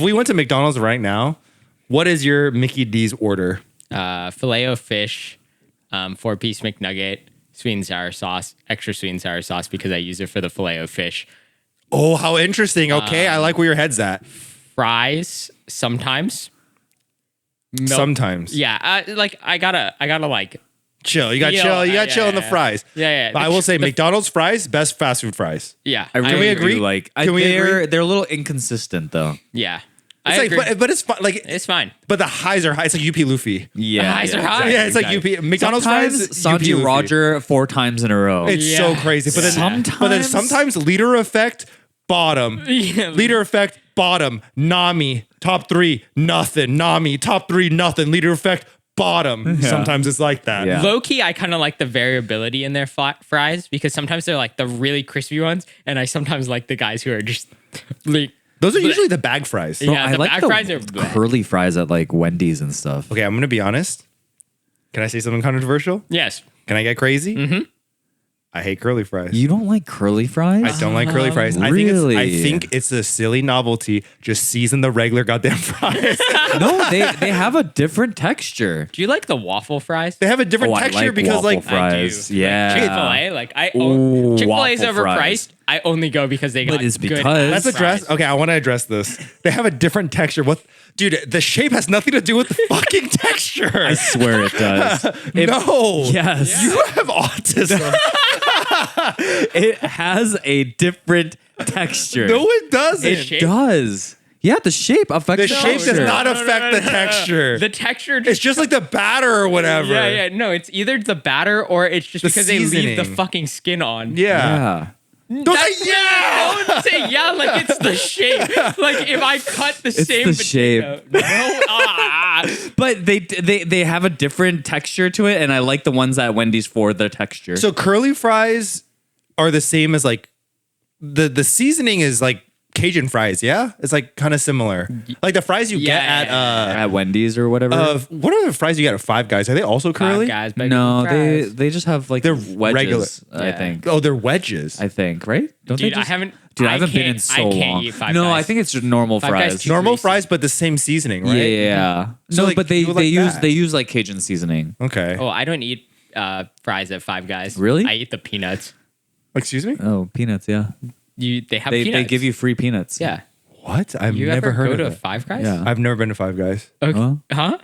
if we went to McDonald's right now, what is your Mickey D's order? Filet o fish, 4-piece McNugget, sweet and sour sauce, extra sweet and sour sauce because I use it for the filet o fish. Oh, how interesting. Okay, I like where your head's at. Fries sometimes. Sometimes. Yeah, I gotta like chill. You got feel- chill. You got yeah, chill on the yeah. fries. Yeah. I will say McDonald's fries, best fast food fries. Yeah. I really we agree? do like. Can we agree? They're a little inconsistent though. Yeah. It's I like, agree. but it's fun. Like, It's fine. but the highs are high. It's like UP Luffy. Yeah, The highs are high. Yeah, it's like UP. McDonald's fries, Sometimes UP Sanji Luffy. Roger 4 times in a row. It's Yeah. so crazy. But then sometimes leader effect, bottom. Yeah. Leader effect, bottom. Nami, top 3, nothing. Nami, top 3, nothing. Leader effect, bottom. Sometimes it's like that. Yeah. Low key, I kind of like the variability in their fries because sometimes they're like the really crispy ones, and I sometimes like the guys who are just like. Those are usually the bag fries. Yeah, I the like bag the fries are curly fries at like Wendy's and stuff. Okay, I'm going to be honest. Can I say something controversial? Yes. Can I get crazy? Mm-hmm. I hate curly fries. You don't like curly fries? I don't like curly fries. Really? I think it's a silly novelty. Just season the regular goddamn fries. No, they have a different texture. Do you like the waffle fries? They have a different Oh, I texture like because waffle like fries. I do. Yeah. Chick-fil-A, like Ooh, Chick-fil-A is waffle overpriced. fries. I only go because they got But it's good because- let's address. fries. Okay, I want to address this. They have a different texture. What, dude? The shape has nothing to do with the fucking texture. I swear it does. No. Yes. You have autism. It has a different texture. No, it doesn't. it shape? does. Yeah, the shape affects The shape does texture. not affect the texture. The texture It's just like the batter or whatever. Yeah. No, it's either the batter or it's just The because they leave the seasoning. fucking skin on. Yeah. Don't say yeah. Don't say yeah like it's the shape. Like if I cut the It's same the potato. No. But they have a different texture to it, and I like the ones at Wendy's for their texture. So curly fries are the same as like the seasoning is like Cajun fries, yeah? It's like kind of similar. Like the fries you get at at Wendy's or whatever. what are the fries you get at Five Guys? Are they also curly? Guys, but no, fries. they just have like They're wedges. regular. I Yeah. think. Oh, they're wedges. I think, right? Don't Dude, they just, I haven't. Dude, I haven't been can't- in so I can't long. eat Five No, Guys. I think it's just normal Five Guys fries. too- Normal greasy. fries, but the same seasoning, right? Yeah. So, No, like, but they you would they like use that. they use like Cajun seasoning. Okay. Oh, I don't eat fries at Five Guys. Really? I eat the peanuts. Excuse me? Oh, peanuts. Yeah, They have they peanuts. give you free peanuts. Yeah. What? I've You never ever heard go of to it. Five Guys? Yeah. I've never been to Five Guys. Okay. Huh?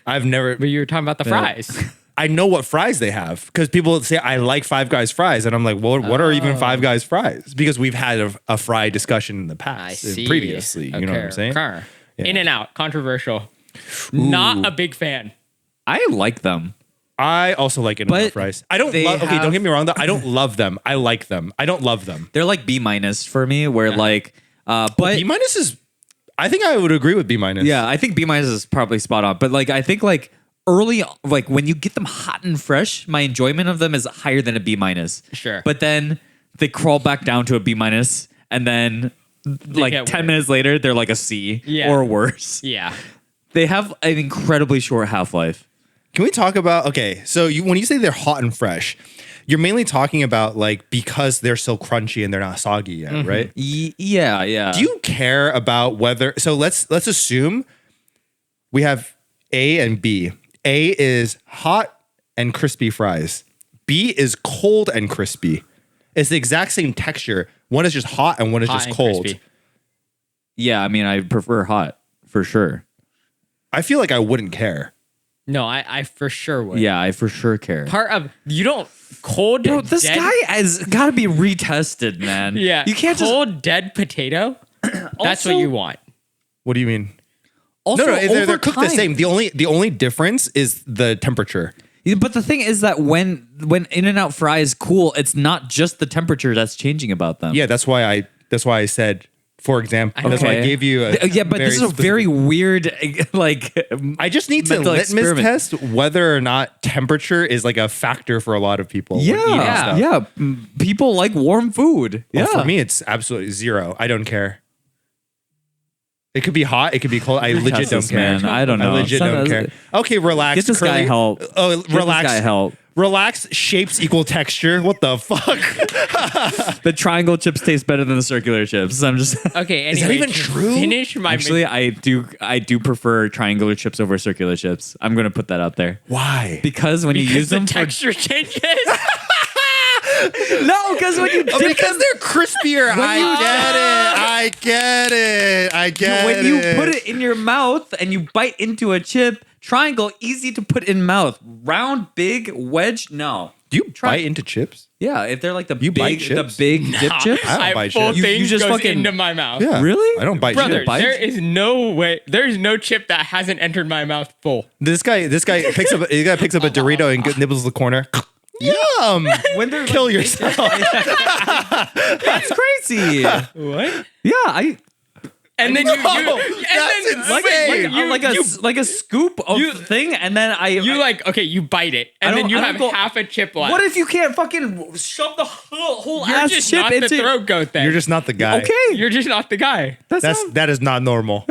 I've never. But you were talking about the fries. I know what fries they have because people say I like Five Guys fries, and I'm like, well, what are even Five Guys fries? Because we've had a fry discussion in the I past, see. previously. You know what I'm saying? Okay. Yeah. In and out, controversial. Not a big fan. I like them. I also like In-N-Out But fries. I don't they love. Okay, have- don't get me wrong. Though I don't love them. I like them. I don't love them. They're like B- for me, where like, but B- is. I think I would agree with B-. yeah, I think B- is probably spot on. But like, I think like early, like when you get them hot and fresh, my enjoyment of them is higher than a B-. Sure. But then they crawl back down to a B-, and then like get 10 worse. minutes later, they're like a C Yeah. or worse. Yeah. They have an incredibly short half-life. Can we talk about? Okay, so when you say they're hot and fresh, you're mainly talking about like because they're so crunchy and they're not soggy yet, right? Yeah. Do you care about whether? So let's assume we have A and B. A is hot and crispy fries. B is cold and crispy. It's the exact same texture. One is just hot and one is Hot just and cold. crispy. Yeah, I mean, I prefer hot for sure. I feel like I wouldn't care. No, I for sure would. Yeah, I for sure care. Part of you don't cold. Bro, this dead, guy has got to be retested, man. Yeah. You can't cold dead potato. That's Also- what you want. What do you mean? Also, No, they're over cooked the time- same. The only difference is the temperature. Yeah, but the thing is that when In-N-Out fries cool, it's not just the temperature that's changing about them. Yeah, that's why I said, for example, that's why I Okay. gave you a Yeah, but this is a specific- very weird, like. I just need to mental litmus experiment. test whether or not temperature is like a factor for a lot of people. when eating Yeah, stuff. yeah. People like warm food. Well, Yeah, for me, it's absolutely zero. I don't care. It could be hot. It could be cold. I legit don't this, care. man. I don't know. I legit Some- don't care. Okay, relax. Get this guy Curly. help. Oh, Give relax. This guy help. Relax, shapes equal texture. What the fuck? The triangle chips taste better than the circular chips. I'm just Okay, anyway, that even to true? Finish my actually I do prefer triangular chips over circular chips. I'm gonna put that out there Why? because when you use the them for texture changes. no, because when you dip Because they're crispier. I get it. when you put it in your mouth and you bite into a chip, triangle easy to put in mouth. Round, big, wedge, no. Do you bite into chips? Yeah, if they're like the bite big chips? dip chips. I don't bite full chips. thing You just goes fucking- into my mouth. Yeah. Really? I don't bite Brother, chips. bite? there is no way. There's no chip that hasn't entered my mouth full. This guy picks up a Dorito and nibbles the corner. Yum! When they're Kill like, yourself. That's crazy. What? Yeah, And then No, you that's like a scoop of you- thing, and then you bite it, and I then don't- you I have don't go- half a chip left. What if you can't fucking shove the whole You're ass just chip not the into? throat goat then? You're just not the guy. Okay, You're just not the guy. That is not normal.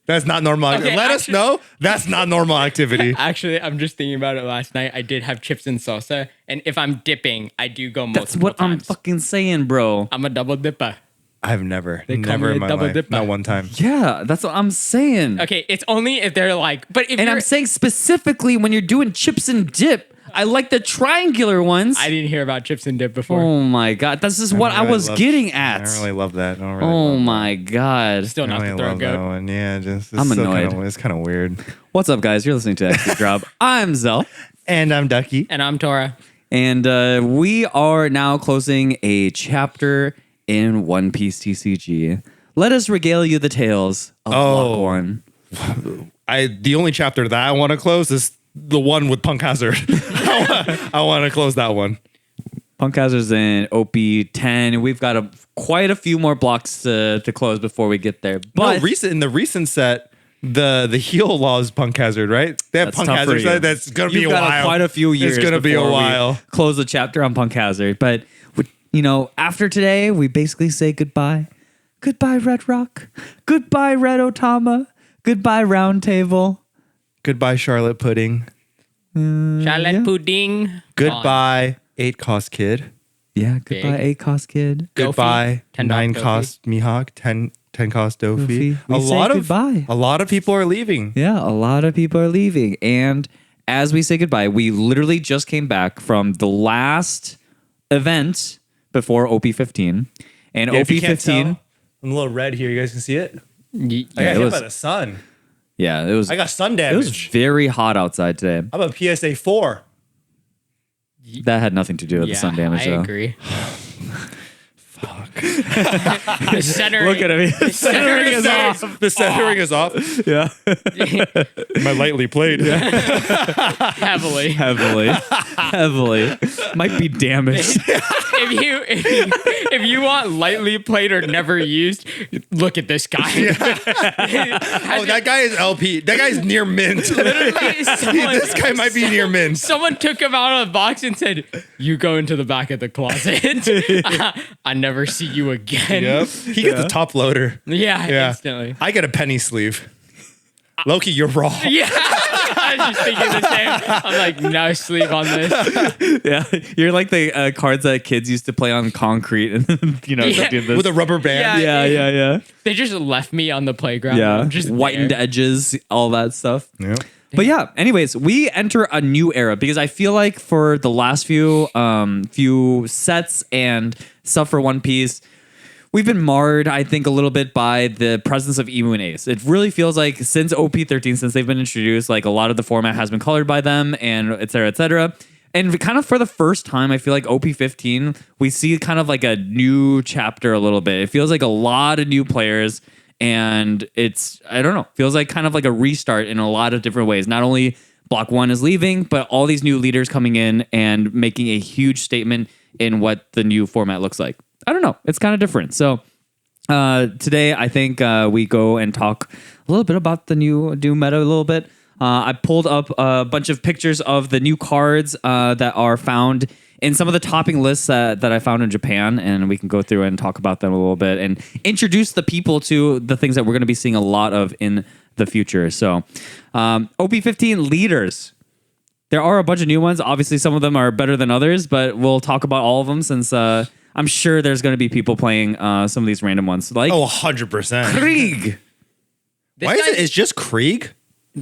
That's not normal. Okay, Let us know. That's not normal activity. Actually, I'm just thinking about it last night. I did have chips and salsa, and if I'm dipping, I do go multiple that's what I'm times. fucking saying, bro. I'm a double dipper. I've never call in me a my double life. dipper. Not one time. Yeah, that's what I'm saying. Okay, it's only if they're like, but if And you're, I'm saying specifically when you're doing chips and dip, I like the triangular ones. I didn't hear about chips and dip before. Oh my god, this is what I really was love- getting I at. don't really love that. I don't really Oh love my god. Still I not don't the really throat love that goat. one. Yeah, just I'm annoyed. It's kind of weird. What's up, guys? You're listening to XP Drop. I'm Xell. And I'm Ducky. And I'm Tora. And we are now closing a chapter in One Piece TCG. Let us regale you the tales of Block 1. The only chapter that I want to close is the one with Punk Hazard. I want to close that one. Punk Hazard's in OP10. We've got quite a few more blocks to close before we get there. But In the recent set, the heal law is Punk Hazard, right? They have That's Punk tough for Hazard you. set. That's gonna be you've a got while. quite a few years. It's gonna be a before we while. Close the chapter on Punk Hazard. But, after today, we basically say goodbye. Goodbye, Red Rock. Goodbye, Red Otama. Goodbye, Round Table. Goodbye, Charlotte Pudding. Charlotte pudding. Goodbye, 8-cost kid. Yeah, goodbye, Big. A-Cost Kid. Goodbye, $10 9-cost Mihawk. 10-cost Dofi. Dofi. We say goodbye. A lot of people are leaving. Yeah, a lot of people are leaving. And as we say goodbye, we literally just came back from the last event before OP15. And Yeah, if you can't OP15, tell, I'm a little red here. You guys can see it. I got it hit was- by the sun. yeah, it was I got sun it was damage. very hot outside today. I'm a PSA 4. That had nothing to do with Yeah, the sun damage, I though. agree. The center. Look at him. The centering is off. The centering is off. Yeah, My lightly played. heavily. heavily. Might be damaged. If you want lightly played or never used, look at this guy. Oh, that guy is LP. That guy's near mint. Literally, This guy might be near mint. someone took him out of the box and said, "You go into the back of the closet. I never see you again." Yep. He gets a top loader. Yeah, instantly. I get a penny sleeve. Loki, you're raw. Yeah, I was just thinking the same. I'm like, no sleeve on this. Yeah, you're like the cards that kids used to play on concrete, and Yeah. do this. With a rubber band. yeah. They just left me on the playground. Yeah, I'm just whitened there. edges, all that stuff. Yep. But yeah, anyways, we enter a new era because I feel like for the last few sets and stuff for One Piece, we've been marred, I think, a little bit by the presence of Emu and Ace. It really feels like since OP13, since they've been introduced, like a lot of the format has been colored by them, and et cetera, et cetera. And kind of for the first time, I feel like OP15, we see kind of like a new chapter a little bit. It feels like a lot of new players. And it's, I don't know, feels like kind of like a restart in a lot of different ways. Not only Block 1 is leaving, but all these new leaders coming in and making a huge statement in what the new format looks like. I don't know. It's kind of different. So today, I think we go and talk a little bit about the new meta a little bit. I pulled up a bunch of pictures of the new cards that are found in some of the topping lists that I found in Japan, and we can go through and talk about them a little bit and introduce the people to the things that we're going to be seeing a lot of in the future. So, OP15 leaders. There are a bunch of new ones. Obviously, some of them are better than others, but we'll talk about all of them since I'm sure there's going to be people playing some of these random ones. Like 100%. Krieg. Why is it? It's just Krieg?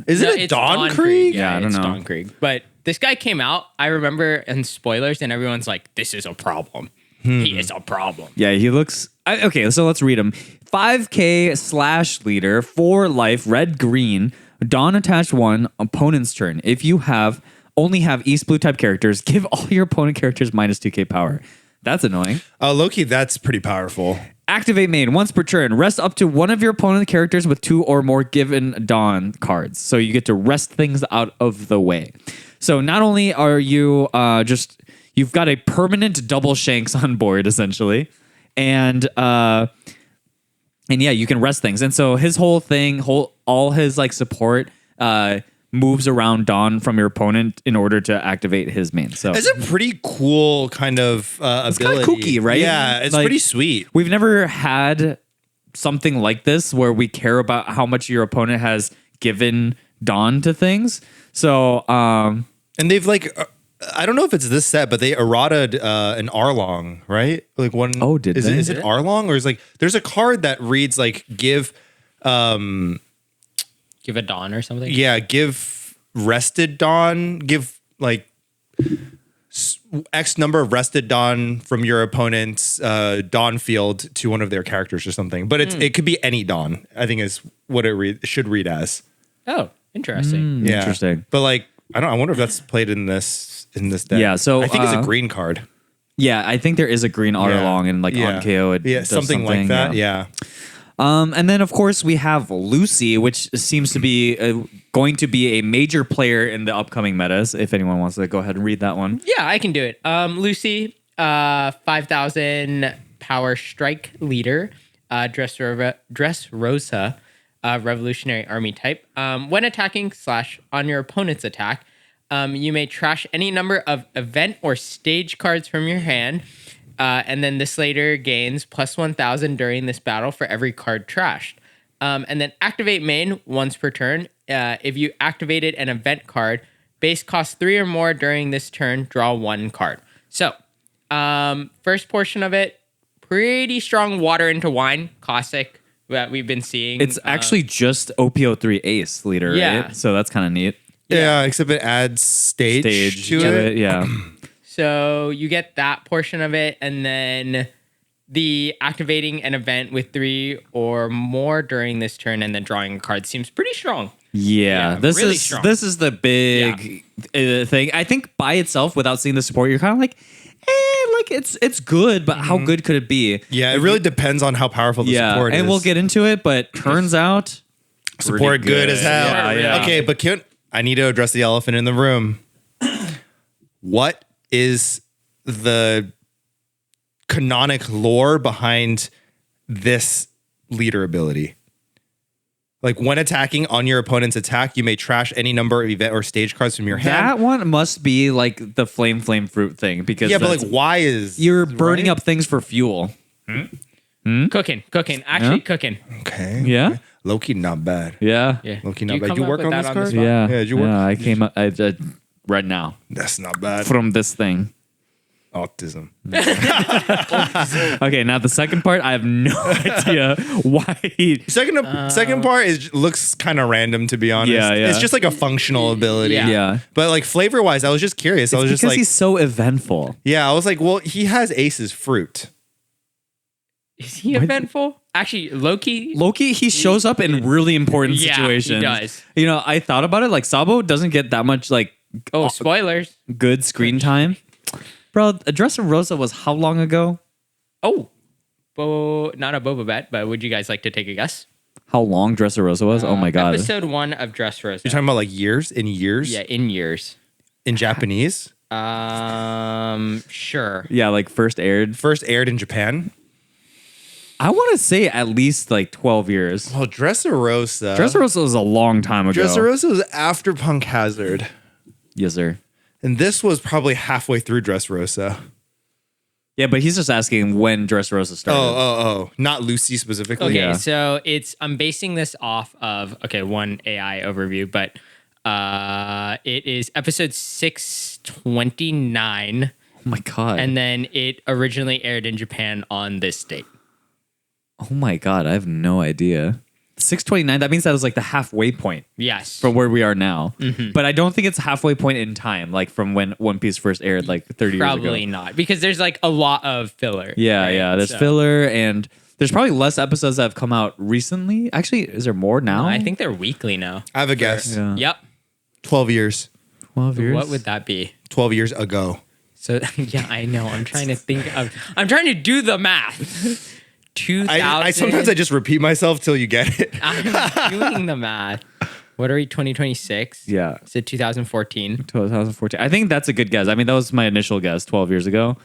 Is it a it's Dawn Krieg? Yeah, I don't it's know. Dawn Krieg. But this guy came out, I remember, in spoilers, and everyone's like, this is a problem. He is a problem. Yeah, he looks... okay, so let's read him. 5k / leader, 4 life, red, green, Dawn attached 1, opponent's turn. If you only have East Blue type characters, give all your opponent characters minus 2k power. That's annoying. Low-key, that's pretty powerful. Activate main once per turn. Rest up to one of your opponent characters with 2 or more given Dawn cards. So you get to rest things out of the way. So not only are you you've got a permanent double shanks on board essentially, and yeah, you can rest things. And so his whole thing, all his like support moves around Dawn from your opponent in order to activate his main. So It's a pretty cool kind of it's kind ability. of kooky, right? Yeah, it's Like, pretty sweet. We've never had something like this where we care about how much your opponent has given Dawn to things. So, And they've like, I don't know if it's this set, but they errata'd an Arlong, right? Like one. Oh, did is they? Is it Arlong or is like there's a card that reads like give Give a Dawn or something. Yeah, give rested Dawn, give like X number of rested Dawn from your opponent's Dawn field to one of their characters or something. But it could be any Dawn, I think is what it should read as. Oh, interesting. Yeah. Interesting. But like, I wonder if that's played in this deck. Yeah, so, I think it's a green card. yeah, I think there is a green Arlong and like Yeah. on KO. It Yeah, does something like that. Yeah. And then, of course, we have Lucy, which seems to be going to be a major player in the upcoming metas. If anyone wants to go ahead and read that one. Yeah, I can do it. Lucy, 5,000 power strike leader, Dressrosa, Revolutionary Army type. When attacking / on your opponent's attack, you may trash any number of event or stage cards from your hand. And then this later gains plus 1,000 during this battle for every card trashed. And then activate main once per turn. If you activated an event card, base cost 3 or more during this turn, draw 1 card. So, first portion of it, pretty strong water into wine, classic that we've been seeing. It's actually just OP03 Ace leader, Yeah. right? So that's kind of neat. Yeah, except it adds stage to it. Yeah. So you get that portion of it, and then the activating an event with 3 or more during this turn, and then drawing a card seems pretty strong. Yeah, Yeah, this really is strong. this is the big thing. I think by itself, without seeing the support, you're kind of like, like it's good, but how good could it be? Yeah, it really depends on how powerful the support is. and we'll get into it. But turns out, support pretty good as hell. Yeah, yeah. Okay, but I need to address the elephant in the room. What is the canonic lore behind this leader ability? Like when attacking on your opponent's attack, you may trash any number of event or stage cards from your hand. that one must be like the flame fruit thing because Yeah, but that's- like why is you're burning right? up things for fuel. Cooking, actually cooking. Okay. Yeah, Low-key not bad. yeah, Yeah. Low-key Do not bad. come You up work with on that this on the card? spot? yeah. Yeah, did you work? I came up right now That's not bad. from this thing. Autism. Okay, now the second part, I have no idea why. Second part looks kind of random, to be honest. Yeah, yeah. It's just like a functional ability. Yeah. Yeah, But like flavor wise, I was just curious. I was because just like, he's so eventful. yeah, I was like, well, he has Ace's fruit. Is he eventful? Actually, Loki. Loki, he shows up in really important Yeah, he situations. does. You know, I thought about it. Like Sabo doesn't get that much like Oh, spoilers. good screen time. Bro, Dressrosa was how long ago? Oh, not a Boba Bet, but would you guys like to take a guess? How long Dressrosa was? Oh my god. Episode 1 of Dressrosa. You're talking about like years in years Yeah, in years. in Japanese. Sure. Yeah, like first aired. First aired in Japan. I want to say at least like 12 years. Well, Dressrosa. Dressrosa was a long time ago. Dressrosa was after Punk Hazard. Yes, sir. And this was probably halfway through Dressrosa. Yeah, but he's just asking when Dressrosa started. Oh. Not Lucy specifically. Okay, Yeah. so I'm basing this off of one AI overview, but It is episode 629. Oh my god. And then it originally aired in Japan on this date. Oh my god, I have no idea. 629, that means that was like the halfway point Yes. from where we are now. But I don't think it's a halfway point in time, like from when One Piece first aired like 30 years ago. Probably not, because there's like a lot of filler. Yeah, right? yeah. There's So- filler, and there's probably less episodes that have come out recently. Actually, is there more now? I think they're weekly now. I have a guess. Yeah. Yep. 12 years. 12 years. What would that be? 12 years ago. So yeah, I know. I'm trying to think of. I'm trying to do the math. 2000. I sometimes I just repeat myself till you get it. I'm doing the math. What are we? 2026. Yeah. Is it 2014? 2014. I think that's a good guess. I mean, that was my initial guess 12 years ago.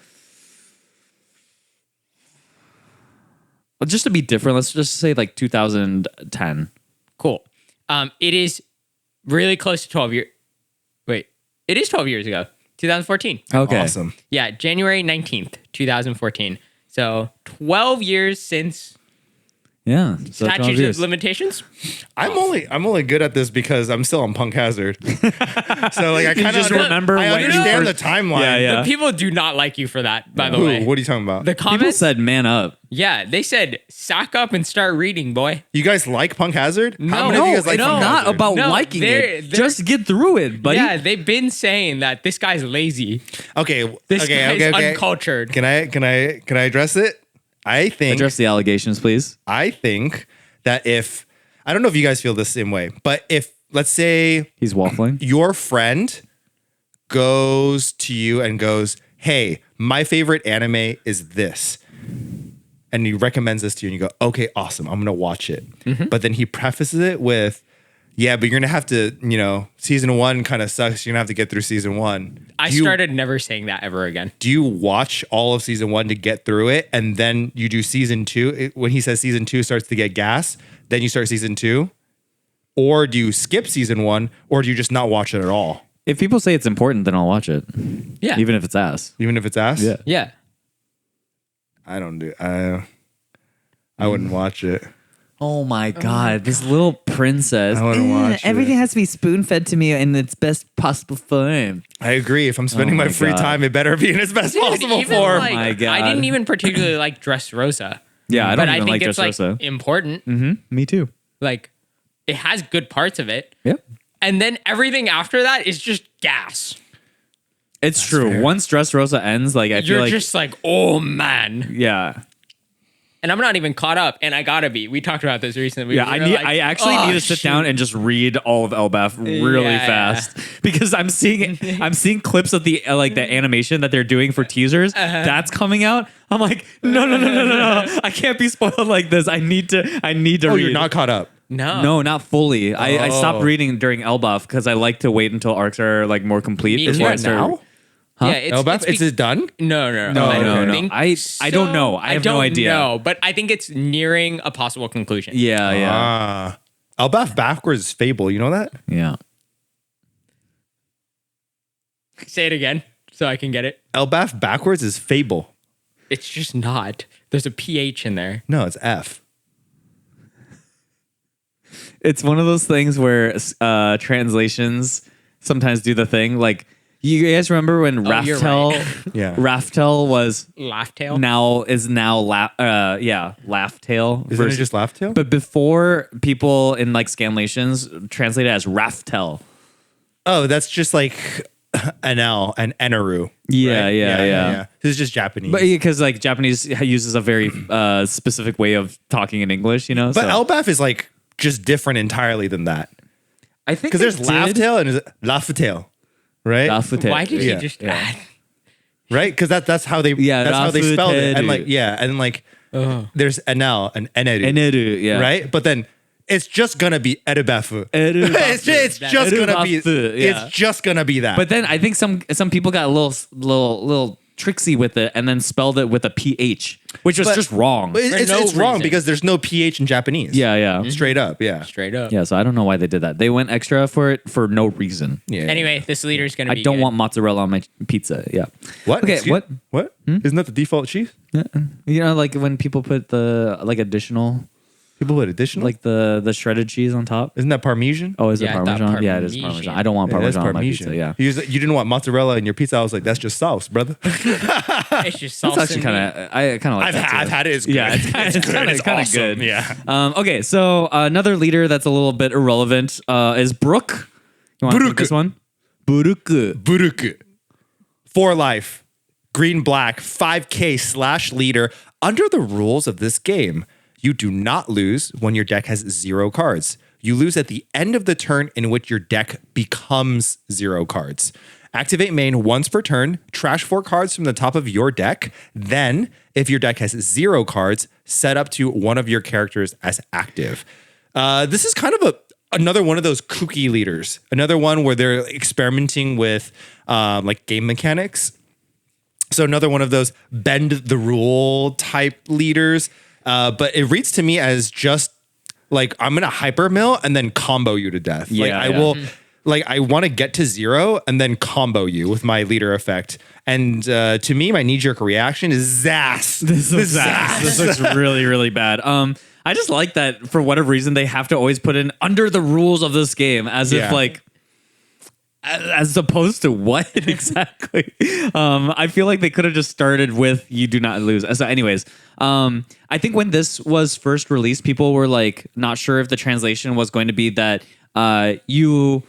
Well, just to be different, let's just say like 2010. Cool. It is really close to 12 years. Wait, it is 12 years ago. 2014. Okay. Awesome. Yeah, January 19th, 2014. So 12 years since Yeah. So 12 statute years. of limitations. I'm only good at this because I'm still on Punk Hazard. So like I kind of just remember I when you understand the first- timeline. Yeah, yeah. The people do not like you for that, by the Who? way. What are you talking about? The People comments said, man up. yeah, they said, sack up and start reading, boy. You guys like Punk Hazard? No. How many of you guys like No, Punk it's Hazard? Not about No, liking they're- it. they're- Just get through it, buddy. Yeah, they've been saying that this guy's lazy. Okay. This okay. guy's Okay. uncultured. Can I address it? I think Address the allegations, please. that if I don't know if you guys feel the same way, but if let's say He's waffling. your friend goes to you and goes, "Hey, my favorite anime is this," and he recommends this to you, and you go, "Okay, awesome, I'm gonna watch it." But then he prefaces it with, "Yeah, but you're gonna have to, season 1 kind of sucks. You're gonna have to get through season 1." I Do you- started never saying that ever again. Do you watch all of season 1 to get through it, and then you do season 2? When he says season 2 starts to get gas, then you start season 2, or do you skip season 1, or do you just not watch it at all, If people say it's important, then I'll watch it. Yeah. Even if it's ass. even if it's ass? Yeah. Yeah. I don't do. I wouldn't watch it. Oh my god, this little princess. I wouldn't watch Everything it. has to be spoon fed to me in its best possible form. I agree. If I'm spending Oh my my free God. time, it better be in its best possible Even, form. like, my God. I didn't even particularly like Dressrosa. Yeah, I don't but I even think like it's Dressrosa. like important. Me too. Like, it has good parts of it. Yep. And then everything after that is just gas. It's true. fair. Once Dressrosa ends, like I feel You're like just like, oh man. yeah. And I'm not even caught up, and I gotta be. We talked about this recently. Yeah, We were like, I actually "Oh, need to sit shoot." down and just read all of Elbaf really Yeah. fast because I'm seeing clips of the like the animation that they're doing for teasers. That's coming out. I'm like, no. I can't be spoiled like this. I need to Oh, read. you're not caught up. No. No, not fully. I stopped Oh. reading during Elbaf because I like to wait until arcs are like more complete. Me before too. I start- Now? Yeah, it's, Elbaf, it's is it done? No. No, I don't no. think I don't know. I have no don't idea. know, but I think it's nearing a possible conclusion. Yeah. Ah. Elbaf backwards is Fable. You know that? Yeah. Say it again so I can get it. Elbaf backwards is Fable. It's just not. There's a PH in there. No, it's F. It's one of those things where translations sometimes do the thing. Like, you guys remember when Oh, you're Raftel, right. Yeah. Raftel was Laugh tail. now Laugh Tail. Isn't it just Laugh Tail? But before, people in like scanlations translate it as Raftel. Oh, that's just like an L and Enaru. Yeah, right? yeah. This is just Japanese. But because like Japanese uses a very specific way of talking in English, you know. But so. Elbaf is like just different entirely than that. I think Because there's Laugh Tail and there's Laugh Tail, right? Why did Yeah, you just yeah. Right? Because that's how they that's how they spelled it. And like there's an L and Eneru. Eneru, yeah. Right? But then it's just gonna be Erebafu. Erebafu. it's just gonna be Erebafu, yeah. it's just gonna be that. But then I think some people got a little tricksy with it and then spelled it with a PH, which was But- just wrong. But it's, no it's wrong reason. because there's no PH in Japanese. Yeah. Straight up, yeah. straight up? Yeah, so I don't know why they did that. They went extra for it for no reason. Yeah. Anyway, this leader's gonna I be. don't good. want mozzarella on my pizza. Yeah. What? Okay, Excuse- what? What? Isn't that the default cheese? You know, like when people put the like additional. People put additional. Like the shredded cheese on top. Isn't that Parmesan? Oh, is it Yeah, I thought Parmesan? Yeah, it is Parmesan. Parmesan. I don't want Yeah, that's Parmesan on my pizza. Yeah. You didn't want mozzarella in your pizza. I was like, that's just sauce, brother. It's just That's salsa actually kind of I kind of like that too. I've had it. It's good. Yeah, it's kind of awesome. good. Yeah. Okay, so another leader that's a little bit irrelevant is Brook. You want to take this one? Brook. Buruk. For life. Green black 5K / leader. Under the rules of this game, you do not lose when your deck has 0 cards. You lose at the end of the turn in which your deck becomes 0 cards. Activate main once per turn, trash 4 cards from the top of your deck. Then, if your deck has 0 cards, set up to one of your characters as active. This is kind of another one of those kooky leaders. Another one where they're experimenting with like game mechanics. So another one of those bend the rule type leaders. But it reads to me as just like, I'm going to hyper mill and then combo you to death. Yeah, I will, like, I want to get to 0 and then combo you with my leader effect. And to me, my knee jerk reaction is Zas. This looks really, really bad. I just like that for whatever reason they have to always put in under the rules of this game as if like as opposed to what exactly? I feel like they could have just started with you do not lose. So anyways, I think when this was first released, people were like not sure if the translation was going to be that you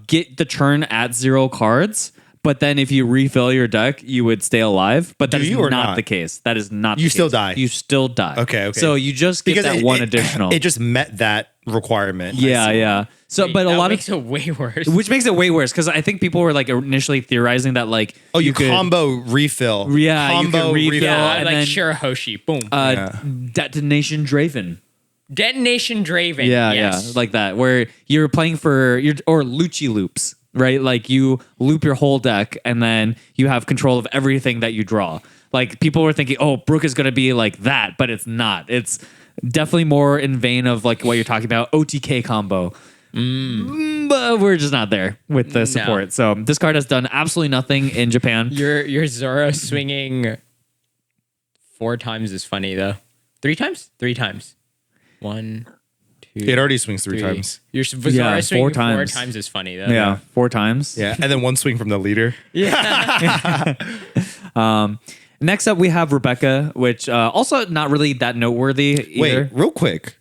get the turn at 0 cards. But then if you refill your deck, you would stay alive. But that is not the case. That is not the case. You still die. You still die. Okay. So you just get that one additional. It just met that requirement. Yeah. So, but a lot makes it way worse. which makes it way worse because I think people were like initially theorizing that like you could combo refill. Yeah, combo you could refill. yeah, and like then, Shirahoshi. Boom. Detonation Draven. Detonation Draven. Yeah, yes. like that where you're playing for or Lucci loops. Right, like you loop your whole deck, and then you have control of everything that you draw. Like people were thinking, "Oh, Brook is going to be like that," but it's not. It's definitely more in vein of like what you're talking about, OTK combo. But we're just not there with the support. So this card has done absolutely nothing in Japan. Your Zora swinging 4 times is funny though. 3 times? 3 times. 1, 2. It already swings 3 times. Your Zora swinging 4 times. times is funny though. Yeah, 4 times. Yeah, and then 1 swing from the leader. Next up, we have Rebecca, which also not really that noteworthy either. Wait, real quick.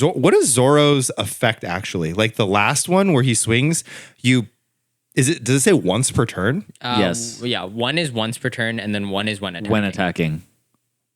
What is Zoro's effect actually? Like the last one where he swings, does it say once per turn? Yes. Yeah, 1 is once per turn, and then 1 is when attacking. When attacking.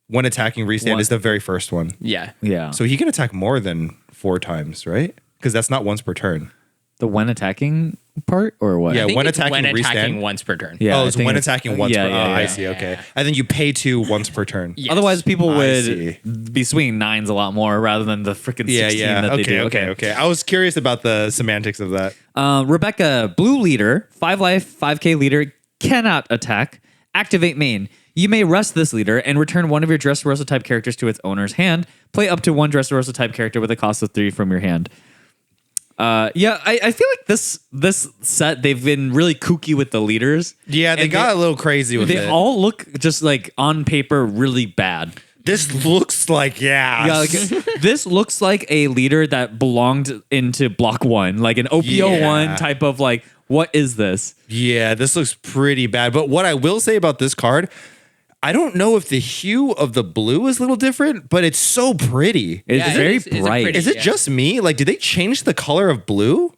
When attacking restand is the very first one. Yeah. Yeah. So he can attack more than 4 times, right? Because that's not once per turn. The when attacking part or what? Yeah, I think when it's attacking attacking restand. once per turn. Yeah, Oh, I it's think when it's- attacking once per I see, yeah, okay. yeah. And then you pay 2 once per turn. Yes. Otherwise, people I would see. be swinging 9s a lot more rather than the freaking 16 that they do. Okay. I was curious about the semantics of that. Rebecca, blue leader, 5 life, 5k leader, cannot attack. Activate main. You may rest this leader and return one of your Dressrosa type characters to its owner's hand. Play up to 1 Dressrosa type character with a cost of 3 from your hand. I feel like this set, they've been really kooky with the leaders. Yeah, they got a little crazy with They it. all look just like on paper really bad. This looks like, Yeah, like, this looks like a leader that belonged into block 1, like an OP01 Yeah. type of like, what is this? Yeah, this looks pretty bad. But what I will say about this card, I don't know if the hue of the blue is a little different, but it's so pretty. It's Yeah, very it's a bright. pretty- Is it Yeah. just me? Like, did they change the color of blue?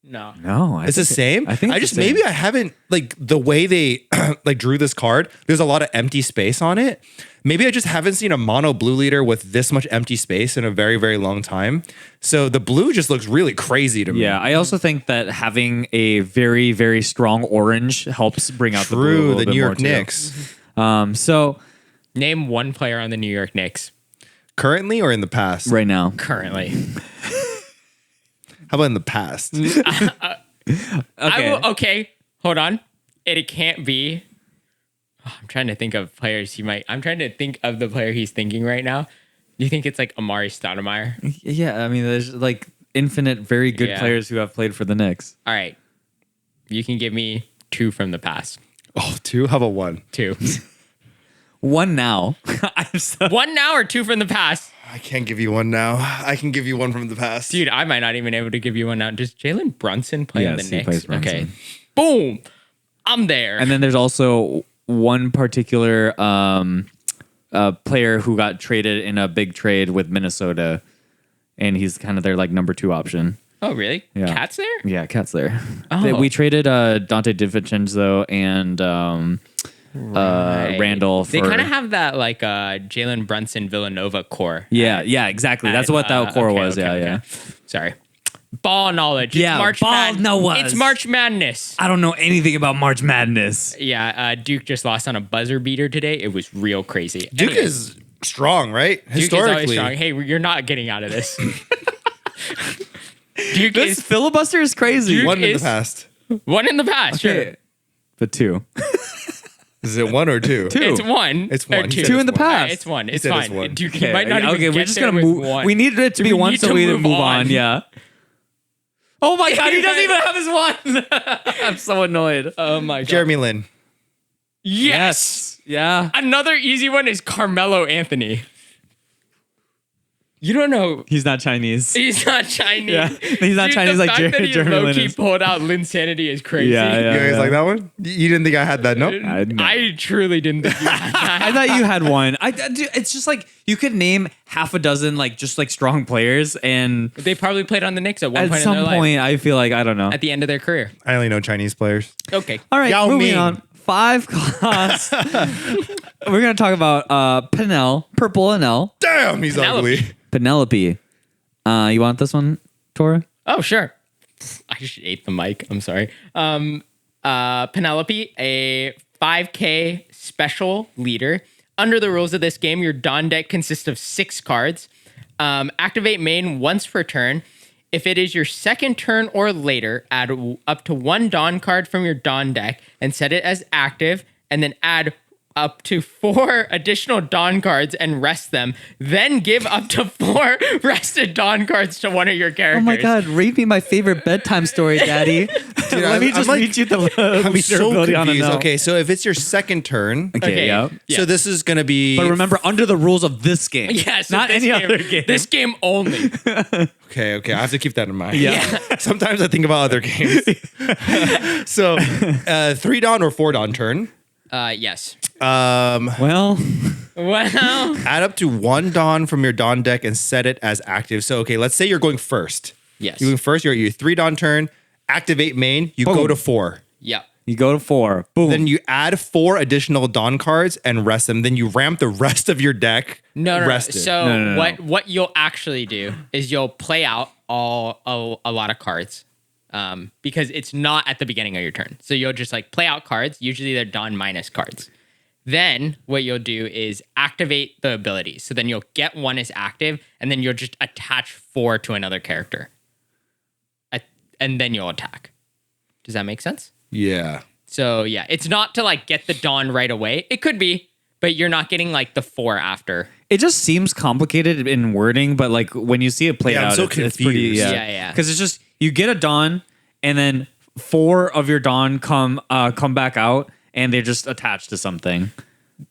No. No, It's the same. I think I it's just the same. maybe I haven't like the way they like drew this card. There's a lot of empty space on it. Maybe I just haven't seen a mono blue leader with this much empty space in a very, very long time. So the blue just looks really crazy to me. Yeah, I also think that having a very, very strong orange helps bring out the blue a True, little the bit New more York too. Knicks. So Name 1 player on the New York Knicks Currently or in the past? right now, currently. How about in the past? Okay, hold on. It can't be. I'm trying to think of players he might. I'm trying to think of the player he's thinking right now. Do you think it's like Amari Stoudemire? yeah, I mean, there's like infinite very good Yeah. players who have played for the Knicks. All right. You can give me 2 from the past. Oh, 2? How about 1? 2. One now. I'm so, 1 now or 2 from the past? I can't give you one now. I can give you one from the past. Dude, I might not even able to give you one now. Does Jalen Brunson play in the Yes, he Knicks? plays Brunson. Okay. Boom. I'm there. And then there's also one particular player who got traded in a big trade with Minnesota, and he's kind of their like number 2 option. Oh, really? Yeah. Cat's there? Yeah, Cat's there. Oh. We traded Dante DiVincenzo and Randall. They kind of have that like Jalen Brunson Villanova core. Yeah, exactly. That's what that core was. Yeah. Sorry. Ball knowledge. Yeah, It's March ball Madness. knowledge. It's March Madness. I don't know anything about March Madness. Yeah, Duke just lost on a buzzer beater today. It was real crazy. Duke Anyways, is strong, right? Duke is Historically. always strong. Hey, you're not getting out of this. Duke This is filibuster is crazy. Duke One in the is- past. one in the past. Sure. But 2. Is it 1 or 2? 2. It's one. It's or one. He two. said 2 in the it's one. past. It's one. It's said it's fine. one. Duke, you might not even we're get just there gonna with move. one. We needed it to be We 1 need so to we move move on. on. Yeah. Oh my God, he doesn't even have his 1. I'm so annoyed. Oh my god. Jeremy Lin. Yes. Yeah. Another easy one is Carmelo Anthony. You don't know. He's not Chinese. He's not Chinese. Yeah. He's not Dude, Chinese the like fact that he Jeremy Lin low-key is. pulled out Linsanity is crazy. Yeah, You guys yeah. like that one? You didn't think I had that? No? I truly didn't think you had that. I thought you had 1. Dude, it's just like you could name half a dozen like just like strong players, and They probably played on the Knicks at one at point in some their life. point I feel like I don't know. At the end of their career. I only know Chinese players. Okay. All right, Yao moving Ming. on. 5 class. We're gonna talk about Purple NL, Damn, he's Penelope. ugly. Penelope. You want this one, Tora? Oh, sure. I just ate the mic. I'm sorry. Penelope, a 5K special leader. Under the rules of this game, your Dawn deck consists of 6 cards. Activate main once per turn. If it is your second turn or later, add up to 1 Dawn card from your Dawn deck and set it as active, and then add up to 4 additional Dawn cards and rest them. Then give up to 4 rested Dawn cards to one of your characters. Oh my God! Read me my favorite bedtime story, Daddy. Let me I'm just like- read you the I'm leader so ability on a confused. no. Okay, so if it's your second turn, Okay. Yeah. Yeah. so this is going to be... But remember, under the rules of this game, Yeah, so not this any game- other game. This game only. Okay, I have to keep that in mind. Yeah. Sometimes I think about other games. So 3 Dawn or 4 Dawn turn. Yes. Well, Well, Add up to 1 Dawn from your Dawn deck and set it as active. So, okay, let's say you're going first. yes. You're going first, you're 3 Dawn turn, activate main, you Boom. go to 4. Yeah. you go to 4. Boom. Then you add 4 additional Dawn cards and rest them. Then you ramp the rest of your deck No. rested. So No. what you'll actually do is you'll play out a lot of cards. Because it's not at the beginning of your turn. So you'll just like play out cards. Usually they're Dawn minus cards. Then what you'll do is activate the abilities. So then you'll get 1 as active, and then you'll just attach 4 to another character. And then you'll attack. Does that make sense? Yeah. So yeah, it's not to like get the Dawn right away. It could be, but you're not getting like the 4 after. it just seems complicated in wording, but like when you see it played Yeah, I'm out, so it's pretty confused. Yeah. Because it's just you get a Dawn, and then 4 of your Dawn come back out, and they're just attached to something.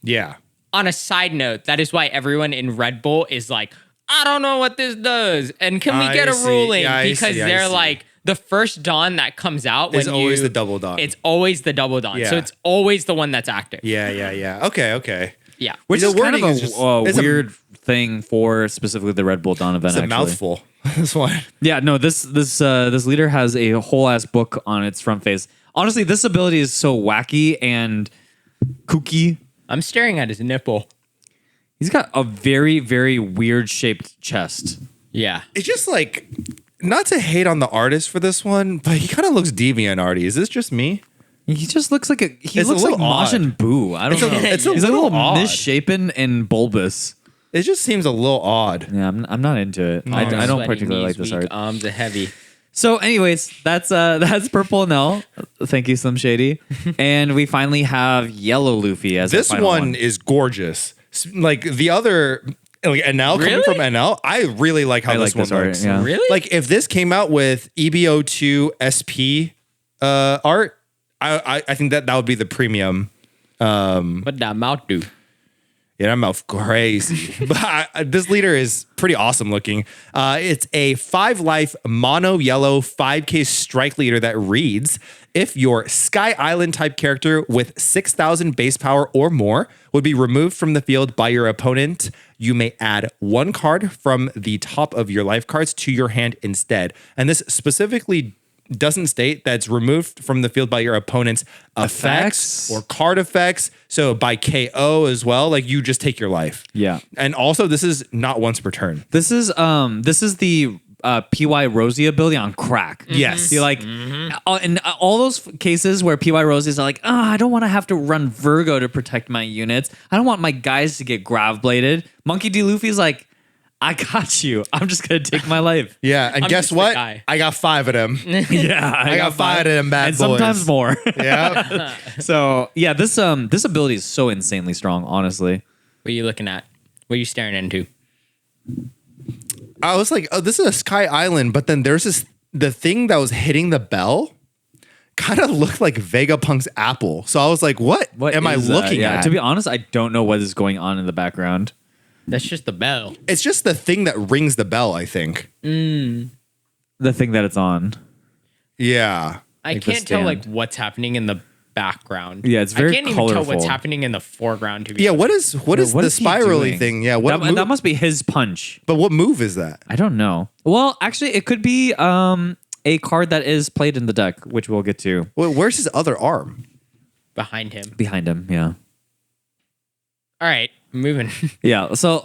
Yeah. On a side note, that is why everyone in Red Bull is like, I don't know what this does. And can we I get a see. ruling? Yeah, I because see. I they're see. like, the first Dawn that comes out It's when always you- the double Dawn. It's always the double Dawn. So Yeah. it's always the one that's active. Yeah. Okay. Yeah. Which The is kind of wording a is just- it's a- weird thing for specifically the Red Bull Dawn event. It's a actually. mouthful. This one. Yeah, no, this leader has a whole ass book on its front face. Honestly, this ability is so wacky and kooky. I'm staring at his nipple. He's got a very, very weird shaped chest. Yeah. It's just like, not to hate on the artist for this one, but he kind of looks deviant, Artie. Is this just me? He just looks like It's a looks like little odd. Majin Buu. I don't know. It's a He's a little little odd. misshapen and bulbous. It just seems a little odd. Yeah, I'm not into it. I don't Sweaty particularly like knees, this weak art. Arms are heavy. So, anyways, that's Purple Nell. Thank you, Slim Shady. And we finally have Yellow Luffy as This our final one is gorgeous. Like the other, like NL coming Really? from NL, I really like how I this like this one art, looks. yeah. Really? Like if this came out with EBO2 SP art, I think that would be the premium. What that mouth do? Yeah, that mouth crazy. But this leader is pretty awesome looking. It's a 5-life mono yellow 5K strike leader that reads, if your Sky Island type character with 6,000 base power or more would be removed from the field by your opponent, you may add 1 card from the top of your life cards to your hand instead. And this specifically doesn't state that's removed from the field by your opponent's effects or card effects. So by KO as well, like you just take your life. Yeah. And also this is not once per turn. This is the PY Rosie ability on crack. Yes. You're like, in all those cases where PY Rosies are like, I don't want to have to run Virgo to protect my units. I don't want my guys to get grav bladed. Monkey D. Luffy's like, I got you. I'm just going to take my life. Yeah. And I'm guess just the what? guy. I got 5 of them. Yeah. I got 5 of them bad and boys. sometimes more. Yeah. So yeah, this ability is so insanely strong, honestly. What are you looking at? What are you staring into? I was like, oh, this is a Sky Island. But then there's the thing that was hitting the bell kind of looked like Vegapunk's apple. So I was like, what am I is that? looking at? To be honest, I don't know what is going on in the background. That's just the bell. It's just the thing that rings the bell, I think. The thing that it's on. Yeah. I Like the can't tell stand. what's happening in the background. Yeah, it's very I can't even tell what's colorful. happening in the foreground. To be Yeah, honest. what is What the is he spirally doing? thing? Yeah, what move, That must be his punch. but what move is that? I don't know. Well, actually, it could be a card that is played in the deck, which we'll get to Well, where's his other arm? behind him. behind him. Yeah. All right, moving. Yeah. So.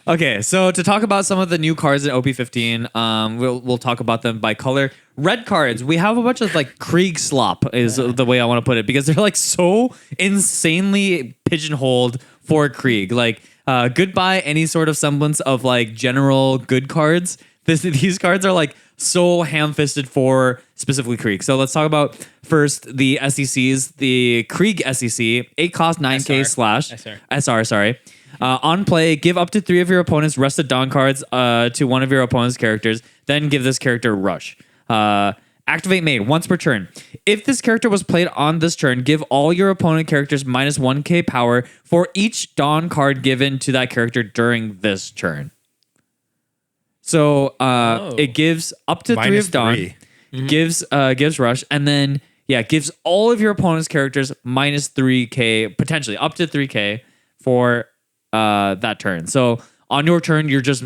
Okay, so to talk about some of the new cards in OP15, we'll talk about them by color. Red cards, we have a bunch of like Krieg slop is the way I want to put it, because they're like so insanely pigeonholed for Krieg. Like goodbye any sort of semblance of like general good cards. These cards are like so ham-fisted for specifically Krieg. So let's talk about first the SECs. The Krieg SEC, 8 cost 9k slash SR, sorry. On play, give up to 3 of your opponent's Rested Dawn cards to one of your opponent's characters, then give this character Rush. Activate Maid once per turn. If this character was played on this turn, give all your opponent characters minus 1k power for each Dawn card given to that character during this turn. So it gives up to 3 Minus of Dawn, 3. gives Rush, and then gives all of your opponent's characters minus 3k, potentially up to 3k for that turn. So on your turn, you're just,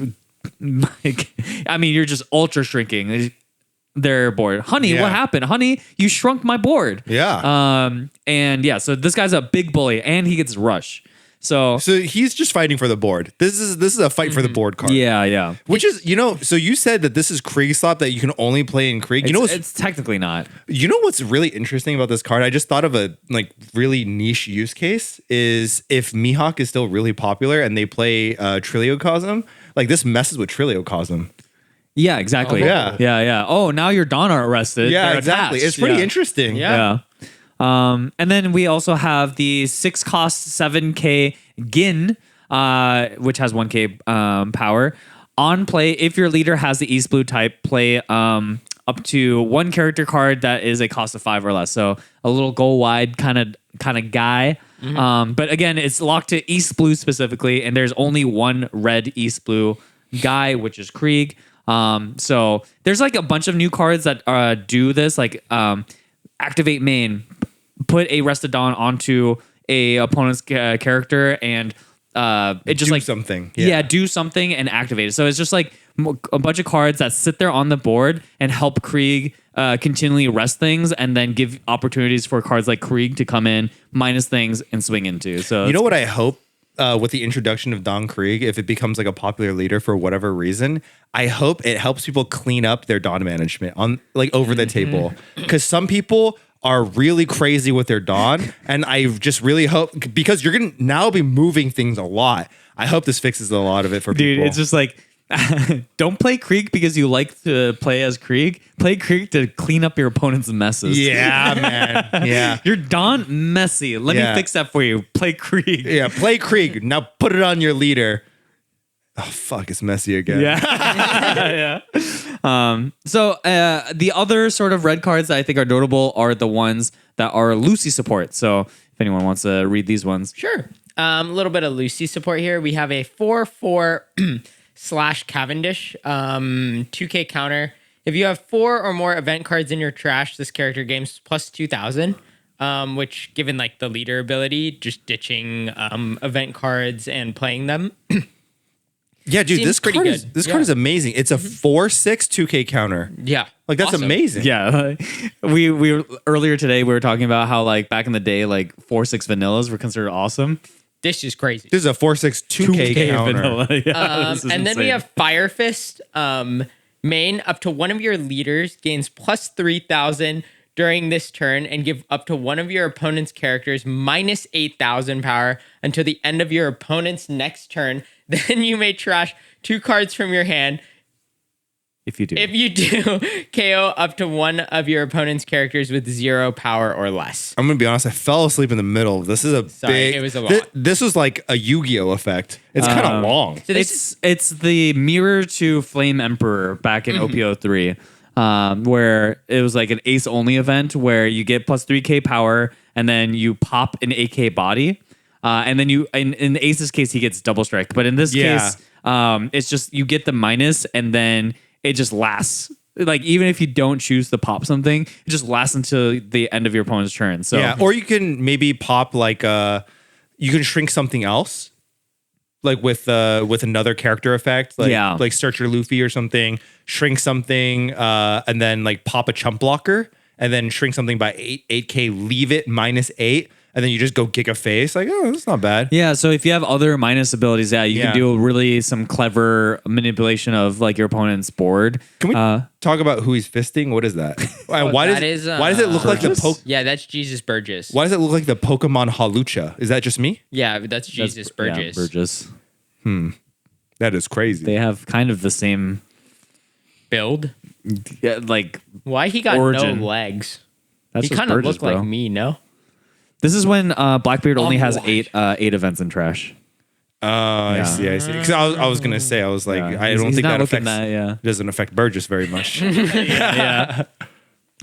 you're just ultra shrinking their board. Honey, Yeah. what happened? Honey, you shrunk my board. Yeah. So this guy's a big bully, and he gets Rush. So he's just fighting for the board. This is a fight for the board card. yeah. Which is, so you said that this is Krieg slop that you can only play in Krieg. It's technically not. You know what's really interesting about this card? I just thought of a like really niche use case is if Mihawk is still really popular and they play Triliocosm, like this messes with Triliocosm. Yeah, exactly. Oh, yeah. Yeah. Oh, now your Dawn are arrested. Yeah, They're exactly. attached. It's pretty Yeah. interesting. Yeah. And then we also have the 6 cost 7k Gin, which has 1k power. On play, if your leader has the East Blue type, play up to 1 character card that is a cost of 5 or less. So a little go wide kind of guy. But again, it's locked to East Blue specifically, and there's only 1 red East Blue guy, which is Krieg. So there's like a bunch of new cards that do this, like activate main, put a Rested Dawn onto a opponent's character, and it just Do like something. do something and activate it. So it's just like a bunch of cards that sit there on the board and help Krieg continually rest things, and then give opportunities for cards like Krieg to come in, minus things, and swing into. So You know what I hope with the introduction of Don Krieg, if it becomes like a popular leader for whatever reason, I hope it helps people clean up their Dawn management on like over the table. Because some people are really crazy with their Dawn, and I just really hope, because you're gonna now be moving things a lot. I hope this fixes a lot of it for Dude, people. it's just like, don't play Krieg because you like to play as Krieg. Play Krieg to clean up your opponent's messes. yeah, man. Yeah. You're Dawn messy. Let me Yeah. fix that for you. Play Krieg. Yeah, play Krieg. Now put it on your leader. Oh, fuck, it's messy again. Yeah. So the other sort of red cards that I think are notable are the ones that are Lucy support. So if anyone wants to read these ones. Sure. A little bit of Lucy support here. We have a 4/4 slash Cavendish 2K counter. If you have 4 or more event cards in your trash, this character gains plus 2,000. Which, given like the leader ability, just ditching event cards and playing them. Yeah, dude, Seems this pretty card good. card is amazing. It's a 4/6 2K counter. Yeah, Like that's awesome. amazing. Yeah, we were earlier today. We were talking about how like back in the day, like 4/6 vanillas were considered awesome. This is crazy. This is a 4/6 2K counter. vanilla. Yeah, this is And then we insane. have Fire Fist. Main up to one of your leaders gains plus 3,000 during this turn and give up to one of your opponent's characters minus 8,000 power until the end of your opponent's next turn. Then you may trash 2 cards from your hand. If you do, If you do, KO up to one of your opponent's characters with 0 power or less. I'm gonna be honest. I fell asleep in the middle. This is a Sorry, big. it was a lot. This was like a Yu-Gi-Oh effect. It's kind of long. So this it's the mirror to Flame Emperor back in OP03, where it was like an ace only event where you get plus 3k power and then you pop an 8k body, and then you in Ace's case he gets double strike, but in this case, it's just you get the minus and then it just lasts. Like even if you don't choose to pop something, it just lasts until the end of your opponent's turn. So Yeah, or you can maybe pop like you can shrink something else, like with another character effect, like Yeah. like Searcher Luffy or something. Shrink something, and then like pop a chump blocker, and then shrink something by 8k. Leave it -8, and then you just go Giga Face. Like, oh, that's not bad. Yeah, so if you have other minus abilities, you Yeah. can do really some clever manipulation of like your opponent's board. Can we talk about who he's fisting? What is that? why that does is, why does it look like the Burgess? yeah, that's Jesus Burgess. Why does it look like the Pokemon Halucha? Is that just me? Yeah, that's Jesus Burgess. Yeah, Burgess. That is crazy. They have kind of the same, Build. like Why he got Origin. no legs? that's He just kind of Burgess, looked bro. like me, no? This is when Blackbeard only has what? eight events in trash. I see. Because I was gonna say, I was like, Yeah, I he's- don't he's think not that looking affects. that, yeah. Doesn't affect Burgess very much. Yeah.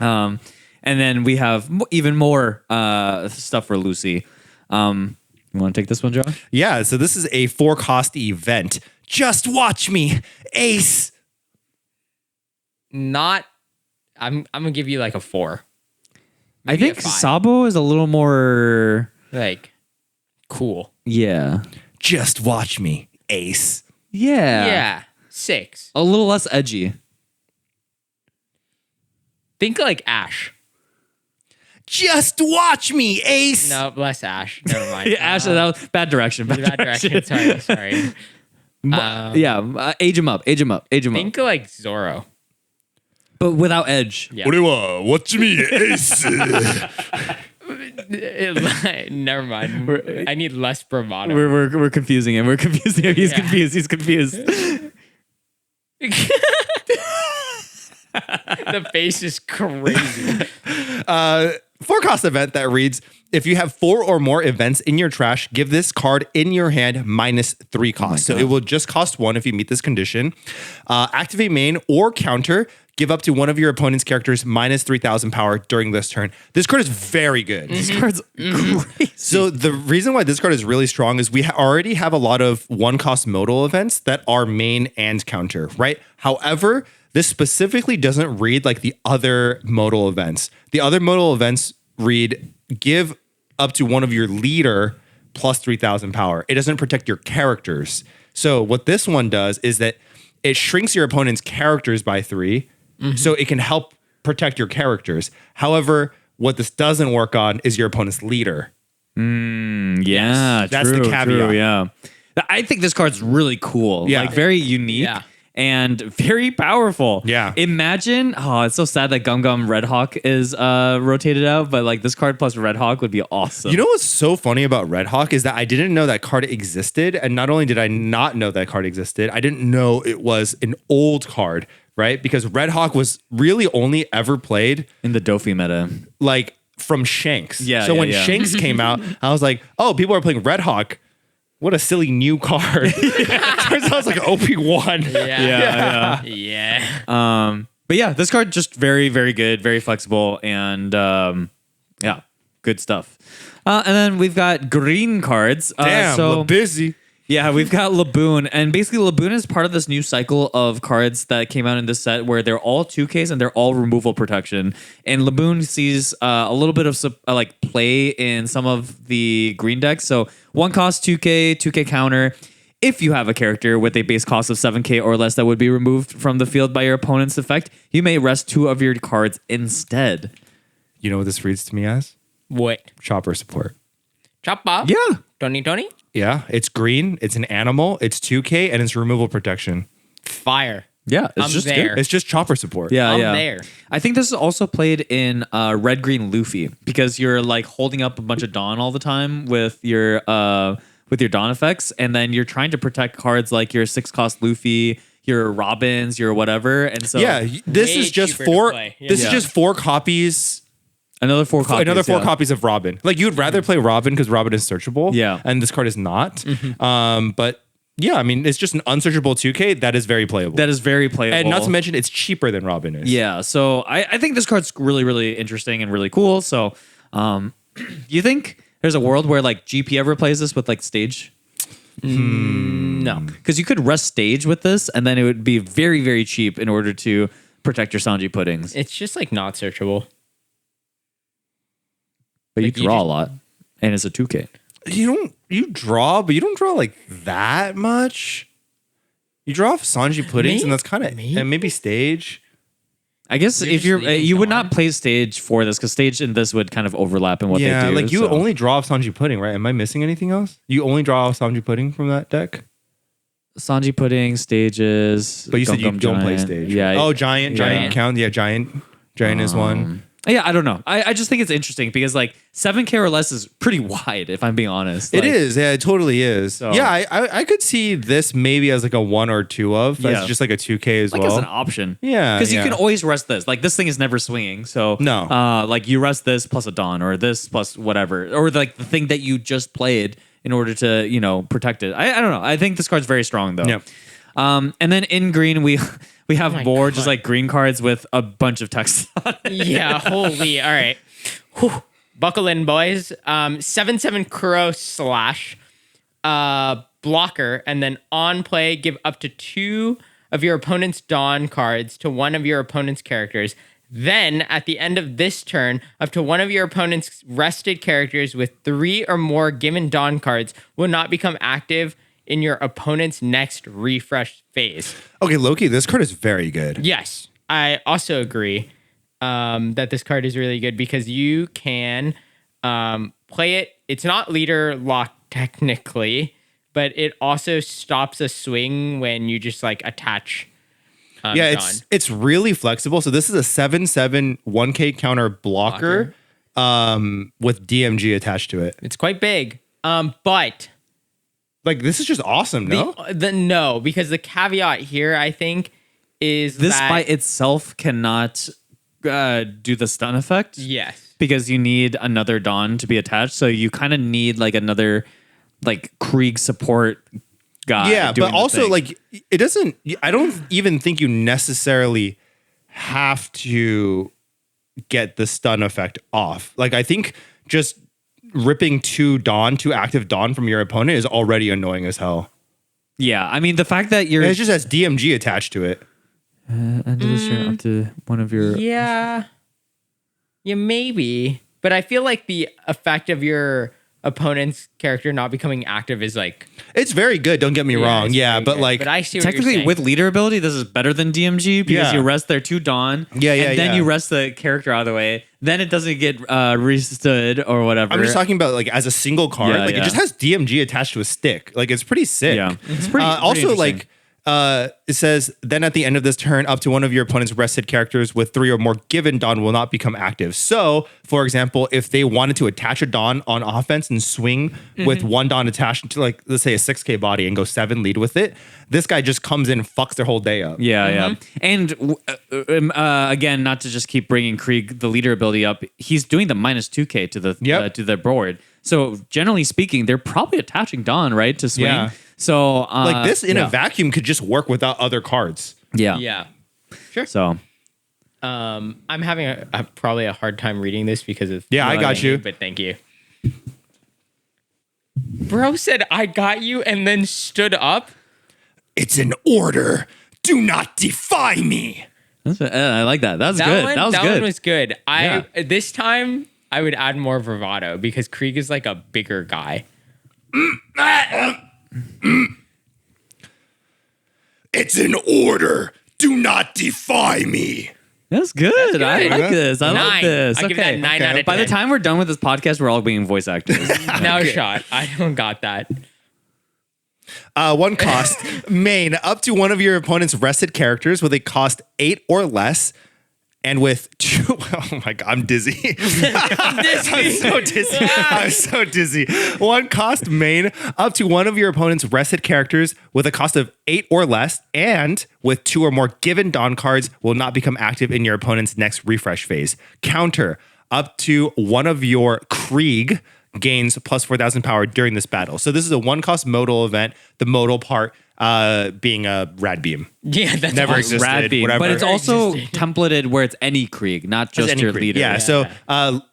And then we have even more stuff for Lucy. You want to take this one, Josh? Yeah. So this is a 4-cost event. Just watch me, Ace. Not. I'm gonna give you like a 4. I Maybe a think 5. Sabo is a little more. Like cool. Yeah. Just watch me, Ace. Yeah. 6. A little less edgy. Think like Ash. Just watch me, Ace. No, less Ash. Never mind. Yeah, Ash, that was bad direction. Bad direction. Sorry. Age him up. Think like Zoro. But without edge. Yeah. What do you want? Watch me, Ace. Never mind. I need less bravado. We're confusing him. We're confusing him. He's Yeah. confused. He's confused. The face is crazy. 4-cost event that reads: if you have 4 or more events in your trash, give this card in your hand -3 cost. So it will just cost 1 if you meet this condition. Activate main or counter. Give up to one of your opponent's characters -3,000 power during this turn. This card is very good. This card's crazy. So the reason why this card is really strong is we already have a lot of 1-cost modal events that are main and counter, right? However, this specifically doesn't read like the other modal events. The other modal events read give up to one of your leader plus 3,000 power. It doesn't protect your characters. So what this one does is that it shrinks your opponent's characters by 3, so it can help protect your characters. However, what this doesn't work on is your opponent's leader. Yeah, That's the true, caveat. true, yeah. I think this card's really cool. Yeah. Like very unique. Yeah. And very powerful. Yeah. Imagine, it's so sad that Gum Gum Red Hawk is rotated out, but like this card plus Red Hawk would be awesome. You know what's so funny about Red Hawk is that I didn't know that card existed. And not only did I not know that card existed, I didn't know it was an old card, right? Because Red Hawk was really only ever played in the Dofi meta. like from Shanks. Yeah, So yeah, when yeah. Shanks came out, I was like, oh, people are playing Red Hawk. What a silly new card. Turns out it's like OP1. Yeah. Yeah. But yeah, this card just very, very good, very flexible, and yeah, good stuff. And then we've got green cards. Damn, so busy. yeah, we've got Laboon, and basically Laboon is part of this new cycle of cards that came out in this set where they're all 2Ks and they're all removal protection. And Laboon sees a little bit of like play in some of the green decks. So 1 cost 2K, 2K counter. If you have a character with a base cost of 7K or less that would be removed from the field by your opponent's effect, you may rest 2 of your cards instead. You know what this reads to me as? What? Chopper support. Choppa? Yeah. Tony? Yeah, it's green, it's an animal, it's 2K, and it's removal protection. Fire. Yeah, it's I'm just there. good. It's just chopper support. Yeah, I'm yeah. there. I think this is also played in red green Luffy because you're like holding up a bunch of Dawn all the time with your Dawn effects, and then you're trying to protect cards like your 6 cost Luffy, your Robins, your whatever, and so Yeah, this Way is just cheaper to 4. play. Yeah. This is Yeah. just 4 copies. another 4 copies. Another 4 yeah. copies of Robin. Like you'd rather play Robin because Robin is searchable. Yeah. and this card is not. But yeah, I mean it's just an unsearchable 2K that is very playable. That is very playable, and not to mention it's cheaper than Robin is. yeah. So I think this card's really really interesting and really cool. So, do you think there's a world where like GP ever plays this with like stage? No. Because you could rest stage with this, and then it would be very, very cheap in order to protect your Sanji puddings. It's just like not searchable. But you like, you draw a just- lot, and it's a 2K. You draw, but you don't draw like that much. You draw off Sanji puddings, and that's kind of and maybe stage. I guess You're if just you're leaving you would Dawn? not play stage for this because stage and this would kind of overlap in what Yeah, they do. like you so. only draw off Sanji pudding, right? Am I missing anything else? You only draw off Sanji pudding from that deck, Sanji pudding stages. but you said you Gum don't play Giant. stage. Yeah. Oh, giant Yeah. count. Yeah, giant is one. Yeah, I don't know. I just think it's interesting because like 7K or less is pretty wide, if I'm being honest. It Like, is. Yeah, it totally is. So- Yeah, I could see this maybe as like a 1 or 2 of. Yeah. As just like a 2K as like well. as an option. Yeah, Because you yeah. can always rest this. Like this thing is never swinging. So No. like you rest this plus a Dawn or this plus whatever. Or like the thing that you just played in order to, protect it. I don't know. I think this card's very strong though. Yep. And then in green we have my more just God. like green cards with a bunch of text on it. Yeah, holy. All right. Whew. Buckle in, boys. 7/7 Kuro slash blocker, and then on play, give up to 2 of your opponent's Dawn cards to one of your opponent's characters. Then, at the end of this turn, up to one of your opponent's rested characters with 3 or more given Dawn cards will not become active in your opponent's next refresh phase. Okay, Loki, this card is very good. Yes, I also agree that this card is really good because you can play it. It's not leader lock technically, but it also stops a swing when you just like attach. Yeah, Dawn. it's really flexible. So this is a 7/7 1K counter blocker with DMG attached to it. It's quite big. But Like this is just awesome, no? no, because the caveat here I think is This that, by itself cannot do the stun effect. yes. Because you need another Dawn to be attached. So you kind of need like another like Krieg support guy. Yeah, doing but the also thing. like it doesn't I don't even think you necessarily have to get the stun effect off. Like I think just ripping 2 active Dawn from your opponent is already annoying as hell. Yeah, I mean the fact that you're And it just has DMG attached to it. end of this turn up to one of your Yeah, maybe. But I feel like the effect of your opponent's character not becoming active is like It's very good, don't get me wrong. it's Yeah, very but good. like but I see what you're technically saying. with leader ability, this is better than DMG because Yeah. you rest their 2 Dawn. Yeah, and then yeah. you rest the character out of the way. Then it doesn't get restood or whatever. I'm just talking about like as a single card. Yeah, like yeah. it just has DMG attached to a stick. Like it's pretty sick. Yeah, it's pretty. Also, interesting. like it says, then at the end of this turn, up to one of your opponent's rested characters with 3 or more given Dawn will not become active. So, for example, if they wanted to attach a Dawn on offense and swing with 1 Dawn attached to like let's say a 6K body and go 7 lead with it, this guy just comes in and fucks their whole day up. Yeah, yeah. And again, not to just keep bringing Krieg the leader ability up, he's doing the minus 2K to the Yep. to the board. So generally speaking, they're probably attaching Dawn right to swing. Yeah. So Like this in yeah. a vacuum could just work without other cards. Yeah. yeah. So I'm having probably a hard time reading this because of Yeah, I got you. but thank you. Bro said, "I got you," and then stood up. It's an order. Do not defy me. I like that. That was good. That was good. One was good. Yeah. This time I would add more bravado because Krieg is like a bigger guy. It's an order. Do not defy me. That's good. I like this. I like 9. this. I give that 9 out of 10. By the time we're done with this podcast, we're all being voice actors. No shot. I don't got that. One cost, main, up to one of your opponent's rested characters with a cost 8 or less. And with two, oh my God, I'm dizzy. I'm so dizzy. I'm so dizzy. One cost main up to one of your opponent's rested characters with a cost of 8 or less, and with 2 or more given Dawn cards will not become active in your opponent's next refresh phase. Counter up to one of your Krieg gains plus 4,000 power during this battle. So this is a 1-cost modal event. The modal part being a rad beam. Yeah, that's Never awesome. existed. Rad beam, whatever. but it's also templated where it's any Krieg, not just Any your Krieg. leader. Yeah, so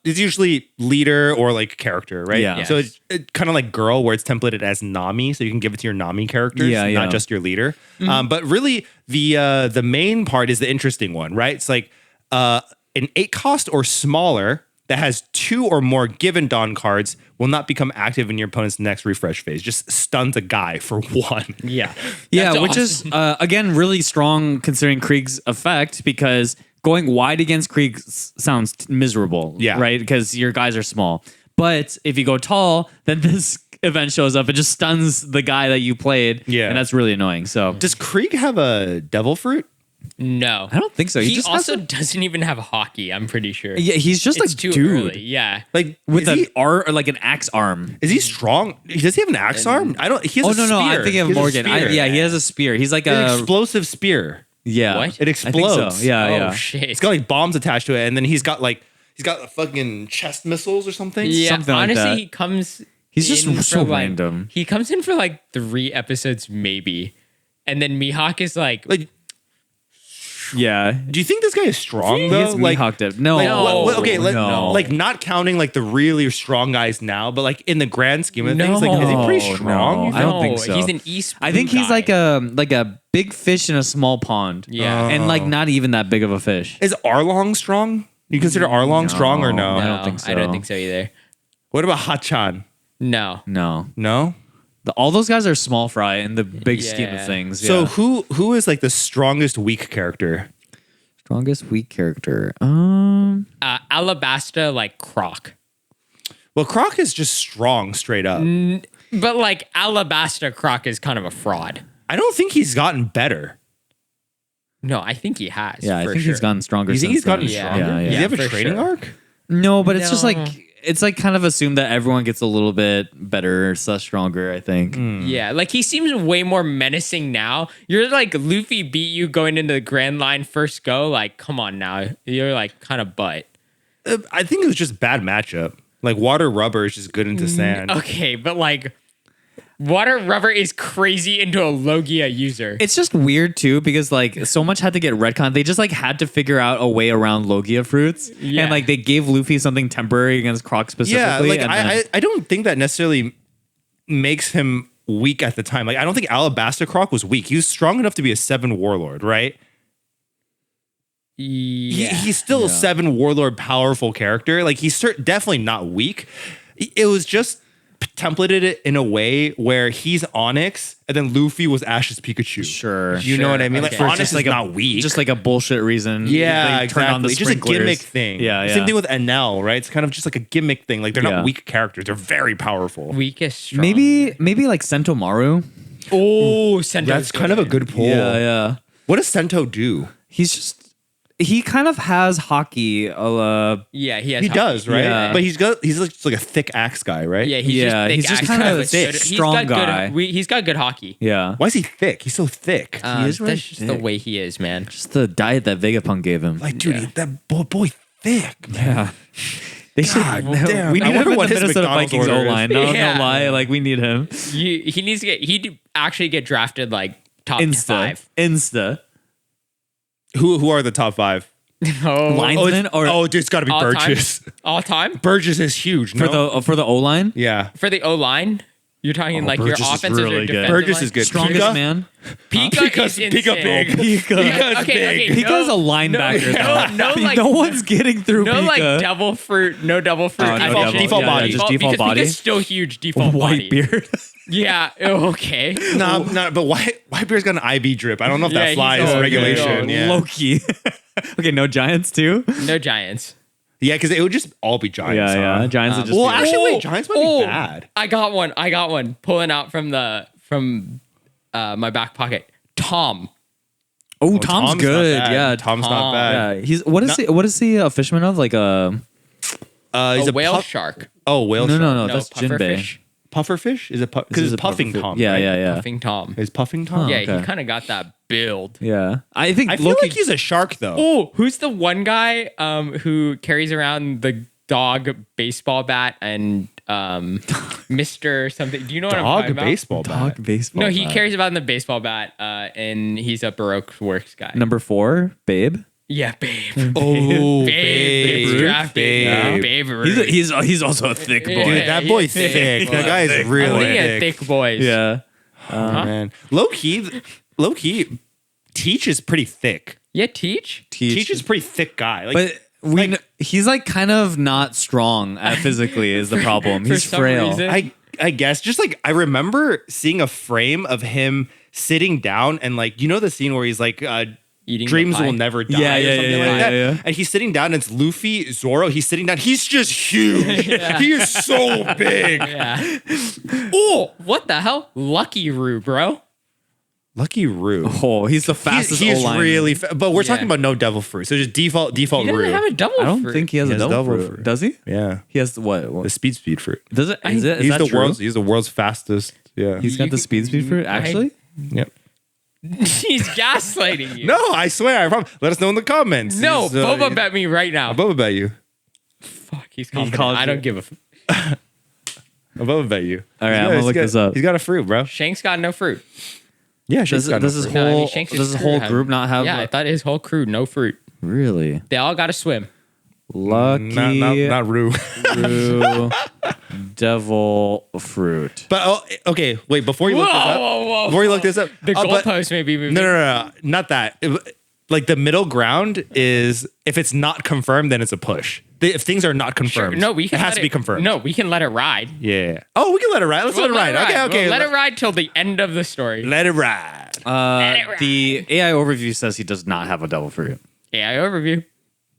it's usually leader or like character, right? Yeah. So it's kind of like Girl, where it's templated as Nami, so you can give it to your Nami characters, not just your leader. But really, the main part is the interesting one, right? It's like an 8-cost or smaller that has 2 or more given Dawn cards will not become active in your opponent's next refresh phase. Just stuns a guy for 1. Yeah. Yeah, That's which awesome. is again really strong considering Krieg's effect, because going wide against Krieg sounds miserable. Yeah. Right? Because your guys are small. But if you go tall, then this event shows up and just stuns the guy that you played. Yeah. And that's really annoying. So Does Krieg have a devil fruit? No. I don't think so. He just also has doesn't even have hockey, I'm pretty sure. yeah, he's just It's like too dude early. Yeah. Like with is an he, or like an axe arm. is he strong? Does he have an axe arm? I don't. He has Oh a no, spear. I'm thinking of He has a Morgan. spear. Yeah, he has a spear. He's like An a explosive spear. yeah. What? It I think so. explodes. Yeah, Oh yeah. shit. It's got like bombs attached to it, and then he's got fucking chest missiles or something. Yeah, something like honestly, that. he comes. He's just in so for, like- random. He comes in for like 3 episodes, maybe, and then Mihawk is like, Like, Yeah. do you think this guy is strong He though? gets Like, Mihawked up. No. like, okay, no. like not counting like the really strong guys now, but like in the grand scheme of things, like is he pretty No, strong? no. you I don't no, think so. He's an East. I think Blue he's guy. like a big fish in a small pond. Yeah. And like not even that big of a fish. Is Arlong strong? You consider Arlong strong or no? I don't think so. I don't think so either. What about Hachan? No. No. No. All those guys are small fry in the big scheme of Yeah. things. So yeah. who is like the strongest weak character? Strongest weak character. Alabasta like Croc. Well, Croc is just strong straight up. But like Alabasta Croc is kind of a fraud. I don't think he's gotten better. No, I think he has. Yeah, I for think sure. he's gotten stronger. You think since he's gotten then. Yeah. stronger? Yeah, yeah. Does he have a for training sure. arc? No, but it's just No. like it's like kind of assumed that everyone gets a little bit better, stronger. I think. Yeah, like he seems way more menacing now. You're like Luffy beat you going into the Grand Line first go. Like, come on now. You're like kind of butt. I think it was just bad matchup. Like water rubber is just good into sand. Okay, but like Water Rubber is crazy into a Logia user. It's just weird too because like so much had to get retcon. They just like had to figure out a way around Logia fruits, Yeah. and like they gave Luffy something temporary against Croc specifically. Yeah, like and then- I don't think that necessarily makes him weak at the time. Like I don't think Alabasta Croc was weak. He was strong enough to be a 7 warlord, right? Yeah. He's still a 7 warlord powerful character. Like he's definitely not weak. It was just templated it in a way where he's Onyx and then Luffy was Ash's Pikachu. Sure. You know what I mean? Okay. Like Onyx just is like not weak. just like a bullshit reason. yeah, They turn on the exactly. Just a sprinklers. gimmick thing. Yeah, yeah. Same thing with Enel, right? It's kind of just like a gimmick thing. Like they're Yeah. not weak characters. They're very powerful. Weakest strong. Maybe like Sentomaru. Oh, Sento's That's kind of a good pull. Yeah. What does Sento do? He kind of has hockey. Yeah, he has. He does, right? Yeah. But he's like just like a thick axe guy, right? Yeah, he's Yeah, just, he's just thick kind axe of guy a with thick, good- strong he's got guy. He's got good hockey. Yeah. Why is he thick? He's so thick. That's just the way he is, man. Just the diet that Vegapunk gave him. Like, dude, Yeah. that boy thick. yeah. They should. God damn. We I need wonder him in what the his Minnesota McDonald's Vikings order is. O-line. No, Yeah. no lie. Like we need him. He needs to get. He'd actually get drafted like top five. Insta. Who are the top 5? Oh, Linesman or dude, it's got to be all time? Burgess. All time Burgess is huge. for the O line. yeah. for the O line. You're talking like your Burgess is offensive really or good. defensive Burgess line? is good. Strongest Pika? man. Pika is insane. Pika big. Pika's Okay, Pika's a linebacker. no, though. like- no one's getting through No, Pika. like devil fruit. No devil fruit. Oh, no I devil. think Default body. just default because body. Pika's still huge. Default White body. beard. Yeah. Okay. No, but White Bear's got an IB drip. I don't know if Yeah, that he's flies all- regulation. yeah. Yeah, Low-key. Okay, no Giants too? No Giants. yeah, because it would just all be Giants. Yeah. huh? Giants would just Well, be like, actually, wait, Giants might be bad. I got one. Pulling out from my back pocket. Tom. oh, Tom's Tom's not good. bad. Yeah, Tom's not bad. Yeah, he's what is he a fisherman of? Like a He's A whale puff- shark. Oh, whale no, shark. no, No, that's Jinbei. pufferfish. Pufferfish? Is it because This is it's a puffing pufferfish. Tom? Yeah, right? yeah. Puffing Tom. Is puffing Tom? Yeah, okay. he kind of got that build. Yeah, I think I feel Loki. like he's a shark though. Oh, who's the one guy who carries around the dog baseball bat and Mr. something? Do you know what I'm Dog talking about? baseball bat. Dog baseball. No, he bat. carries about the baseball bat, and he's a Baroque works guy. Number 4, Babe. Yeah, babe. Oh, Babe gets drafted. babe. Babe Ruth. He's also a thick boy. Yeah. Dude, that boy's thick. That guy is I'm really thinking of thick. thick boys. Yeah. Oh, man. Low key, Teach is pretty thick. Yeah, Teach? Teach is a pretty thick guy. Like, But he's like kind of not strong physically is the problem. For He's some frail. reason. I guess just like I remember seeing a frame of him sitting down and like the scene where he's like Eating the dreams pie. will never die Yeah, or yeah, something yeah, like yeah, that. yeah. And he's sitting down and it's Luffy, Zoro, he's sitting down. He's just huge. He is so big. Yeah. Oh, what the hell? Lucky Roo, bro. Lucky Roo. Oh, he's the fastest He's O-lineman. really but we're Yeah. talking about no devil fruit. So just default He doesn't Roo. have a double I don't fruit. think he has He a has double double fruit. fruit. Does he? Yeah. He has what? The speed fruit. Does it? Is He's that the true? world's fastest. Yeah. He's got the speed fruit. Actually, Yep. He's gaslighting you. No, I swear. I promise. Let us know in the comments. No, He's, Boba bet me right now. I'll Boba bet you. Fuck, he's confident. called I you. don't give a I'll Boba bet you. All right, He's I'm got- gonna he's look got- this up. He's got a fruit, bro. Shank's got no fruit. Yeah, does she's got no his fruit. No, I mean, whole Shanks' does his crew whole had- group not have? Yeah, I thought his whole crew no fruit. Really They all got to swim. lucky Not Roo. Roo devil fruit. But okay, wait. Before you look this up, whoa. before you look this up, The but- goalpost may be moving. No, not that. Like the middle ground is if it's not confirmed, then it's a push. If things are not Sure. confirmed, No, we can it has let to be confirmed. No, we can let it ride. Yeah. Oh, we can let it ride. Let's let it ride. Okay. We'll let it ride till the end of the story. Let it ride. it ride. The AI overview says he does not have a devil fruit. AI overview.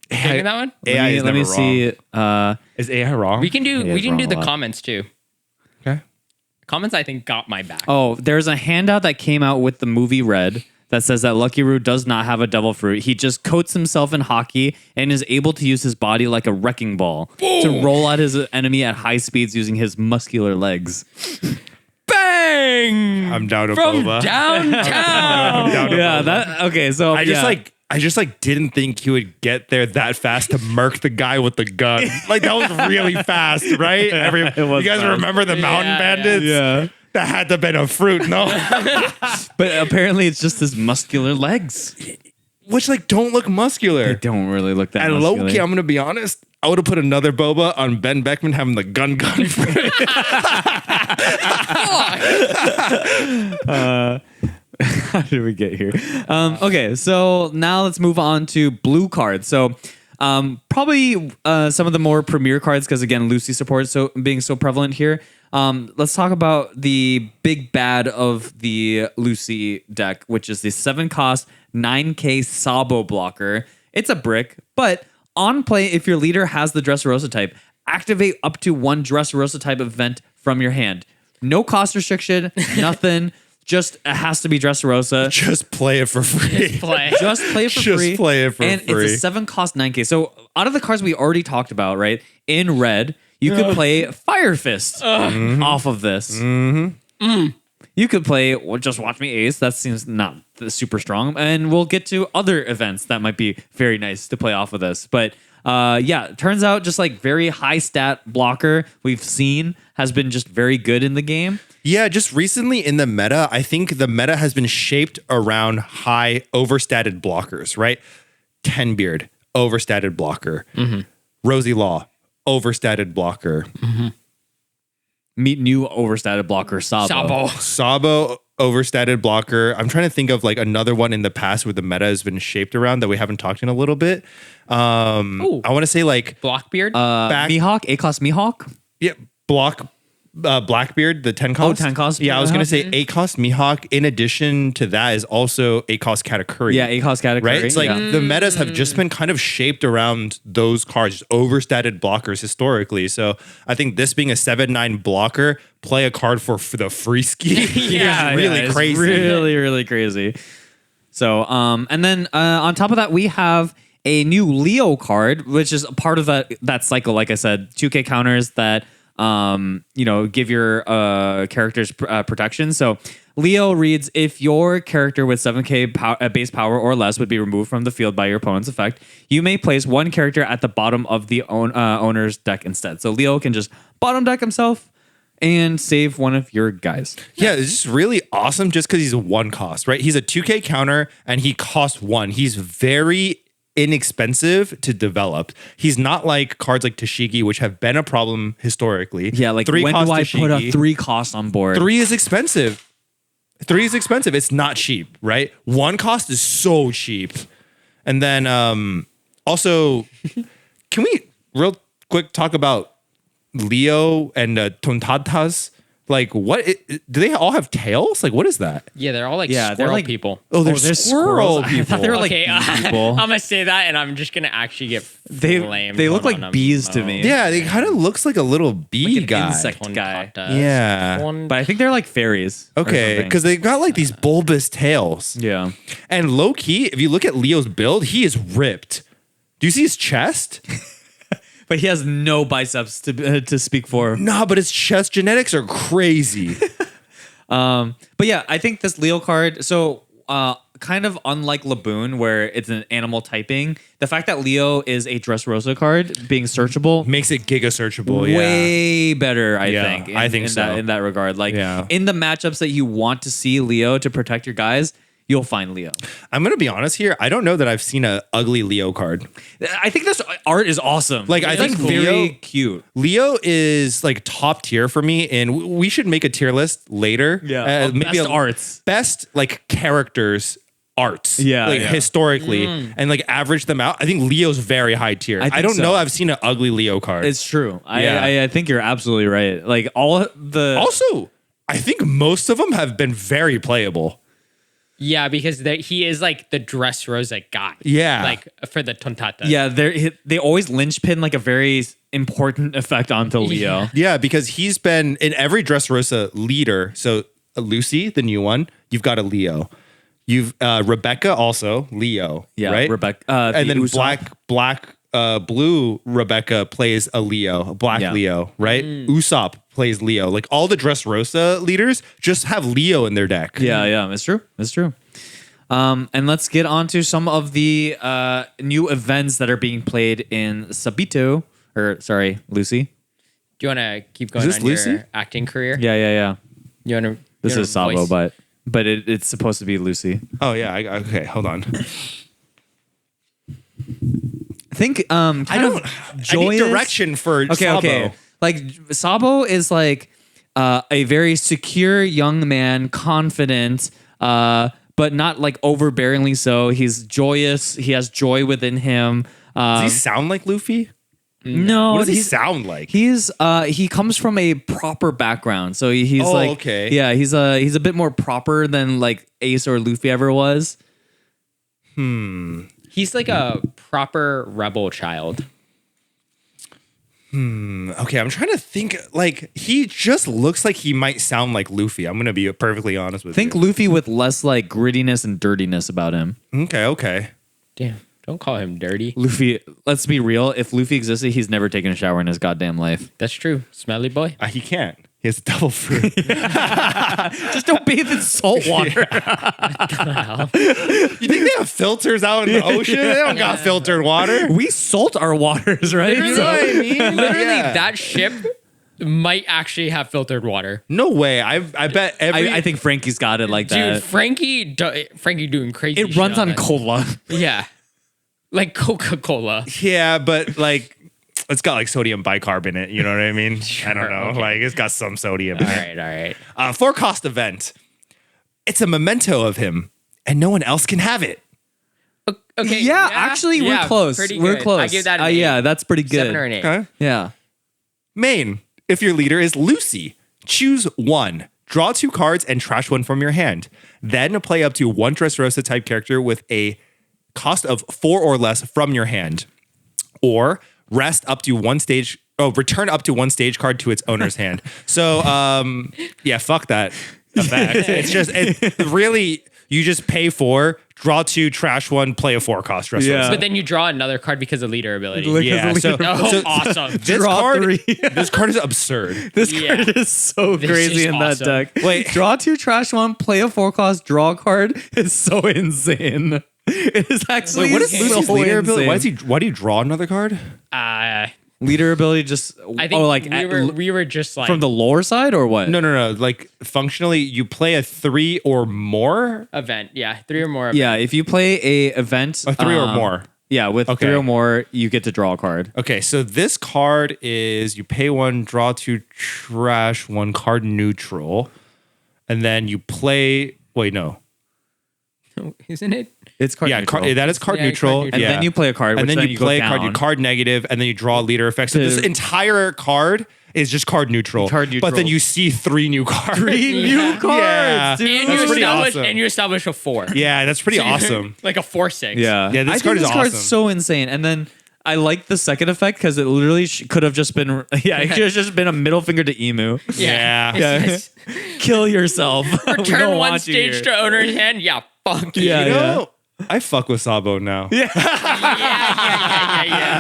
Taking that one? AI is let me never see. Is AI wrong? We can do Yeah, we it's can do wrong a the lot. comments too. Okay. Comments I think got my back. Oh, there's a handout that came out with the movie Red that says that Lucky Roo does not have a devil fruit. He just coats himself in hockey and is able to use his body like a wrecking ball to roll at his enemy at high speeds using his muscular legs. Bang! I'm down to From Boba. downtown. I'm down to Yeah, Boba. that okay. So I just didn't think he would get there that fast to murk the guy with the gun. Like that was really fast, right? it was you guys fast. remember the mountain Yeah, bandits? yeah. That had to have been a fruit, no? But apparently it's just his muscular legs. Which like don't look muscular. They don't really look that And muscular. low-key, I'm gonna be honest, I would have put another Boba on Ben Beckman having the gun fruit. How did we get here? Okay, so now let's move on to blue cards. So probably some of the more premier cards because again, Lucy support so being so prevalent here. Let's talk about the big bad of the Lucy deck, which is the 7-cost 9K Sabo blocker. It's a brick, but on play, if your leader has the Dressrosa type, activate up to one Dressrosa type event from your hand. No cost restriction, nothing. Just it has to be Dressrosa. Just play it for free. Play. Just play it for Just free. play it for and free. it's a 7-cost 9K. So out of the cards we already talked about, right? In red, you could play Fire Fist off of this. You could play Just Watch Me Ace. That seems not super strong. And we'll get to other events that might be very nice to play off of this. But yeah, it turns out just like very high stat blocker we've seen has been just very good in the game. Yeah, just recently in the meta, I think the meta has been shaped around high overstated blockers, right? Tenbeard, overstated blocker. Rosie Law, overstated blocker. meet new overstated blocker Sabo. Sabo overstated blocker. I'm trying to think of like another one in the past where the meta has been shaped around that we haven't talked in a little bit. I want to say like Blockbeard. Mihawk, A-Cost Mihawk. yeah, Blackbeard, the 10 cost. 10 cost Yeah, I was gonna Mihawk. say 8 cost Mihawk. In addition to that is also 8 cost Katakuri. Yeah, A-Cost category. Right? It's like the metas have just been kind of shaped around those cards, just overstated blockers historically. So I think this being a 7/9 blocker, play a card for the free ski is really it's crazy. Really, really crazy. So, and then on top of that, we have a new Leo card, which is a part of that cycle. Like I said, 2K counters that give your characters protection. So Leo reads, if your character with 7k base power or less would be removed from the field by your opponent's effect, you may place one character at the bottom of the owner's deck instead. So Leo can just bottom deck himself and save one of your guys. Yeah, it's just really awesome just because he's a 1 cost, right? He's a 2K counter and he costs 1. He's very inexpensive to develop. He's not like cards like Tashigi, which have been a problem historically. Yeah, like 3 when cost do I Tashigi. put a 3 cost on board? 3 is expensive. 3 is expensive. It's not cheap, right? 1 cost is so cheap. And then also, can we real quick talk about Leo and Tontatas? Like, do they all have tails? Like, what is that? Yeah, they're all like Yeah, they're squirrel like- people. Oh, they're they're squirrel squirrels. I people. thought they were like Okay, bee people. I'm gonna say that, and I'm just gonna actually get They flamed look going like on a bees to mo- me. Yeah, they kind of looks like a little bee an guy. insect guy. Yeah. But I think they're like fairies. or Okay, something. because they've got like these bulbous tails. yeah. And low key, if you look at Leo's build, he is ripped. Do you see his chest? But he has no biceps to speak for. Nah, but his chest genetics are crazy. But yeah, I think this Leo card, so kind of unlike Laboon, where it's an animal typing, the fact that Leo is a Dressrosa card, being searchable, Makes it giga searchable. Yeah. way better, I Yeah, think. I think in so. in that regard. Like Yeah. in the matchups that you want to see Leo to protect your guys, you'll find Leo. I'm gonna be honest here. I don't know that I've seen a ugly Leo card. I think this art is awesome. Like, I It's think very Leo- cute. Leo is like top tier for me, and we should make a tier list later. Of maybe best arts. best like characters arts. Yeah, like yeah. historically, and like average them out. I think Leo's very high tier. I think I don't so. know. I've seen an ugly Leo card. It's true. Yeah. I think you're absolutely right. Like all the Also, I think most of them have been very playable. Yeah, because he is like the Dressrosa guy. Yeah. like for the Tontata. yeah, they always linchpin like a very important effect onto Leo. Yeah, because he's been in every Dressrosa leader. So Lucy, the new one, you've got a Leo. You've Rebecca also Leo. Yeah, right. Rebecca, and the then Usopp. blue Rebecca plays a Leo, black Yeah. Leo, right? Usopp plays Leo. Like all the Dressrosa leaders just have Leo in their deck. Yeah, it's true. It's true. And let's get on to some of the new events that are being played in Sabito, or sorry, Lucy. Do you want to keep going this on Lucy? your acting career? Yeah. You want to? This is Sabo, but it's supposed to be Lucy. Oh yeah. Okay, hold on. I think kind of I need joyous direction for Sabo. Okay. Like Sabo is like a very secure young man, confident, but not like overbearingly so. He's joyous. He has joy within him. Does he sound like Luffy? No, What does he he's sound like? he comes from a proper background, so he's Oh, like okay. yeah, he's a bit more proper than like Ace or Luffy ever was. He's like a proper rebel child. Okay, I'm trying to think. Like, he just looks like he might sound like Luffy. I'm gonna be perfectly honest with Think you. Luffy with less like grittiness and dirtiness about him. Okay. Damn, don't call him dirty. Luffy, let's be real. If Luffy existed, he's never taken a shower in his goddamn life. That's true. Smelly boy. He can't. He has double fruit. Just don't bathe in salt water. You think they have filters out in the ocean? They don't got filtered water. We salt our waters, right? You know what I mean? Literally, Yeah. that ship might actually have filtered water. No way. I bet every. I think Frankie's got it like Dude, that. Frankie doing crazy. It shit runs on that. cola. Yeah, like Coca-Cola. Yeah, but like, it's got like sodium bicarb in it. You know what I mean? I don't know. okay. Like it's got some sodium in it. All right. 4 cost event. It's a memento of him, and no one else can have it. Okay. Yeah, actually, we're close. pretty We're good. close. I give that an 8. Yeah, that's pretty good. 7 or an 8. Okay. Yeah. Main. If your leader is Lucy, choose 1. Draw 2 cards and trash 1 from your hand. Then play up to 1 Dressrosa type character with a cost of 4 or less from your hand. Or rest up to 1 stage. Return up to 1 stage card to its owner's hand. So, yeah, fuck that effect. It's just really, you just pay 4, draw 2, trash 1, play a 4 cost Dressrosa. Yeah. But then you draw another card because of leader ability. Yeah, so, Awesome. this Draw card, 3. this card is absurd. This Yeah. card is so This crazy is in awesome. that deck. Wait. Draw 2, trash 1, play a 4 cost, draw a card. It's so insane. It is actually Wait, what is so Lucy's leader ability? insane. Why do you draw another card? Leader ability just I think like we were just like from the lore side or what? No. Like functionally, you play a 3 or more. event. Yeah, 3 or more. Yeah, if you play a event A 3 or more. Yeah, with Okay. 3 or more, you get to draw a card. Okay, so this card is you pay 1, draw 2, trash 1, card neutral, and then you play. Wait, no. Isn't it? It's card Yeah, neutral. that is card Yeah, neutral. card neutral. And then you play a card, and which then then you you go play a card. You down. card negative, and then you draw a leader effect. So this entire card is just card neutral. Card neutral. But then you see 3 new cards. 3 new Yeah. cards, Yeah. dude. And That's you pretty establish awesome. and you establish a 4. Yeah, that's pretty awesome. Like a 4/6. Yeah, Yeah, this I card think is this card's awesome. so insane. And then I like the second effect because it literally could have just been it could have just been a middle finger to Emu. Yeah. Yes. Kill yourself. We Turn don't 1 want you stage here. to owner's hand. Yeah, fuck you. Yeah, You know, I fuck with Sabo now. Yeah,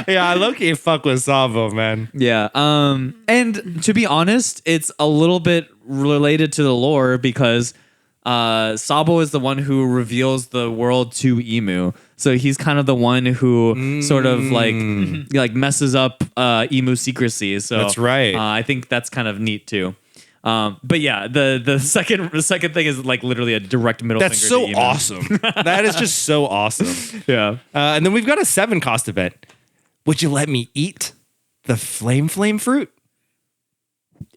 Yeah. I low-key fuck with Sabo, man. Yeah. And to be honest, it's a little bit related to the lore because Sabo is the one who reveals the world to Emu. So he's kind of the one who sort of like messes up Emu secrecy. So That's right. I think that's kind of neat too. But yeah, the second thing is like literally a direct middle That's finger so to Emu. awesome. That is just so awesome. Yeah. And then we've got a 7 cost event. Would you let me eat the flame fruit?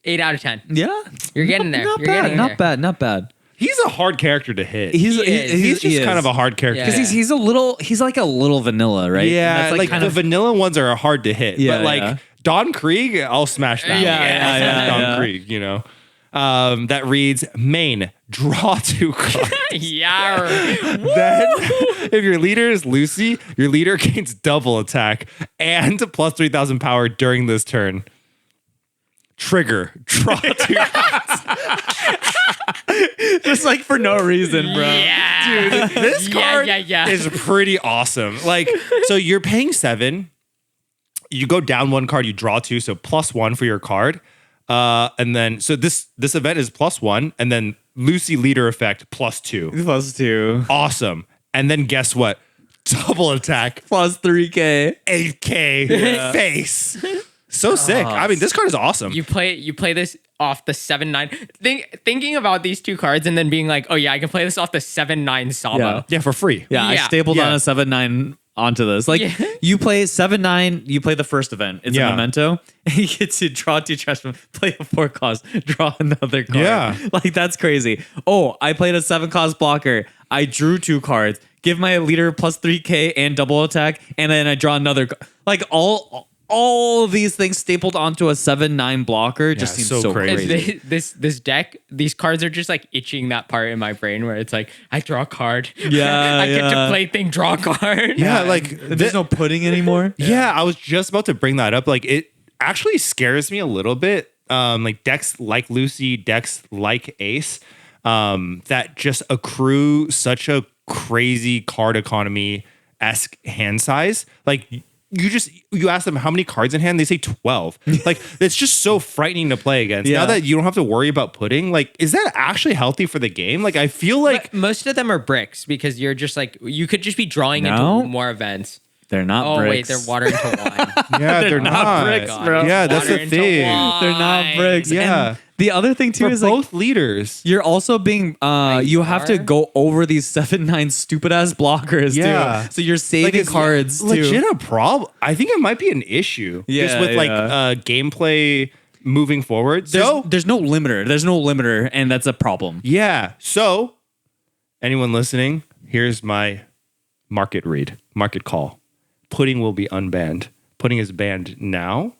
8 out of 10. Yeah. You're getting there. Not You're bad. getting Not there. bad. Not bad. He's a hard character to hit. He's He's just kind of a hard character. Yeah. to hit. Because he's like a little vanilla, right? Yeah, And that's like kind the of vanilla ones are hard to hit. Yeah, but like yeah. Don Krieg, I'll smash that. Yeah, one. yeah, I'll yeah, smash Don yeah. Krieg, you know. That reads main, draw 2 cards. Yeah. Then, if your leader is Lucy, your leader gains double attack and plus 3,000 power during this turn. Trigger, draw 2 cards. just like for no reason, bro. Yeah. This card Yeah. is pretty awesome. Like, so you're paying 7. You go down 1 card, you draw 2, so +1 for your card. And then so this event is +1, and then Lucy leader effect +2. +2. Awesome. And then guess what? Double attack, +3K. 8K face. So sick. I mean, this card is awesome. You play this off the 7/9. Thinking about these 2 cards and then being like, oh yeah, I can play this off the 7/9 Sabo. Yeah. Yeah, for free. Yeah, I Yeah. stapled Yeah. on a 7/9 onto this. Like Yeah. you play 7/9, you play the first event. It's Yeah. a memento. You get to draw 2 trash, play a 4 cost, draw another card. Yeah. Like that's crazy. Oh, I played a 7 cost blocker. I drew 2 cards. Give my leader +3K and double attack, and then I draw another. Like all these things stapled onto a 7/9 blocker just Yeah, seems so so crazy. crazy. This deck, these cards are just like itching that part in my brain where it's like, I draw a card. Yeah, I get to yeah. play thing, draw a card. Yeah, like There's no pudding anymore. Yeah, I was just about to bring that up. Like, it actually scares me a little bit. Like decks like Lucy, decks like Ace, that just accrue such a crazy card economy-esque hand size. Like, you ask them how many cards in hand, they say 12. Like, it's just so frightening to play against. Yeah. Now that you don't have to worry about pudding, like, is that actually healthy for the game? Like, I feel like But most of them are bricks because you're just like, you could just be drawing No. into more events. They're not Oh, wait, bricks. they're water into wine. yeah, they're not not bricks, bro. Yeah, that's Water the into thing. wine. They're not bricks. Yeah. And The other thing too for is both leaders. you're also being you have to are? go over these 7-9 stupid ass blockers Yeah. too. So you're saving it's cards legit too. a problem. I think it might be an issue just Yeah, with like yeah. gameplay moving forward. There's no limiter. There's no limiter, and that's a problem. Yeah. So, anyone listening, here's my market call. Pudding will be unbanned. Pudding is banned now.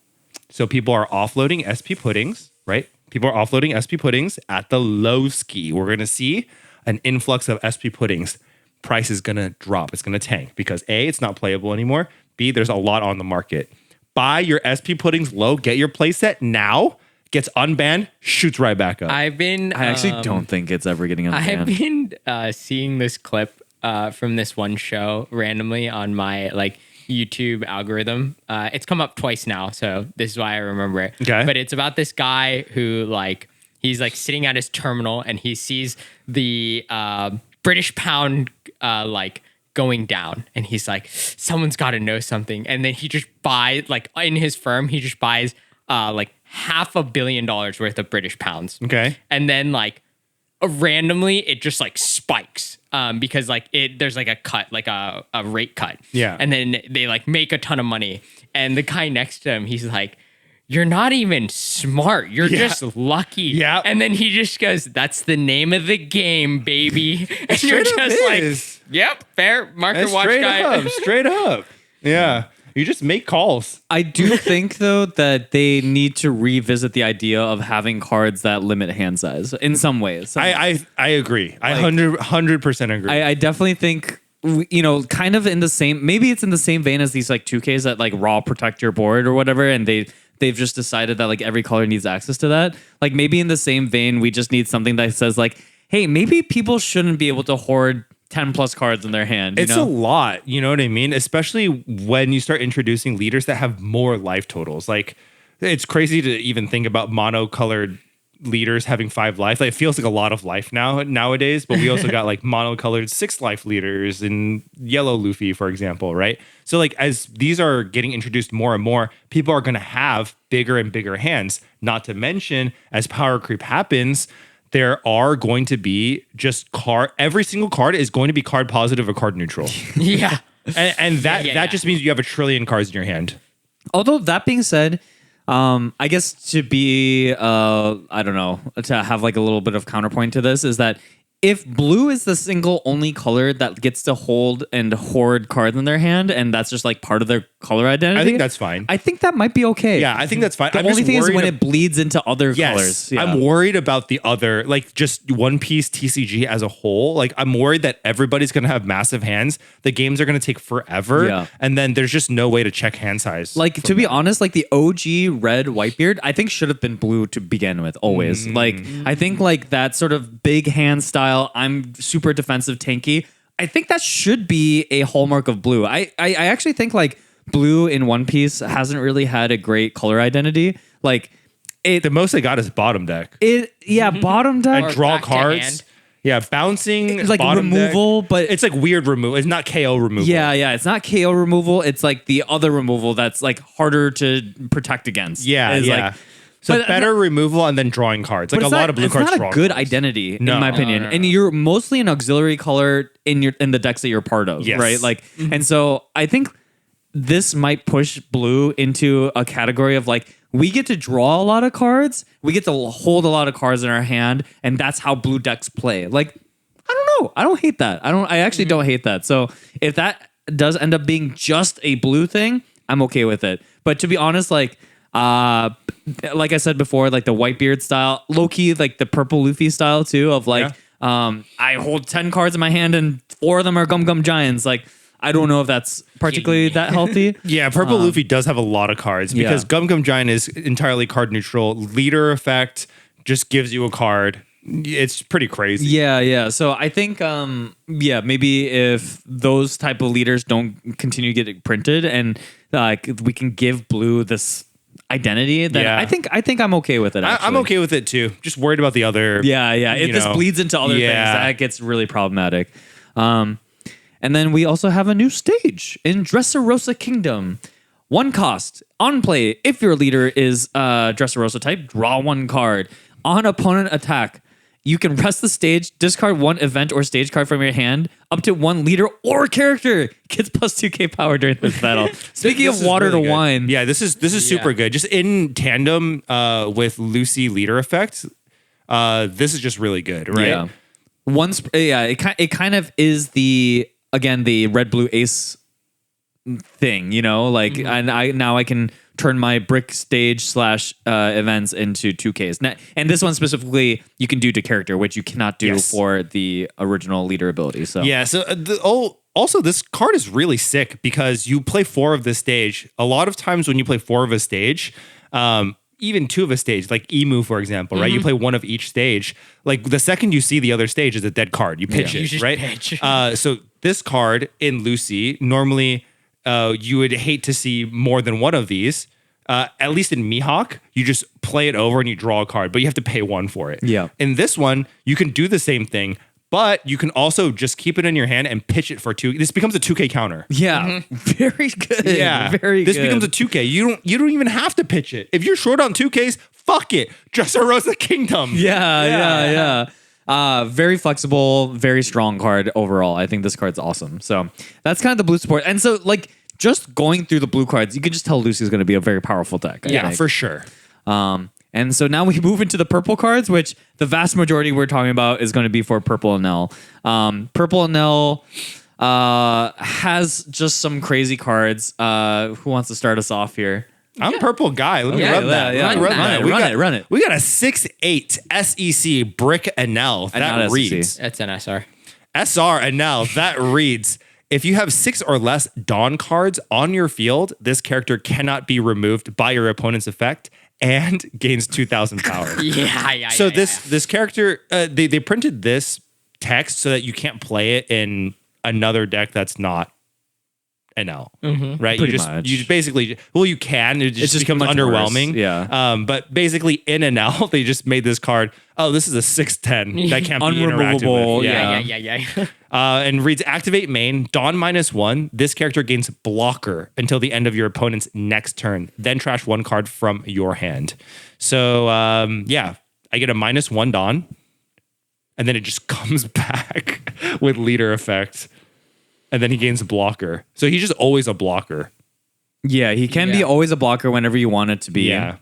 So people are offloading SP puddings, right? People are offloading SP puddings at the low ski. We're going to see an influx of SP puddings. Price is going to drop. It's going to tank because A, it's not playable anymore. B, there's a lot on the market. Buy your SP puddings low. Get your playset now. Gets unbanned. Shoots right back up. I actually don't think it's ever getting I've unbanned. been seeing this clip from this one show randomly on my like YouTube algorithm. It's come up twice now, so this is why I remember it. Okay. But it's about this guy who like he's like sitting at his terminal and he sees the British pound like going down, and he's like, someone's got to know something. And then he just buys like in his firm, he just buys like $500 million worth of British pounds. Okay. And then like randomly it just like spikes because like there's like a cut, like a rate cut. Yeah. And then they like make a ton of money. And the guy next to him, he's like, you're not even smart. You're just lucky. Yeah. And then he just goes, that's the name of the game, baby. And Straight you're up just is. like, yep, fair. Market watch straight guy. up. Straight up. Yeah. You just make calls. I do think though that they need to revisit the idea of having cards that limit hand size in some ways. I agree. I 100% agree. I definitely think kind of in the same, maybe it's in the same vein as these like 2Ks that like raw protect your board or whatever, and they've just decided that like every color needs access to that. Like maybe in the same vein, we just need something that says like, hey, maybe people shouldn't be able to hoard 10 plus cards in their hand. It's a lot, you know what I mean? Especially when you start introducing leaders that have more life totals. Like, it's crazy to even think about monocolored leaders having 5 life. Like, it feels like a lot of life nowadays, but we also got like monocolored 6 life leaders in yellow Luffy, for example, right? So like as these are getting introduced more and more, people are going to have bigger and bigger hands. Not to mention, as power creep happens, there are going to be just every single card is going to be card positive or card neutral. Yeah. And that just means you have a trillion cards in your hand. Although that being said, I guess to be, I don't know, to have like a little bit of counterpoint to this is that if blue is the single only color that gets to hold and hoard cards in their hand, and that's just like part of their color identity, I think that's fine. I think that might be okay. Yeah, I think that's fine. The I'm only just thing is worried when it bleeds into other colors. Yeah. I'm worried about the other, like just One Piece TCG as a whole. Like I'm worried that everybody's going to have massive hands. The games are going to take forever. Yeah. And then there's just no way to check hand size. Like, to be honest, like the OG red Whitebeard, I think should have been blue to begin with, always. Like, I think like that sort of big hand style, I'm super defensive tanky, I think that should be a hallmark of blue. I actually think like blue in One Piece hasn't really had a great color identity. Like, the most I got is bottom deck. Bottom deck. And draw back to cards. hand. Yeah, bouncing. It's like bottom removal, deck. but it's like weird removal. It's not KO removal. yeah, it's not KO removal. It's like the other removal that's like harder to protect against. Yeah, It's yeah. like, So but- better removal and then drawing cards. Like but a it's lot not- of blue it's cards not draw a good cards. identity, No. in my opinion. no. And you're mostly an auxiliary color in the decks that you're part of, Yes. right? Like, and so I think this might push blue into a category of like, we get to draw a lot of cards, we get to hold a lot of cards in our hand, and that's how blue decks play. Like, I don't know. I don't hate that. I actually don't hate that. So if that does end up being just a blue thing, I'm okay with it. But to be honest, like I said before, like the Whitebeard style, low-key, like the purple Luffy style too, of like, I hold 10 cards in my hand and 4 of them are Gum Gum Giants. Like, I don't know if that's particularly that healthy. Yeah, Purple Luffy does have a lot of cards because Yeah. Gum Gum Giant is entirely card neutral. Leader effect just gives you a card. It's pretty crazy. Yeah. So I think, maybe if those type of leaders don't continue getting printed and like we can give blue this identity, then Yeah. I think I'm okay with it. I'm Actually. okay with it too. Just worried about the other. Yeah. If this bleeds into other things, that gets really problematic. And then we also have a new stage in Dressrosa Kingdom. 1 cost on play. If your leader is Dressrosa type, draw 1 card. On opponent attack, you can rest the stage, discard one event or stage card from your hand, up to one leader or character gets plus 2k power during this battle. Speaking This of is water really to good. wine, Yeah, this is super good. Just in tandem with Lucy leader effect, this is just really good, right? yeah, it kind of is the red blue ace thing, like, and I can turn my brick stage / events into 2Ks. And this one specifically, you can do to character, which you cannot do Yes. for the original leader ability. So Yeah. So also this card is really sick because you play 4 of this stage. A lot of times when you play 4 of a stage, even 2 of a stage, like Emu, for example, right? You play 1 of each stage. Like the second you see the other stage is a dead card. You pitch You it, just right? pitch. So this card in Lucy, normally you would hate to see more than 1 of these. At least in Mihawk, you just play it over and you draw a card, but you have to pay 1 for it. Yeah. In this one, you can do the same thing, but you can also just keep it in your hand and pitch it for 2. This becomes a 2K counter. yeah, very good. Yeah, very This good. becomes a 2K. You don't even have to pitch it. If you're short on 2Ks, fuck it. Dressrosa Kingdom. Yeah. Very flexible, very strong card overall. I think this card's awesome. So that's kind of the blue support. And so, like, just going through the blue cards, you can just tell Lucy's going to be a very powerful deck. I Yeah, think. for sure. And so now we move into the purple cards, which the vast majority we're talking about is going to be for Purple Enel. Purple Enel has just some crazy cards. Who wants to start us off here? I'm purple guy. Let me Yeah, run that. yeah, Let me run that. run it. We got a 6'8" SEC Brick Enel. not That SEC. reads. That's an SR. SR Enel. That reads. If you have 6 or less Dawn cards on your field, this character cannot be removed by your opponent's effect and gains 2,000 power. Yeah. So this character, they printed this text so that you can't play it in another deck that's not NL, right? Pretty much. You just basically, well, you can. It just becomes much underwhelming. worse, yeah. But basically in NL, they just made this card. Oh, this is a 6/10 that can't be interacted Unremovable, with. Yeah. And reads activate main, Dawn -1. This character gains blocker until the end of your opponent's next turn. Then trash 1 card from your hand. So I get a -1 Dawn. And then it just comes back with leader effect. And then he gains a blocker. So he's just always a blocker. Yeah, he can be always a blocker whenever you want it to be. Yeah.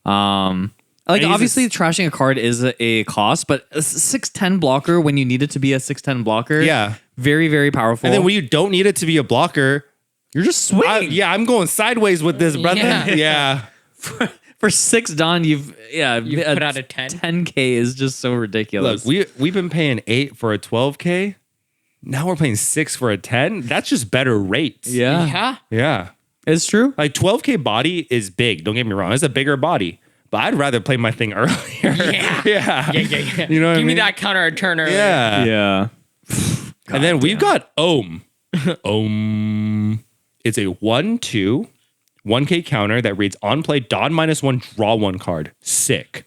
Like, he's obviously, trashing a card is a cost, but a 6/10 blocker when you need it to be a 6/10 blocker. Yeah. Very, very powerful. And then when you don't need it to be a blocker, you're just swinging. I'm going sideways with this, brother. Yeah. Yeah. For 6 Dawn, you've put out a 10. 10K is just so ridiculous. Look, we've been paying 8 for a 12K. Now we're paying 6 for a 10. That's just better rates. yeah, Yeah. it's true. Like 12K body is big. Don't get me wrong. It's a bigger body. But I'd rather play my thing earlier. Yeah. Yeah. Yeah. You know what I Give me mean? that counter return earlier. Yeah. Yeah. And then we've got Ohm. Ohm. It's a 1/2 1K counter that reads on play Dawn -1, draw 1 card. Sick.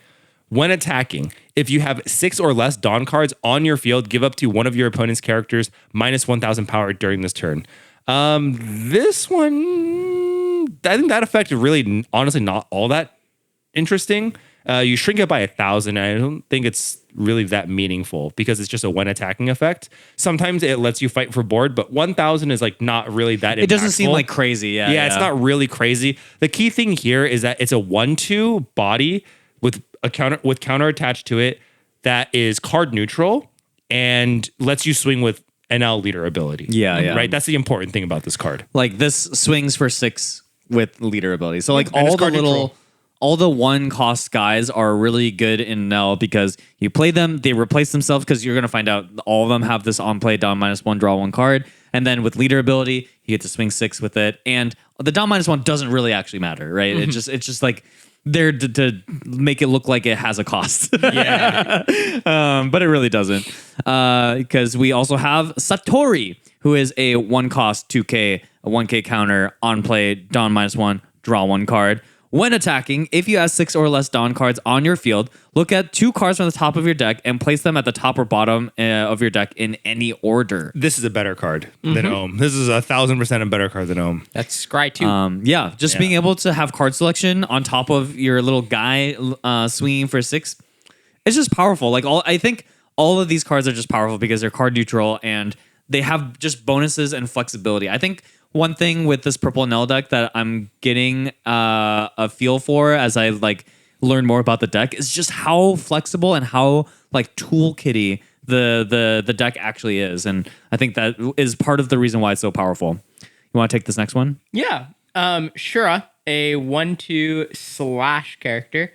When attacking, if you have 6 or less Dawn cards on your field, give up to one of your opponent's characters -1,000 power during this turn. This one, I think that effect is really, honestly, not all that interesting. You shrink it by 1,000. And I don't think it's really that meaningful because it's just a when attacking effect. Sometimes it lets you fight for board, but 1,000 is like not really that. It doesn't seem impactful. like crazy. Yeah, it's not really crazy. The key thing here is that it's a 1/2 body with a counter attached to it that is card neutral and lets you swing with NL leader ability. Yeah. Right. That's the important thing about this card. Like, this swings for 6 with leader ability. So, like, And it's all the card neutral. all the 1 cost guys are really good in Nell because you play them, they replace themselves because you're going to find out all of them have this on play Dawn -1, draw 1 card. And then with leader ability, you get to swing 6 with it. And the Dawn -1 doesn't really actually matter, right? It's just like there to make it look like it has a cost. Yeah. But it really doesn't. Because we also have Satori, who is a 1 cost 2K, a 1K counter on play, Dawn -1, draw 1 card. When attacking, if you have 6 or less Dawn cards on your field, look at 2 cards from the top of your deck and place them at the top or bottom of your deck in any order. This is a better card than Ohm. This is 1,000% a better card than Ohm. That's Scry 2. Being able to have card selection on top of your little guy swinging for 6 it's just powerful. Like I think all of these cards are just powerful because they're card neutral and they have just bonuses and flexibility. I think one thing with this purple Nell deck that I'm getting a feel for as I like learn more about the deck is just how flexible and how like toolkitty the deck actually is, and I think that is part of the reason why it's so powerful. You want to take this next one? Yeah. Shura, a 1/2 slash character,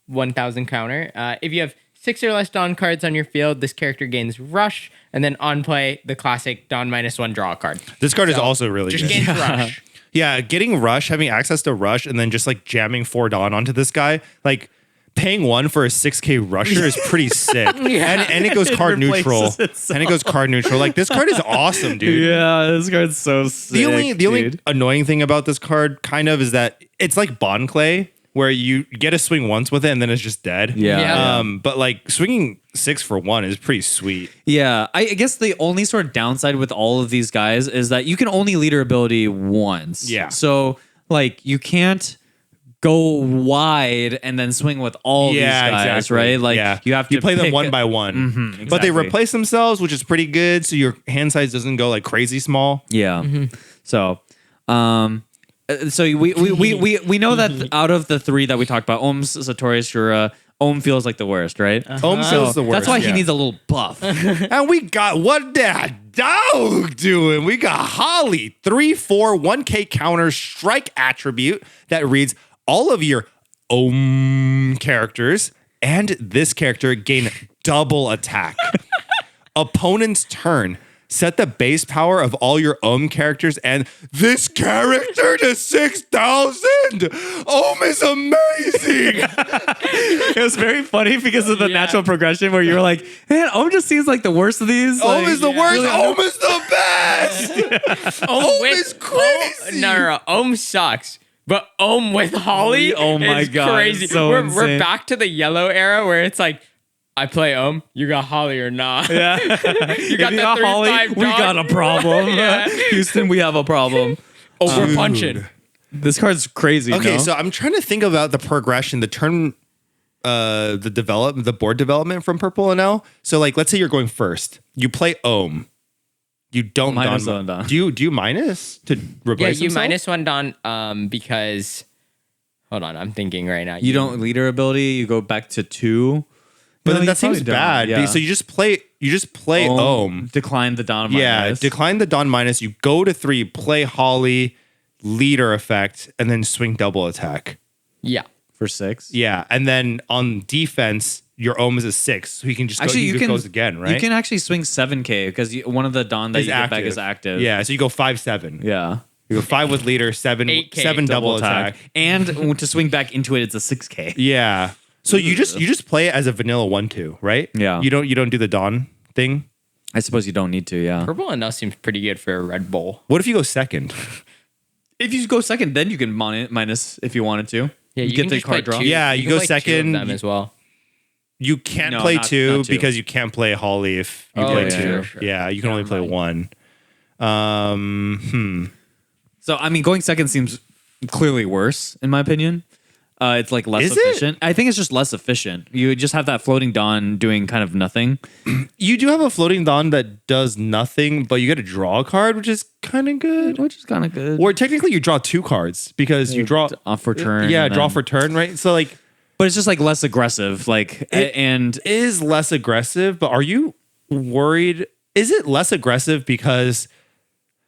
1000 counter. If you have 6 or less Dawn cards on your field, this character gains Rush, and then on play, the classic Dawn -1 draw a card. This card is also really Just good. gains Rush. Yeah, getting Rush, having access to Rush, and then just like jamming 4 Dawn onto this guy, like paying 1 for a 6K Rusher is pretty sick. And it goes card neutral. And it goes card neutral. Like this card is awesome, dude. Yeah, this card's so sick. The only annoying thing about this card kind of is that it's like Bond Clay, where you get a swing once with it and then it's just dead. Yeah. But like swinging 6 for 1 is pretty sweet. Yeah, I guess the only sort of downside with all of these guys is that you can only leader ability once. Yeah. So like you can't go wide and then swing with all these guys, exactly. right? Like you have to play them pick one by one. But they exactly. replace themselves, which is pretty good. So your hand size doesn't go like crazy small. Yeah. So we know that out of the 3 that we talked about, Ohms, Satori, Shura, Ohm feels like the worst, right? Ohm feels the worst. That's why he yeah. needs a little buff. And we got what that dog doing? We got Holly, 3/4, 1K counter strike attribute that reads all of your Ohm characters and this character gain double attack. Opponent's turn. Set the base power of all your Ohm characters and this character to 6,000. Ohm is amazing. It was very funny because of the natural progression where you were like, man, Ohm just seems like the worst of these. Ohm Like, is the worst. Ohm is the best. Ohm is crazy. No. Ohm sucks. But Ohm with Holly, Oh my is God, crazy. so we're insane. back to the yellow era where it's like, I play Ohm, you got Holly or not? Yeah. You got If the 3/5 Holly, we dog. got a problem. Yeah. Houston, we have a problem. We're punching. This card's crazy. Okay, no? so I'm trying to think about the progression, the turn, the board development from Purple and L. So like, let's say you're going first. You play Ohm. You don't Minus Dawn. one Dawn. Do you minus to Yeah, replace you himself? -1 Dawn because, hold on, I'm thinking right now. You don't leader ability, you go back to 2. But No, then you that seems probably don't. bad. Yeah. So you just play Ohm. Decline the Dawn. Yeah, minus. decline the Dawn minus. You go to 3, play Holly, leader effect, and then swing double attack. Yeah. for 6. Yeah, and then on defense, your Ohm is a 6, so he can just Actually, go, you he can goes again, right? You can actually swing 7K because one of the Dawn that Is you get back is active. Yeah, so you go 5/7. Yeah. You go 5 with leader, 7 8K, 7 double attack. And to swing back into it, it's a 6K. Yeah. So you just play it as a vanilla 1/2, right? Yeah. You don't do the Dawn thing. I suppose you don't need to, yeah. Purple and L seems pretty good for a Red Bull. What if you go second? If you go second, then you can minus if you wanted to. Yeah, you get can the just card play draw. two. Yeah, you can go play two of second, them as well. You can't No, play not 2 2. because you can't play Holly if you Oh, play yeah, 2. sure. Yeah, you can only play mind. 1. So, I mean, going second seems clearly worse, in my opinion. It's like less Is it? efficient. I think it's just less efficient. You just have that floating Dawn doing kind of nothing. You do have a floating Dawn that does nothing, but you get to draw a card, which is kind of good. Which is kind of good. Or technically, you draw 2 cards because you draw off for turn. Yeah, and draw then- for turn, right? So like, But it's just like less aggressive. Like, and is less aggressive, but are you worried? Is it less aggressive because?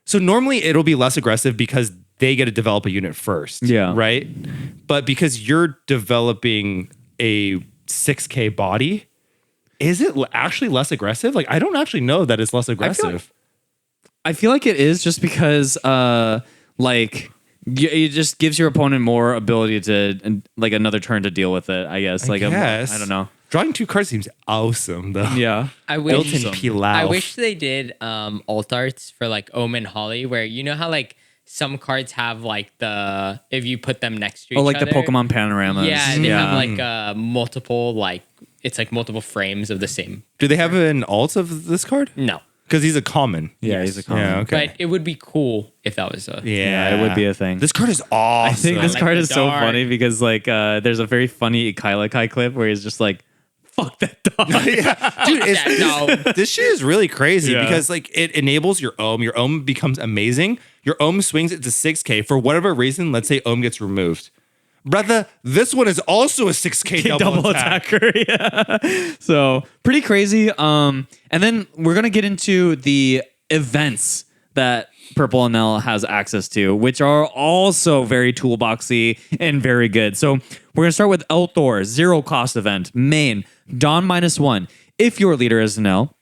So normally it'll be less aggressive because they get to develop a unit first. Yeah. Right. But because you're developing a 6K body, is it actually less aggressive? Like, I don't actually know that it's less aggressive. I feel like it is just because, like, it just gives your opponent more ability to, like, another turn to deal with it, I guess. Like, Yes. I don't know. Drawing 2 cards seems awesome, though. Yeah. I Built wish in Pilau. I wish they did alt arts for like Ohm and Holly, where you know how like some cards have like the if you put them next to each Oh, like other. the Pokemon panoramas. Yeah, they have like multiple like it's like multiple frames of the same. Do they have an alt of this card? No, Because he's a common. Yeah, he's a common. Yeah, okay. but it would be cool if that was a. Yeah, it would be a thing. This card is awesome. I think this like card the is so dark. funny because, like, there's a very funny Kyla Kai clip where he's just like, fuck that dog. Yeah. Dude, No. this shit is really crazy Yeah. because like it enables your ohm. Your ohm becomes amazing. Your ohm swings it to 6K for whatever reason. Let's say ohm gets removed. Brother, this one is also a 6K double attack. attacker. Yeah. So pretty crazy. And then we're gonna get into the events that Purple Enel has access to, which are also very toolboxy and very good. So we're gonna start with El Thor, 0 cost event, main, Dawn -1. If your leader is Enel,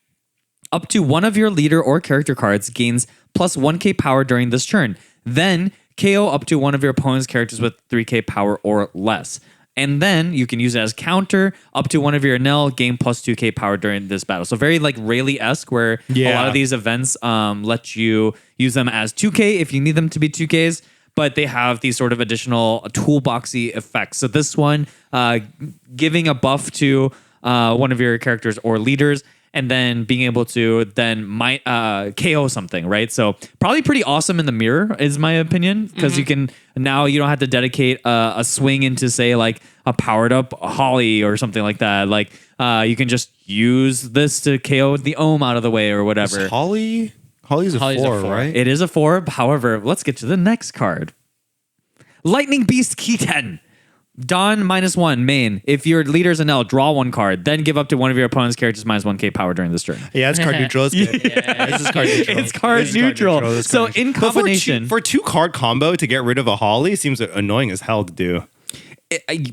up to one of your leader or character cards gains plus 1k power during this turn. Then KO up to one of your opponent's characters with 3k power or less. And then you can use it as counter up to one of your Enel, gain plus 2k power during this battle. So very like Rayleigh-esque, where a lot of these events let you use them as 2k if you need them to be 2ks, but they have these sort of additional toolboxy effects. So this one, giving a buff to one of your characters or leaders, and then being able to then KO something, right? So probably pretty awesome in the mirror is my opinion, because you can now you don't have to dedicate a swing into say like a powered up Holly or something like that. Like you can just use this to KO the ohm out of the way or whatever. Holly's a Holly's a 4, four. right? It is a 4. However, let's get to the next card. Lightning Beast Key-10. Dawn -1 main. If your leader's an L, draw 1 card. Then give up to one of your opponent's characters -1k power during this turn. Yeah, it's card neutral. It's good. This is card neutral. It's card This is neutral. This is So card in neutral. But combination, for 2 card combo to get rid of a Holly seems annoying as hell to do.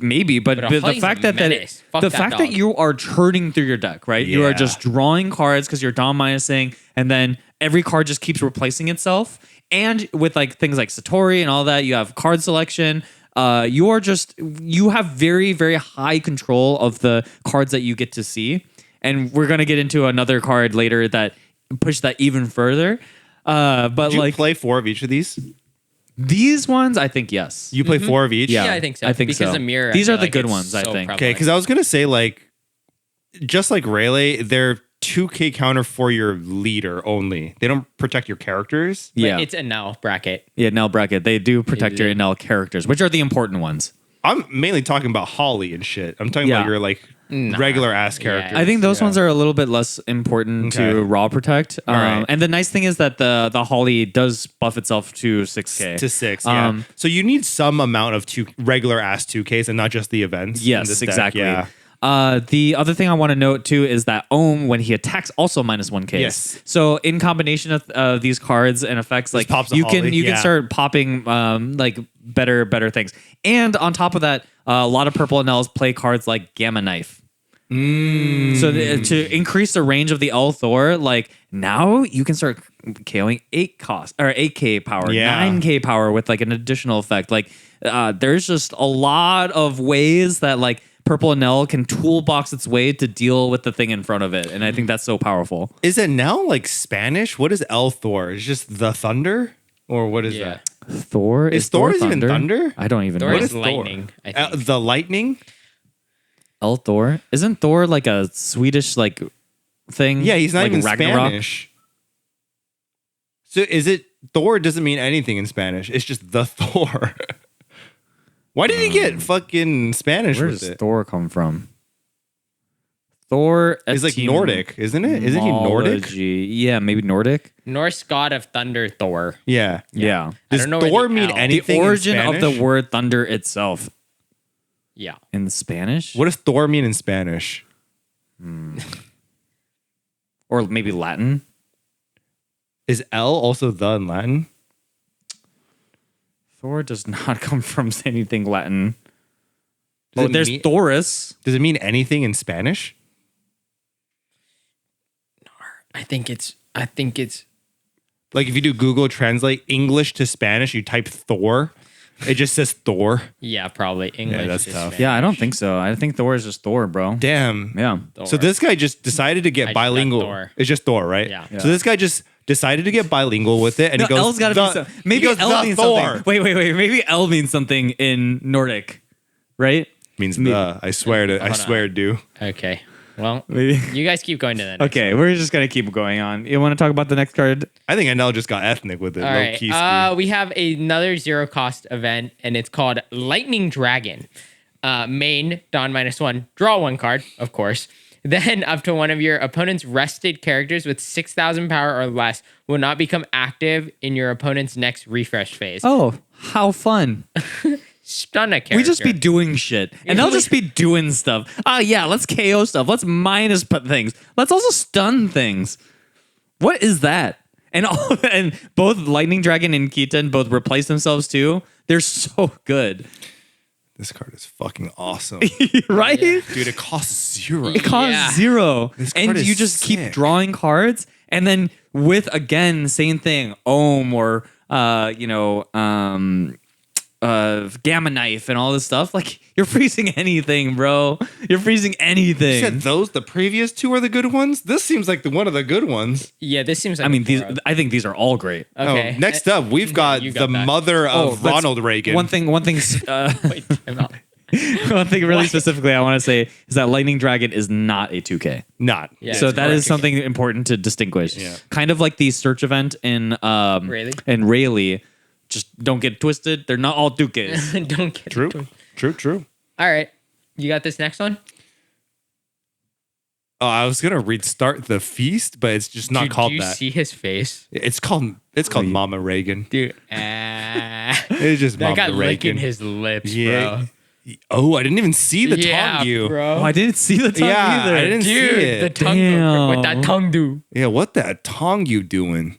maybe, but a the Holly's fact a that menace. Fuck the that fact dog. that you are churning through your deck, right? You are Yeah. just drawing cards because you're Dawn minusing, and then every card just keeps replacing itself. And with like things like Satori and all that, you have card selection. You have very, very high control of the cards that you get to see. And we're gonna get into another card later that push that even further. But Did you like play 4 of each of these? these ones, I think yes. You play 4 of each? Yeah. Yeah, I think so. I think because so. the mirror. These I are feel the like good it's ones, I so think. Okay, prevalent. because I was gonna say like, just like Rayleigh, they're 2k counter for your leader only. They don't protect your characters. But Yeah. it's a now bracket. Yeah, Nell bracket. They do protect your Nell characters, which are the important ones. I'm mainly talking about Holly and shit. I'm talking Yeah. about your like regular ass characters. I think those Yeah. ones are a little bit less important Okay. to raw protect. right. And the nice thing is that the Holly does buff itself to 6k. to 6. Yeah. So you need some amount of regular ass 2Ks and not just the events. in Yes, this deck. exactly. Yeah. The other thing I want to note too is that Ohm, when he attacks, also -1k. Yes. So in combination of these cards and effects, like pops a you can Holly, yeah. start popping like better things. And on top of that, a lot of purple Enels play cards like Gamma Knife. So to increase the range of the L Thor, like now you can start KOing 8k power, Yeah. 9k power with like an additional effect. Like there's just a lot of ways that like Purple Enel can toolbox its way to deal with the thing in front of it, and I think that's so powerful. Is it now like Spanish? What is El Thor? Is just the thunder? Or what is Yeah. that? Thor Is Thor even thunder? I don't even Thor know. is is Thor? lightning. I think. The lightning? El Thor isn't Thor like a Swedish like thing? Yeah, he's not like even Ragnarok? Spanish. So is it Thor doesn't mean anything in Spanish. It's just the Thor. Why did he get fucking Spanish Where with does it? Thor come from? Thor It's like Nordic, isn't it? Isn't he Nordic? etymology. Yeah, maybe Nordic. Norse god of thunder, Thor. Yeah. Yeah. Does don't know where Thor the mean L- anything The origin in of Spanish? the word thunder itself Yeah. in Spanish, What does Thor mean in Spanish? or maybe Latin. Is L also the in Latin? Thor does not come from anything Latin. Does Oh, it there's mean- Thoris. Does it mean anything in Spanish? I think it's Like if you do Google Translate English to Spanish, you type Thor, it just says Thor. yeah, probably English. that's is tough. Spanish. Yeah, I don't think so. I think Thor is just Thor, bro. Damn. Yeah. So this guy just decided to get I just got bilingual. Thor. It's just Thor, right? Yeah. So this guy just decided to get bilingual with it, and No, he goes, L's got to "The-" be something. he Maybe goes, L "The means Thor." something. Wait. Maybe L means something in Nordic, right? Means the. I swear to. I swear to do. Okay. Well, Maybe. you guys keep going to the next. Okay, we're just gonna keep going on. You want to talk about the next card? I think Anel just got ethnic with it. All Low right. key ski. We have another zero cost event, and it's called Lightning Dragon. Main, Dawn -1, draw 1 card, of course. Then up to one of your opponent's rested characters with 6,000 power or less will not become active in your opponent's next refresh phase. Oh, how fun. Stun a character. We just be doing shit. And they'll just be doing stuff. Oh, yeah, let's KO stuff. Let's minus put things. Let's also stun things. What is that? And and both Lightning Dragon and Keaton both replace themselves too. They're so good. This card is fucking awesome. Right? Yeah. Dude, it costs 0. It costs Yeah. 0. This card And is you just keep sick. drawing cards. And then with, again, same thing, Ohm or, Gamma Knife and all this stuff. Like, you're freezing anything, bro. You're freezing anything. You said the previous 2 are the good ones? This seems like one of the good ones. Yeah, this seems like I mean, a 4. I think these are all great. Okay. Oh, next up, we've got you the got that. mother of let's- Ronald Reagan. One thing, Wait, time out. one thing really specifically I want to say is that Lightning Dragon is not a 2K. Not. Yeah. So it's that is correct. something important to distinguish. Yeah. Kind of like the search event in Rayleigh. Just don't get twisted. They're not all 2Ks. Don't get True. it. True. All right. You got this next one? Oh, I was gonna read Start the Feast, but it's just not Dude, called do you that. see his face? It's called Mama Reagan. Dude. It's just That Mama guy Reagan. licking his lips, Yeah. bro. Oh, I didn't even see the tongue you. bro. Oh, I didn't see the tongue Yeah, either. I didn't see Dude, it. the tongue. Damn. What that tongue do? Yeah, what that tongue you doing?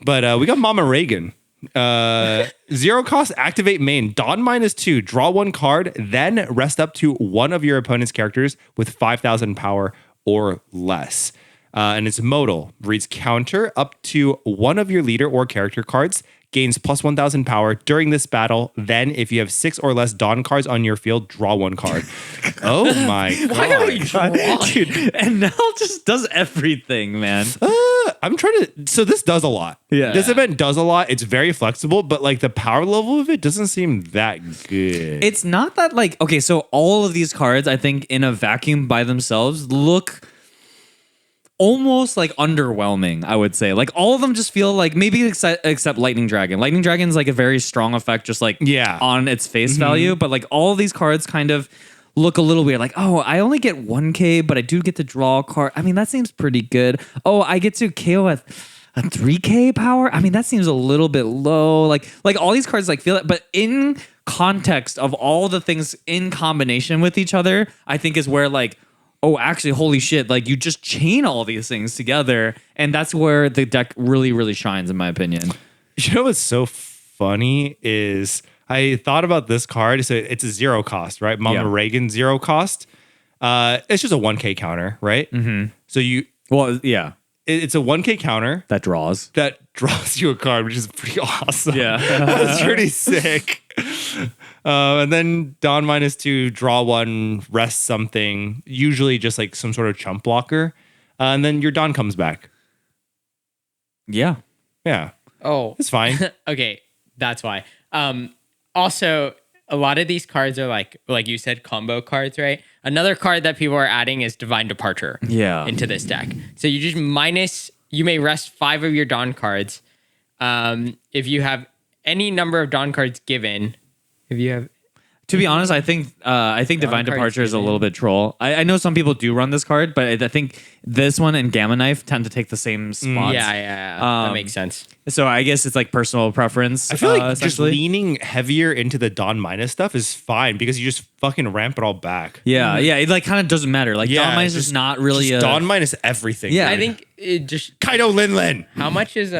But we got Mama Reagan. 0 cost, activate main. Dawn -2, draw 1 card, then rest up to one of your opponent's characters with 5,000 power or less. And it's modal. Reads counter up to one of your leader or character cards. Gains plus 1,000 power during this battle. Then, if you have 6 or less Dawn cards on your field, draw 1 card. Oh my god. Dude, and now just does everything, man. I'm trying to. So this does a lot. Yeah. This event does a lot. It's very flexible, but like the power level of it doesn't seem that good. It's not that like, okay, so all of these cards, I think, in a vacuum by themselves look almost like underwhelming, I would say. Like all of them just feel like maybe except Lightning Dragon. Lightning Dragon's like a very strong effect just like Yeah. on its face value, but like all of these cards kind of look a little weird. Like, oh, I only get 1K, but I do get to draw a card. I mean, that seems pretty good. Oh, I get to KO at a 3K power. I mean, that seems a little bit low. Like all these cards like feel it, but in context of all the things in combination with each other, I think is where like, oh, actually, holy shit, like you just chain all these things together. And that's where the deck really, really shines, in my opinion. You know what's so funny is I thought about this card. So it's a 0 cost, right? Mama Yeah. Reagan 0 cost. It's just a 1K counter, right? Mm-hmm. So Well, yeah, it's a 1K counter that draws. that draws you a card, which is pretty awesome. Yeah. That's pretty sick. And then Dawn -2, draw 1, rest something, usually just like some sort of chump blocker. And then your Dawn comes back. Yeah. Yeah, Oh, it's fine. okay. That's why. Also, a lot of these cards are like you said, combo cards, right? Another card that people are adding is Divine Departure. Yeah. Into this deck. So you just you may rest 5 of your Dawn cards. If you have any number of Dawn cards given, if you have To be honest, I think Divine card Departure is a given. little bit troll. I know some people do run this card, but I think this one and Gamma Knife tend to take the same spots. yeah, that Um, makes sense. So I guess it's like personal preference. I feel like just essentially. leaning heavier into the Dawn minus stuff is fine because you just fucking ramp it all back. Yeah, it like kind of doesn't matter. Like Dawn Minus is not really just a Dawn minus everything. Yeah. I think it just Kaido Linlin how much is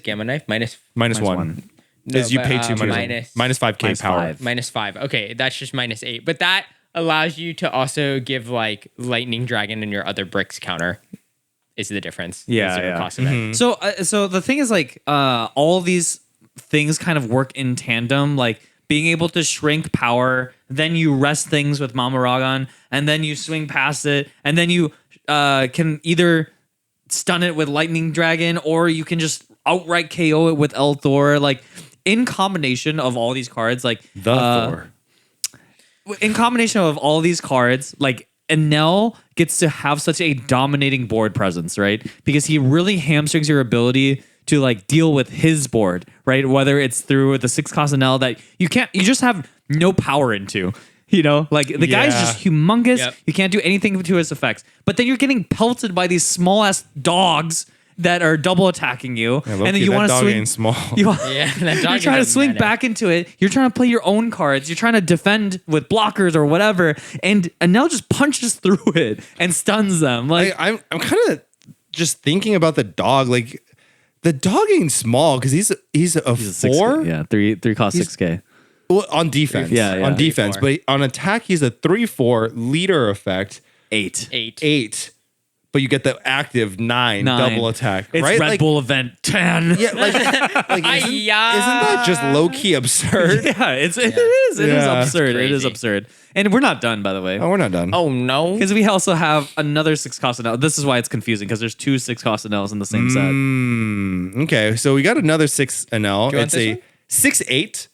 Gamma Knife minus Minus one. one. Is you but, pay 2 minus 5K minus power. 5. -5. Okay, that's just -8. But that allows you to also give like Lightning Dragon and your other bricks counter. Is the difference? Yeah, The zero yeah. cost of it. So the thing is like all these things kind of work in tandem, like being able to shrink power, then you rest things with Mama Ragan, and then you swing past it, and then you can either stun it with Lightning Dragon, or you can just outright KO it with El Thor. Like in combination of all these cards, like Thor. in combination of all these cards, like Enel gets to have such a dominating board presence, right? Because he really hamstrings your ability to like deal with his board, right? Whether it's through the 6 cost Enel that you just have no power into. You know, like the guy's Yeah. just humongous. Yep. You can't do anything to his effects. But then you're getting pelted by these small ass dogs that are double attacking you, Yeah, and low-key, then you that want to dog swing. ain't small. You, Yeah, that dog you're is trying a to swing menace. back into it. You're trying to play your own cards. You're trying to defend with blockers or whatever, and Anel just punches through it and stuns them. Like I'm kind of just thinking about the dog. Like the dog ain't small because he's a He's a 4. 6K. Yeah, three cost He's- 6K. Well, on defense. Yeah, yeah. On defense. 3-4. But on attack, he's a 3/4 leader effect, 8. 8. But you get the active 9 9. double attack. It's right? Red like, Bull event 10. Yeah, like isn't that just low key absurd? Yeah, it is. It is Yeah. absurd. It is Crazy. absurd. And we're not done, by the way. Oh, we're not done. Oh no. Because we also have another 6 cost Anel. This is why it's confusing, because there's 2 6 cost Anels in the same set. Okay, so we got another 6 NL. Do you want It's a this 6/8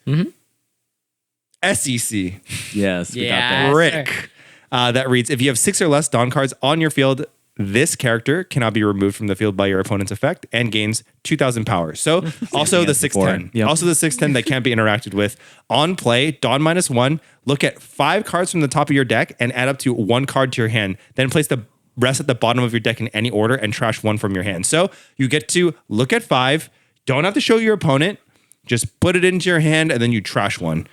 SEC. Yes, we got Yeah. that. Rick. That reads, if you have 6 or less Dawn cards on your field, this character cannot be removed from the field by your opponent's effect and gains 2,000 power. So also the as before. 6/10. Yep. Also the 6/10 that can't be interacted with. On play, Dawn -1, look at 5 cards from the top of your deck and add up to 1 card to your hand. Then place the rest at the bottom of your deck in any order and trash 1 from your hand. So you get to look at 5, don't have to show your opponent, just put it into your hand and then you trash 1.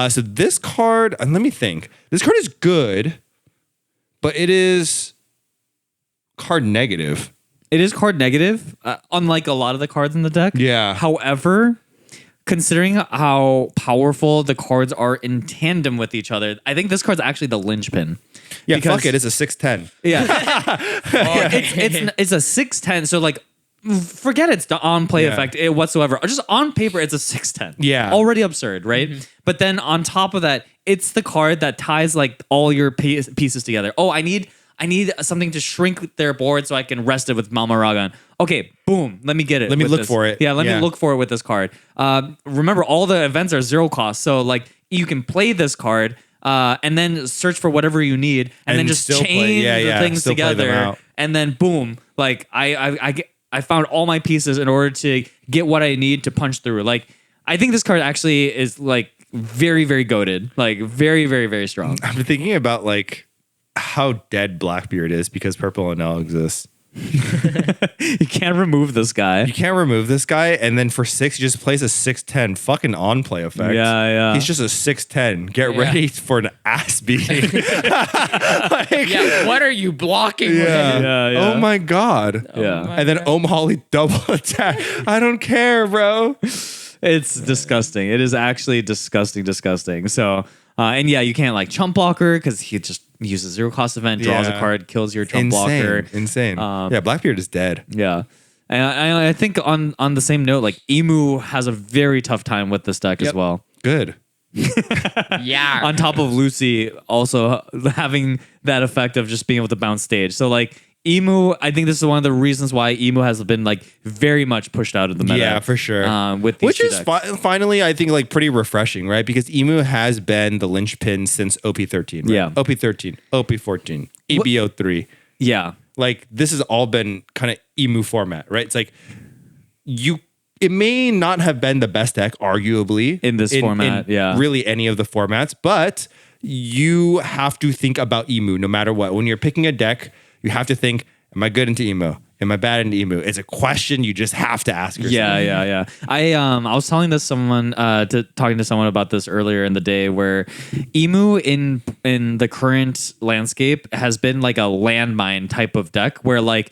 So this card, and let me think. This card is good, but it is card negative. It is card negative, unlike a lot of the cards in the deck. Yeah. However, considering how powerful the cards are in tandem with each other, I think this card's actually the linchpin. Yeah, Because- fuck it. It's a 6/10. Yeah. it's a 6/10, so like forget it's the on play Yeah. effect whatsoever. Just on paper, it's a 6/10. Yeah. Already absurd, right? But then on top of that, it's the card that ties like all your pieces together. Oh, I need something to shrink their board so I can rest it with Malmaragan. Okay, boom. Let me get it. Let me with look this. for it. Yeah, let Yeah. me look for it with this card. Remember, all the events are 0 cost. So like you can play this card and then search for whatever you need and then And just still play- chain yeah, the yeah, things still play them together. out. And then boom, like I found all my pieces in order to get what I need to punch through. Like I think this card actually is like very, very goated. Like very, very, very strong. I'm thinking about like how dead Blackbeard is because Purple NL exists. You can't remove this guy. You can't remove this guy, and then for 6, you just plays a 6/10 fucking on play effect. Yeah, yeah. He's just a 6/10. Get Yeah. ready for an ass beating. Like, Yeah, what are you blocking with? Yeah, yeah. Oh my god. Yeah. my And then Holly double attack. I don't care, bro. It's disgusting. It is actually disgusting. So, and yeah, you can't like chump blocker because he just uses 0 cost event, draws Yeah. a card, kills your chump blocker. Insane. Yeah, Blackbeard is dead. Yeah. And I think on the same note, like Emu has a very tough time with this deck as well. Good. Yeah. On top of Lucy also having that effect of just being able to bounce stage. So like Emu, I think this is one of the reasons why Emu has been like very much pushed out of the meta. Yeah, for sure. With these Which two is decks. finally, I think, like pretty refreshing, right? Because Emu has been the linchpin since OP13. Right? Yeah. OP13, OP14, EBO3. Yeah. Like this has all been kind of Emu format, right? It's like it may not have been the best deck, arguably, In this format, yeah. really any of the formats, but you have to think about Emu no matter what. When you're picking a deck, you have to think, am I good into Emu? Am I bad into Emu? It's a question you just have to ask yourself. Yeah. I was talking to someone about this earlier in the day, where Emu in the current landscape has been like a landmine type of deck, where like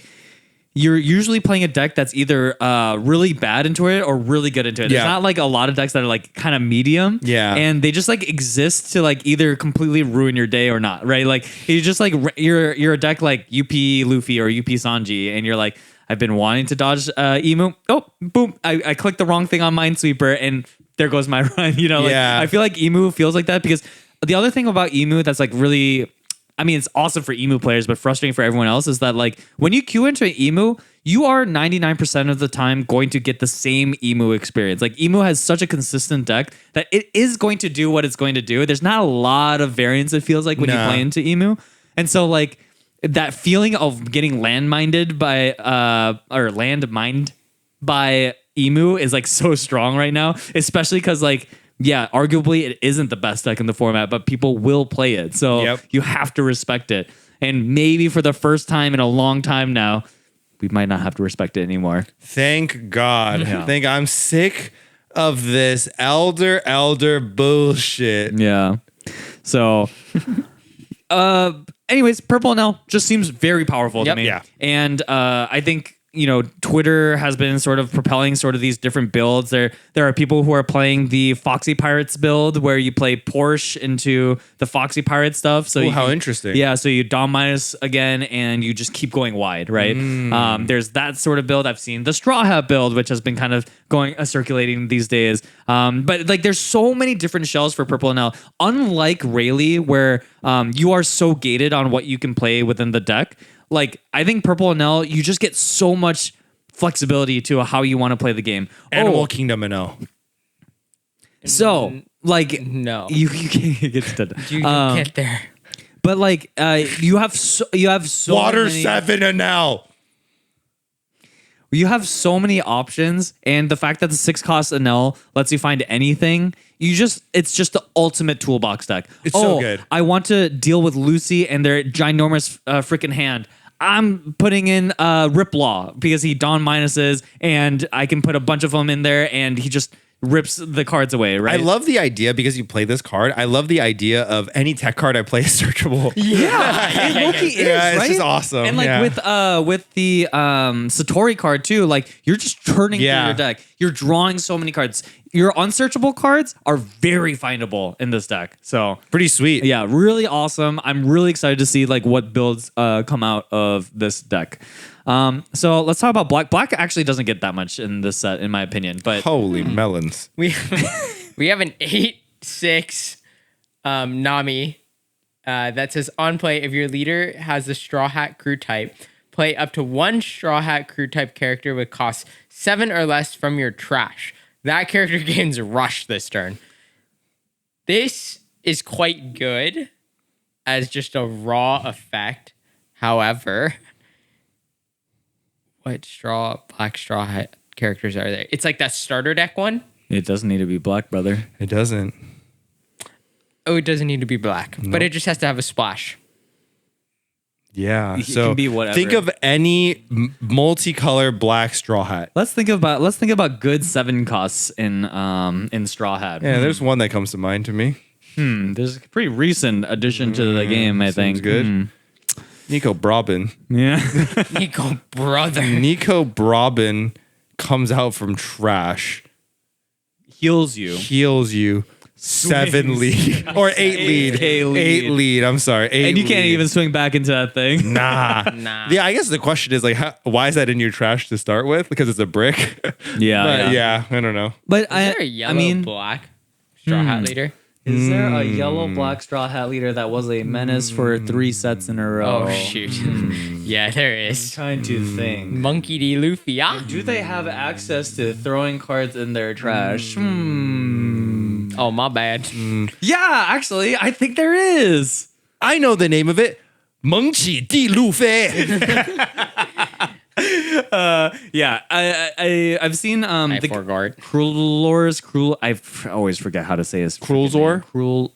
you're usually playing a deck that's either really bad into it or really good into it. There's Yeah. not like a lot of decks that are like kind of medium. Yeah. And they just like exist to like either completely ruin your day or not, right? Like you just like you're a deck like UP Luffy or UP Sanji, and you're like, I've been wanting to dodge Emu. Oh, boom. I clicked the wrong thing on Minesweeper and there goes my run. You know, like Yeah. I feel like Emu feels like that, because the other thing about Emu that's like really, I mean, it's awesome for Emu players, but frustrating for everyone else, is that like when you queue into an Emu, you are 99% of the time going to get the same Emu experience. Like Emu has such a consistent deck that it is going to do what it's going to do. There's not a lot of variance, it feels like, when you Nah. play into Emu. And so like that feeling of getting landmined by Emu is like so strong right now, especially because like yeah, arguably it isn't the best deck in the format, but people will play it. So Yep. you have to respect it. And maybe for the first time in a long time now, we might not have to respect it anymore. Thank God. Yeah. I'm sick of this elder bullshit. Yeah. So, anyways, Purple NL just seems very powerful to Yep. me. Yeah. And I think, Twitter has been sort of propelling sort of these different builds. There are people who are playing the Foxy Pirates build where you play Porsche into the Foxy Pirate stuff. So Ooh, how interesting. Yeah, so you Dom minus again and you just keep going wide, right? There's that sort of build. I've seen the Straw Hat build, which has been kind of going circulating these days. But like there's so many different shells for Purple NL. Unlike Rayleigh, where you are so gated on what you can play within the deck. Like, I think Purple NL, you just get so much flexibility to how you want to play the game. Animal Kingdom NL. So, like, No. you can't get to that. You get there. But like, you have so Water many, 7 NL. you have so many options, and the fact that the 6-cost NL lets you find anything, it's just the ultimate toolbox deck. It's so good. I want to deal with Lucy and their ginormous freaking hand. I'm putting in Riplaw because he Dawn minuses, and I can put a bunch of them in there, and he just rips the cards away, right? I love the idea because you play this card. I love the idea of any tech card I play is searchable. Yeah, it low-key is, Yeah, it's right? just awesome. And like Yeah. with the Satori card too, like you're just turning through Yeah. your deck. You're drawing so many cards. Your unsearchable cards are very findable in this deck. So Pretty sweet. yeah, really awesome. I'm really excited to see like what builds come out of this deck. So let's talk about Black. Black actually doesn't get that much in this set, in my opinion. But Holy melons. We have an 8/6 Nami that says on play if your leader has the Straw Hat crew type, play up to one Straw Hat crew type character with cost 7 or less from your trash. That character gains Rush this turn. This is quite good as just a raw effect. However, what Black Straw Hat characters are there? It's like that starter deck one. it doesn't need to be black, brother. It doesn't. Oh, it doesn't need to be black, but it just has to have a splash. Yeah. It So can be whatever. think of any multicolor black straw hat. Let's think about good 7 costs in Straw Hat. Yeah, there's one that comes to mind to me. There's a pretty recent addition to the game, I think. Good. Nico Brabin. Yeah. Nico, brother. Nico Brabin comes out from trash, Heals you. heals you, 7 lead or 8 lead. 8K lead. 8 lead. I'm sorry. 8 And you can't lead. even swing back into that thing. Nah. Nah. Yeah, I guess the question is like, why is that in your trash to start with? Because it's a brick. Yeah, But yeah. yeah, I don't know. But Is there a yellow black Straw Hat leader? is there a yellow black Straw Hat leader that was a menace for 3 sets in a row? Oh, shoot. Yeah, there is. Trying to think. Monkey D. Luffy, yeah? Do they have access to throwing cards in their trash? Oh, my bad. Yeah, actually, I think there is. I know the name of it. 蒙起地路飞. Yeah, I've seen I the forgot. I always forget how to say his Krulzor? Cruel.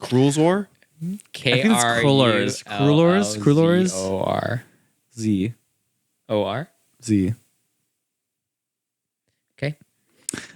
Krulzor? Krulors. Krulors? O-R. Z. O-R? Z. Okay.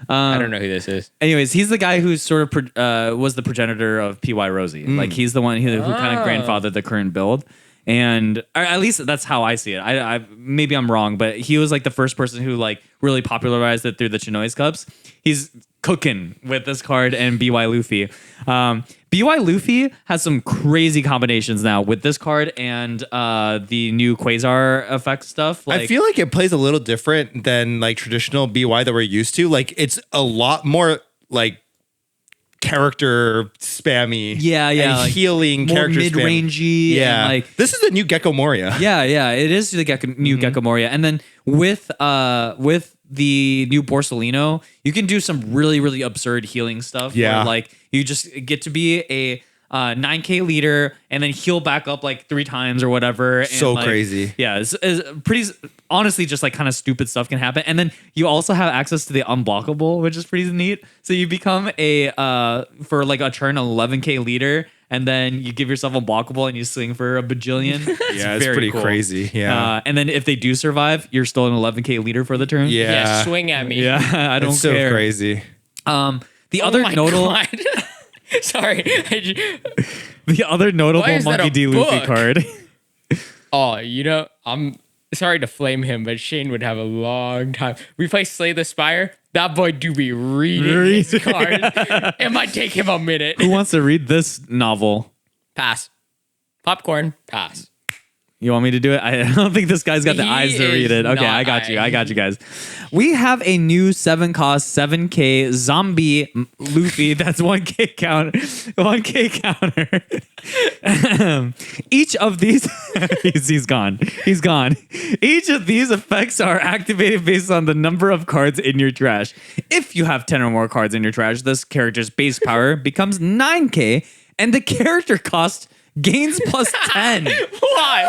I don't know who this is. Anyways, he's the guy who sort of was the progenitor of P.Y. Rosie. Like he's the one who kind of grandfathered the current build. And or at least that's how I see it. I maybe I'm wrong, but he was like the first person who like really popularized it through the Chinoise Cups. He's cooking with this card and BY Luffy. BY Luffy has some crazy combinations now with this card and the new Quasar effect stuff. Like, I feel like it plays a little different than like traditional BY that we're used to. Like it's a lot more like character spammy. Yeah, and like, healing more character mid-rangey. Yeah, and like this is the new Gecko Moria. Yeah, it is the new Gecko Moria. And then with the new Borsellino, you can do some really, really absurd healing stuff. Yeah. Where, like you just get to be 9K leader, and then heal back up like 3 times or whatever. And So like, crazy. Yeah, it's pretty. Honestly, just like kind of stupid stuff can happen. And then you also have access to the unblockable, which is pretty neat. So you become a for like a turn 11K leader, and then you give yourself unblockable and you swing for a bajillion. Yeah, it's very pretty cool. crazy. Yeah. And then if they do survive, you're still an 11K leader for the turn. Yeah. Yeah, swing at me. Yeah, I don't It's so care. crazy. The Oh other my notable, God. Sorry. the other notable Why is that Monkey a D. Luffy book? card. Oh, I'm sorry to flame him, but Shane would have a long time. We play Slay the Spire. That boy do be reading his cards. It might take him a minute. Who wants to read this novel? Pass. Popcorn. Pass. You want me to do it? I don't think this guy's got the He eyes to is read it. Okay, not I got you. eyes. I got you guys. We have a new 7-cost 7K zombie Luffy. That's 1K counter. 1K counter. Each of these he's gone. He's gone. Each of these effects are activated based on the number of cards in your trash. If you have 10 or more cards in your trash, this character's base power becomes 9K and the character cost gains plus 10. Why?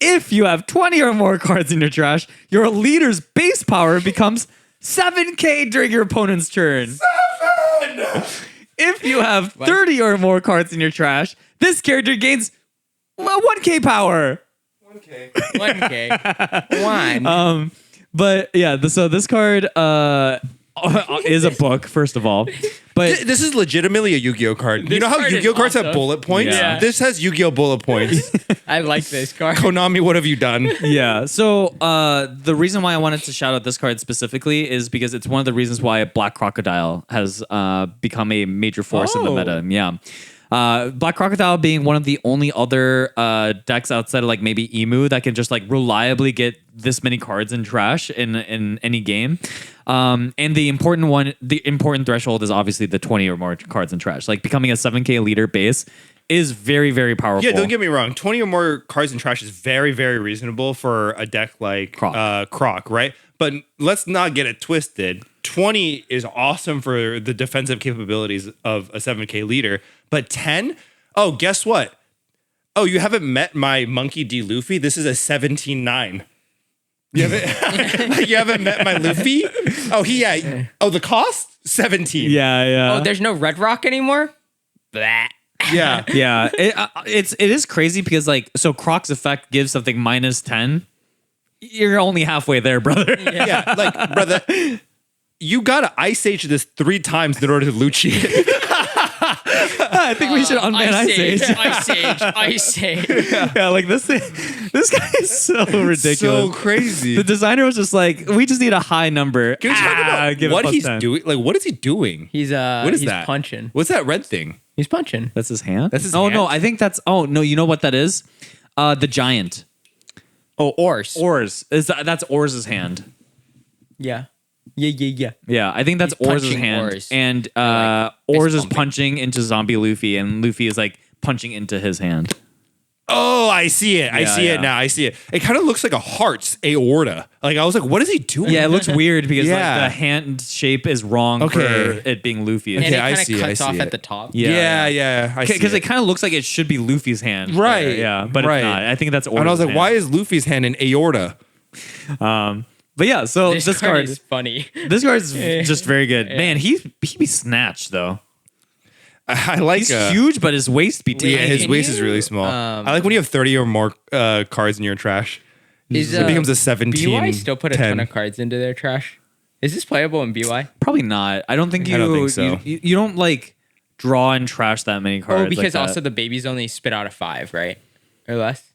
If you have 20 or more cards in your trash, your leader's base power becomes 7K during your opponent's turn. 7! If you have 30 or more cards in your trash, this character gains 1K power. 1K. One. But yeah, so this card is a book, first of all. But This is legitimately a Yu-Gi-Oh card. You This know how card is Yu-Gi-Oh cards have awesome. bullet points? Yeah. This has Yu-Gi-Oh bullet points. I like this card. Konami, what have you done? yeah, so the reason why I wanted to shout out this card specifically is because it's one of the reasons why Black Crocodile has become a major force in the Oh. meta. Yeah. Black Crocodile being one of the only other decks outside of like maybe Emu that can just like reliably get this many cards in trash in any game. And the important threshold is obviously the 20 or more cards in trash. Like becoming a 7K leader base is very, very powerful. Yeah, don't get me wrong. 20 or more cards in trash is very, very reasonable for a deck like Croc, right? But let's not get it twisted. 20 is awesome for the defensive capabilities of a 7K leader. But 10? Oh, guess what? Oh, you haven't met my Monkey D. Luffy? This is a 17-9. You haven't met my Luffy? Oh, Oh, the cost? 17. Yeah. Oh, there's no Red Rock anymore? Blah. Yeah. Yeah, it is crazy because like so Croc's effect gives something minus 10. You're only halfway there, brother. Yeah, like, brother, you gotta Ice Age this 3 times in order to loot shit. I think we should unban Ice Age. Ice Age. Yeah, like this guy is so ridiculous. So crazy. The designer was just like, we just need a high number. Can we talk about give it what plus he's 10. doing? Like, what is he doing? He's What is he's that? punching. What's that red thing? He's punching. That's his hand. That's his Oh no, hand? I think that's. Oh no, you know what that is? The giant. Oh, Ors. Ors that's Ors's hand. Yeah. Yeah, I think that's He's Ors's punching hand, Ors. and like Ors is fist pumping. punching into Zombie Luffy, and Luffy is like punching into his hand. Oh, I see it. I Yeah, see yeah. it now. I see it. It kind of looks like a heart's aorta. Like, I was like, what is he doing? Yeah, it looks weird because Yeah. like the hand shape is wrong Okay. for it being Luffy. And Okay, it I kind see of it, I cuts off see at it. the top. Yeah. I see Because it kind of looks like it should be Luffy's hand. Right, there, yeah, but right. it's not. I think that's Ors's And I was like, hand. why is Luffy's hand an aorta? But yeah, so This, this card card is funny. this card's just very good. Man, he be snatched though. I like He's huge, but his waist be tiny. Yeah, his Can waist you, is really small. I like when you have 30 or more cards in your trash. Is, It becomes a 17. BY still put a 10. ton of cards into their trash? Is this playable in BY? Probably not. I don't think you. I don't think so. You don't like draw and trash that many cards. Oh, because like also that. the babies only spit out a 5, right? Or less?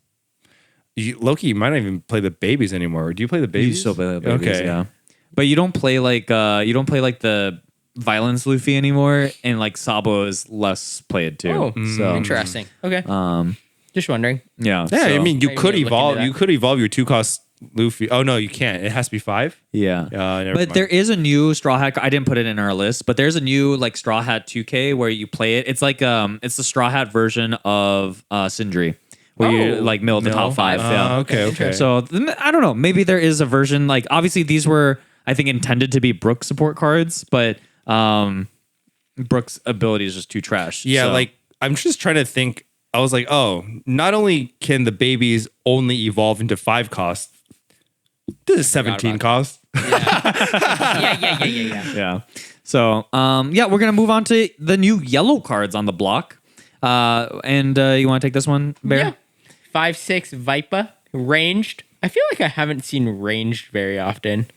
Loki, you might not even play the babies anymore. Do you play the babies? You still play the babies, Okay. yeah. But you don't play like the violence Luffy anymore, and like Sabo is less played too. Oh, so interesting. Okay. Just wondering. yeah. Yeah, so, I mean, you Maybe could look into evolve. that. You could evolve your 2-cost Luffy. Oh no, you can't. It has to be 5. yeah. Never But mind. there is a new Straw Hat. I didn't put it in our list, but there's a new like Straw Hat 2K where you play it. It's like it's the Straw Hat version of Sindri, where you Oh. like mill the top 5. yeah. Okay. So I don't know. Maybe there is a version like obviously these were I think intended to be Brook support cards, but Brooke's ability is just too trash. Yeah, so. like I'm just trying to think. I was like, oh, not only can the babies only evolve into 5 cost, this is 17 cost. Yeah. Yeah. So, we're gonna move on to the new yellow cards on the block. And you want to take this one, Bear? Yeah. 5/6 Viper ranged. I feel like I haven't seen ranged very often.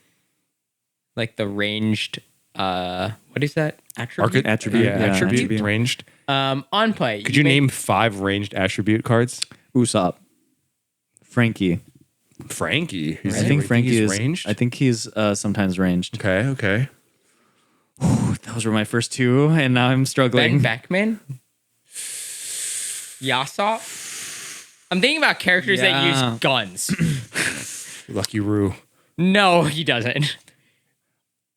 Like the ranged, what is that? Attribute. Attribute. Yeah, Yeah, attribute attribute. ranged. On play. Could you name 5 ranged attribute cards? Usopp. Frankie. Frankie. I think Frankie is ranged. I think he's sometimes ranged. Okay. Those were my first 2, and now I'm struggling. Ben Beckman. Yasop. I'm thinking about characters that Yeah. use guns. Lucky Roo. No, he doesn't.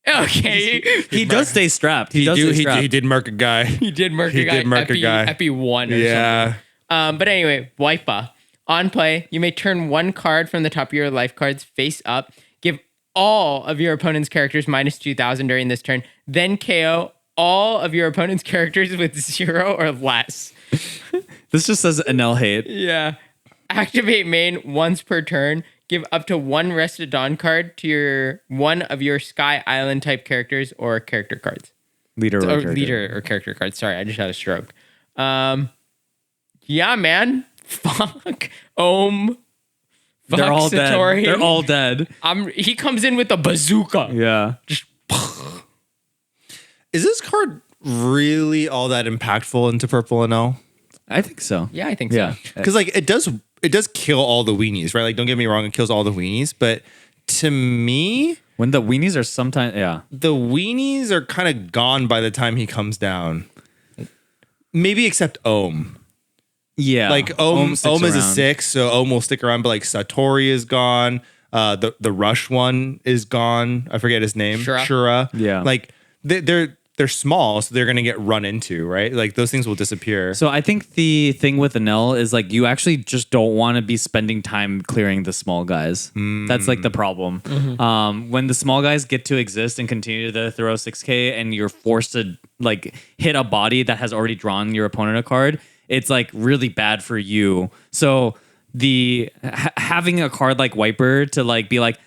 Okay. He does stay strapped. He does stay strapped. He did mark a guy. He did murk He a guy. did murk a guy. Epi 1 or Yeah. something. But anyway, Wipa. On play, you may turn 1 card from the top of your life cards face up. Give all of your opponent's characters minus 2,000 during this turn. Then KO all of your opponent's characters with 0 or less. This just says Enel hate. Yeah. Activate main once per turn. Give up to 1 Rested Dawn card to one of your Sky Island type characters or character cards. Leader or character. Leader or character cards. Sorry, I just had a stroke. Yeah, man. Fuck. Fuck They're all Satori. dead. They're all dead. He comes in with a bazooka. Yeah. Is this card really all that impactful into purple and L? I think so. Yeah, I think Yeah. so. Because like it does kill all the weenies, right? Like don't get me wrong, it kills all the weenies, but to me, When the weenies are sometimes, yeah. the weenies are kind of gone by the time he comes down. Maybe except Ohm. Yeah. Like Ohm is a around. 6, so Ohm will stick around, but like Satori is gone. The Rush one is gone. I forget his name. Shura. Yeah. Like they're small, so they're gonna get run into, right? Like those things will disappear. So I think the thing with Enel is like you actually just don't want to be spending time clearing the small guys. That's like the problem. When the small guys get to exist and continue to throw 6K and you're forced to like hit a body that has already drawn your opponent a card, it's like really bad for you. So having a card like Wiper to like be like,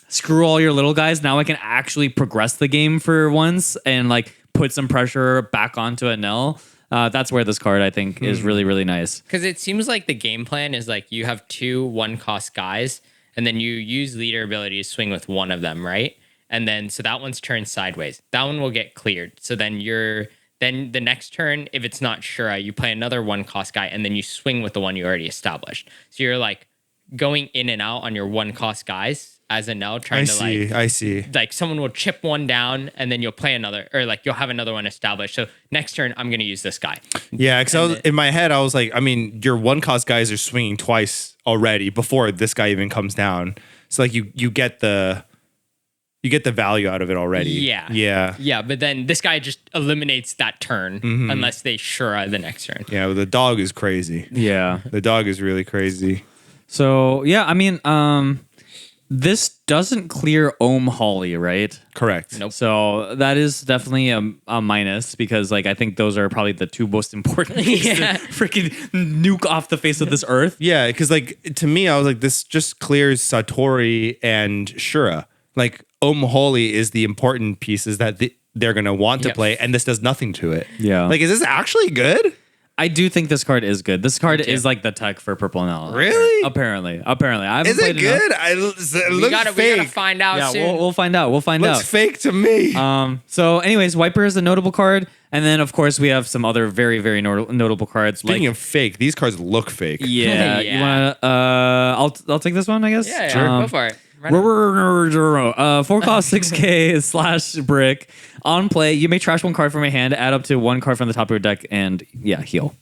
screw all your little guys. Now I can actually progress the game for once and like put some pressure back onto Enel. That's where this card I think is really, really nice. Because it seems like the game plan is like you have 2 1-cost guys, and then you use leader ability to swing with one of them, right? And then so that one's turned sideways. That one will get cleared. So then then the next turn, if it's not Shura, you play another 1-cost guy, and then you swing with the one you already established. So you're like going in and out on your 1-cost guys as Enel, trying I see. like someone will chip one down and then you'll play another, or like you'll have another one established. So next turn, I'm going to use this guy. Yeah, because in my head, I was like, I mean, your 1-cost guys are swinging twice already before this guy even comes down. So like you get the value out of it already. Yeah. But then this guy just eliminates that turn unless they Shura the next turn. Yeah, well, the dog is crazy. Yeah. The dog is really crazy. So yeah, I mean, this doesn't clear Ohm Holly, right? Correct. Nope. So that is definitely a minus because like I think those are probably the 2 most important things Yeah. to freaking nuke off the face of this earth. Yeah, because like to me, I was like, this just clears Satori and Shura. Like Ohm Holy is the important pieces that they're gonna want to Yep. play, and this does nothing to it. Yeah. Like, is this actually good? I do think this card is good. This card too. is like the tech for Purple Enel. Really? Apparently. I haven't Is it played enough. good? It We looks gotta fake. find out Yeah, soon. we'll find out. We'll find Looks out. fake to me. So anyways, Wiper is a notable card. And then of course we have some other very, very notable cards. Speaking like, of fake, these cards look fake. yeah, you Yeah. wanna I'll take this one, I guess. Yeah, go for it. Run it. 4 cost 6K / brick. On play, you may trash 1 card from your hand, add up to 1 card from the top of your deck, and heal.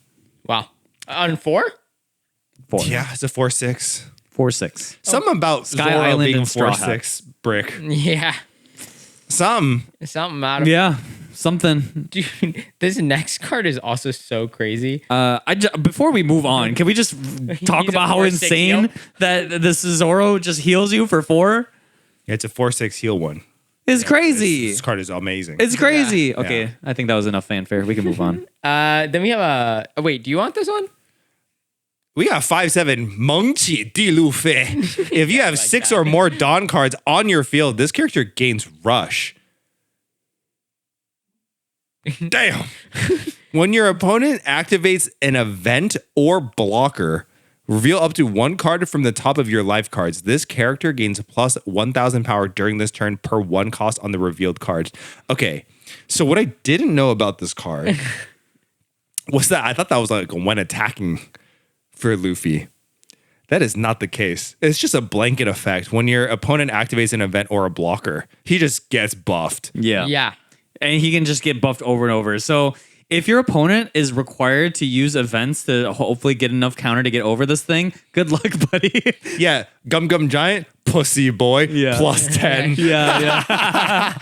Wow. On 4? 4. Yeah, it's a 4/6. 4/6. Something about Sky Zoro Island being and Straw Hat. 4/6 brick. Yeah. Something. Something out of Yeah, something. Dude, this next card is also so crazy. Before we move on, can we just talk He's a about how 4/6 insane heal? that this Zoro just heals you for 4? Yeah, it's a 4/6 heal one. It's crazy. This card is amazing. It's crazy. Okay, Yeah. I think that was enough fanfare. We can move on. Then we have a. Oh, wait, do you want this one? We got 5/7 Mengqi Di Lu Fei. If you have 6 or more Dawn cards on your field, this character gains Rush. Damn. When your opponent activates an event or blocker, reveal up to 1 card from the top of your life cards. This character gains plus 1,000 power during this turn per 1 cost on the revealed cards. Okay, so what I didn't know about this card was that I thought that was like when attacking for Luffy. That is not the case. It's just a blanket effect. When your opponent activates an event or a blocker, he just gets buffed. Yeah. Yeah. And he can just get buffed over and over. So if your opponent is required to use events to hopefully get enough counter to get over this thing, good luck, buddy. Yeah, Gum Gum Giant, pussy boy, Yeah. plus 10. Yeah.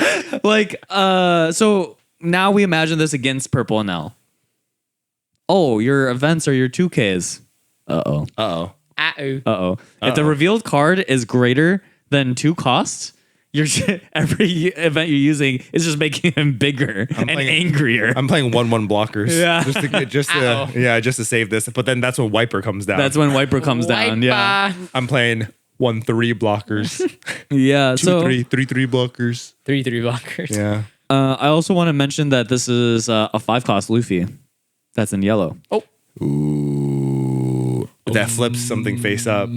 Like, so now we imagine this against Purple and L. Oh, your events are your 2Ks. Uh-oh. Uh-oh. Uh-oh. If the revealed card is greater than 2 costs, every event you're using is just making him bigger and angrier. I'm playing 1/1 blockers. Yeah. Just to save this. But then that's when Wiper comes down. That's when Wiper comes down. Yeah. I'm playing 1/3 blockers. Yeah. 2/3 3/3 blockers. 3/3 blockers. Yeah. I also want to mention that this is a 5-cost Luffy. That's in yellow. Oh. Ooh. That flips something face up.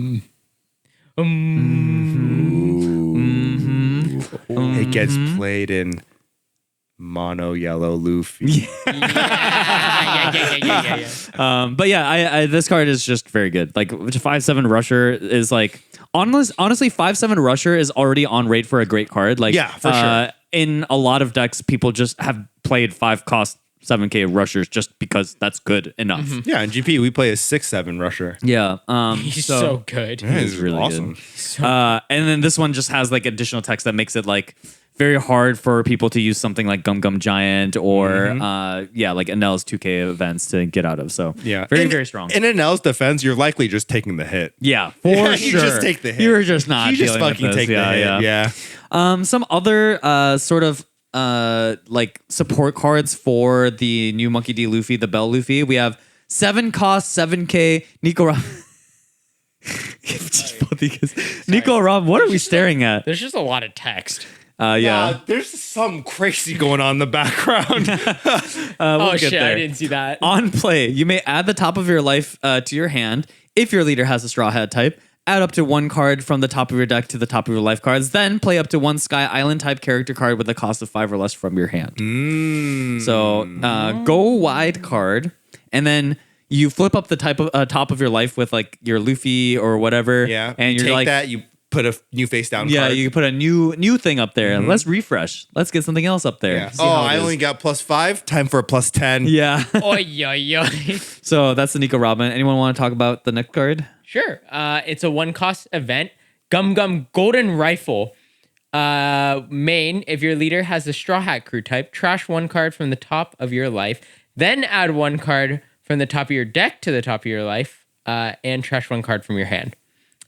It gets played in mono yellow Luffy. Yeah. But yeah, I this card is just very good. Like 5/7 Rusher is like honestly 5/7 Rusher is already on rate for a great card. Like Yeah, for sure. In a lot of decks, people just have played 5-cost 7K rushers just because that's good enough. Yeah, in GP we play a 6/7 rusher. Yeah. He's so good. It's really awesome. And then this one just has like additional text that makes it like very hard for people to use something like Gum Gum Giant or like Anel's 2K events to get out of. So Yeah. very strong. In Anel's defense, you're likely just taking the hit. Yeah, for You sure. just take the hit. You're just not. You just dealing with fucking this. take the hit. Yeah. Some other sort of like support cards for the new Monkey D. Luffy, the Bell Luffy. We have 7-cost 7K Nico Rob. Nico Rob, what are we staring at? There's just a lot of text. Yeah. There's some crazy going on in the background. Oh get shit, there. I didn't see that. On play, you may add the top of your life to your hand if your leader has a Straw Hat type. Add up to 1 card from the top of your deck to the top of your life cards. Then play up to 1 Sky Island type character card with a cost of 5 or less from your hand. So go wide card, and then you flip up the type of top of your life with like your Luffy or whatever. Yeah. and you're take like, that, you put a new face down yeah, card. you put a new thing up there. Let's refresh. Let's get something else up there. Yeah. See Oh, how it I is. only got +5. Time for a +10. Yeah. Oy, oy, oy. So that's the Nico Robin. Anyone want to talk about the next card? Sure. It's a 1-cost event. Gum Gum Golden Rifle. Main, if your leader has a Straw Hat crew type, trash 1 card from the top of your life, then add 1 card from the top of your deck to the top of your life, and trash 1 card from your hand.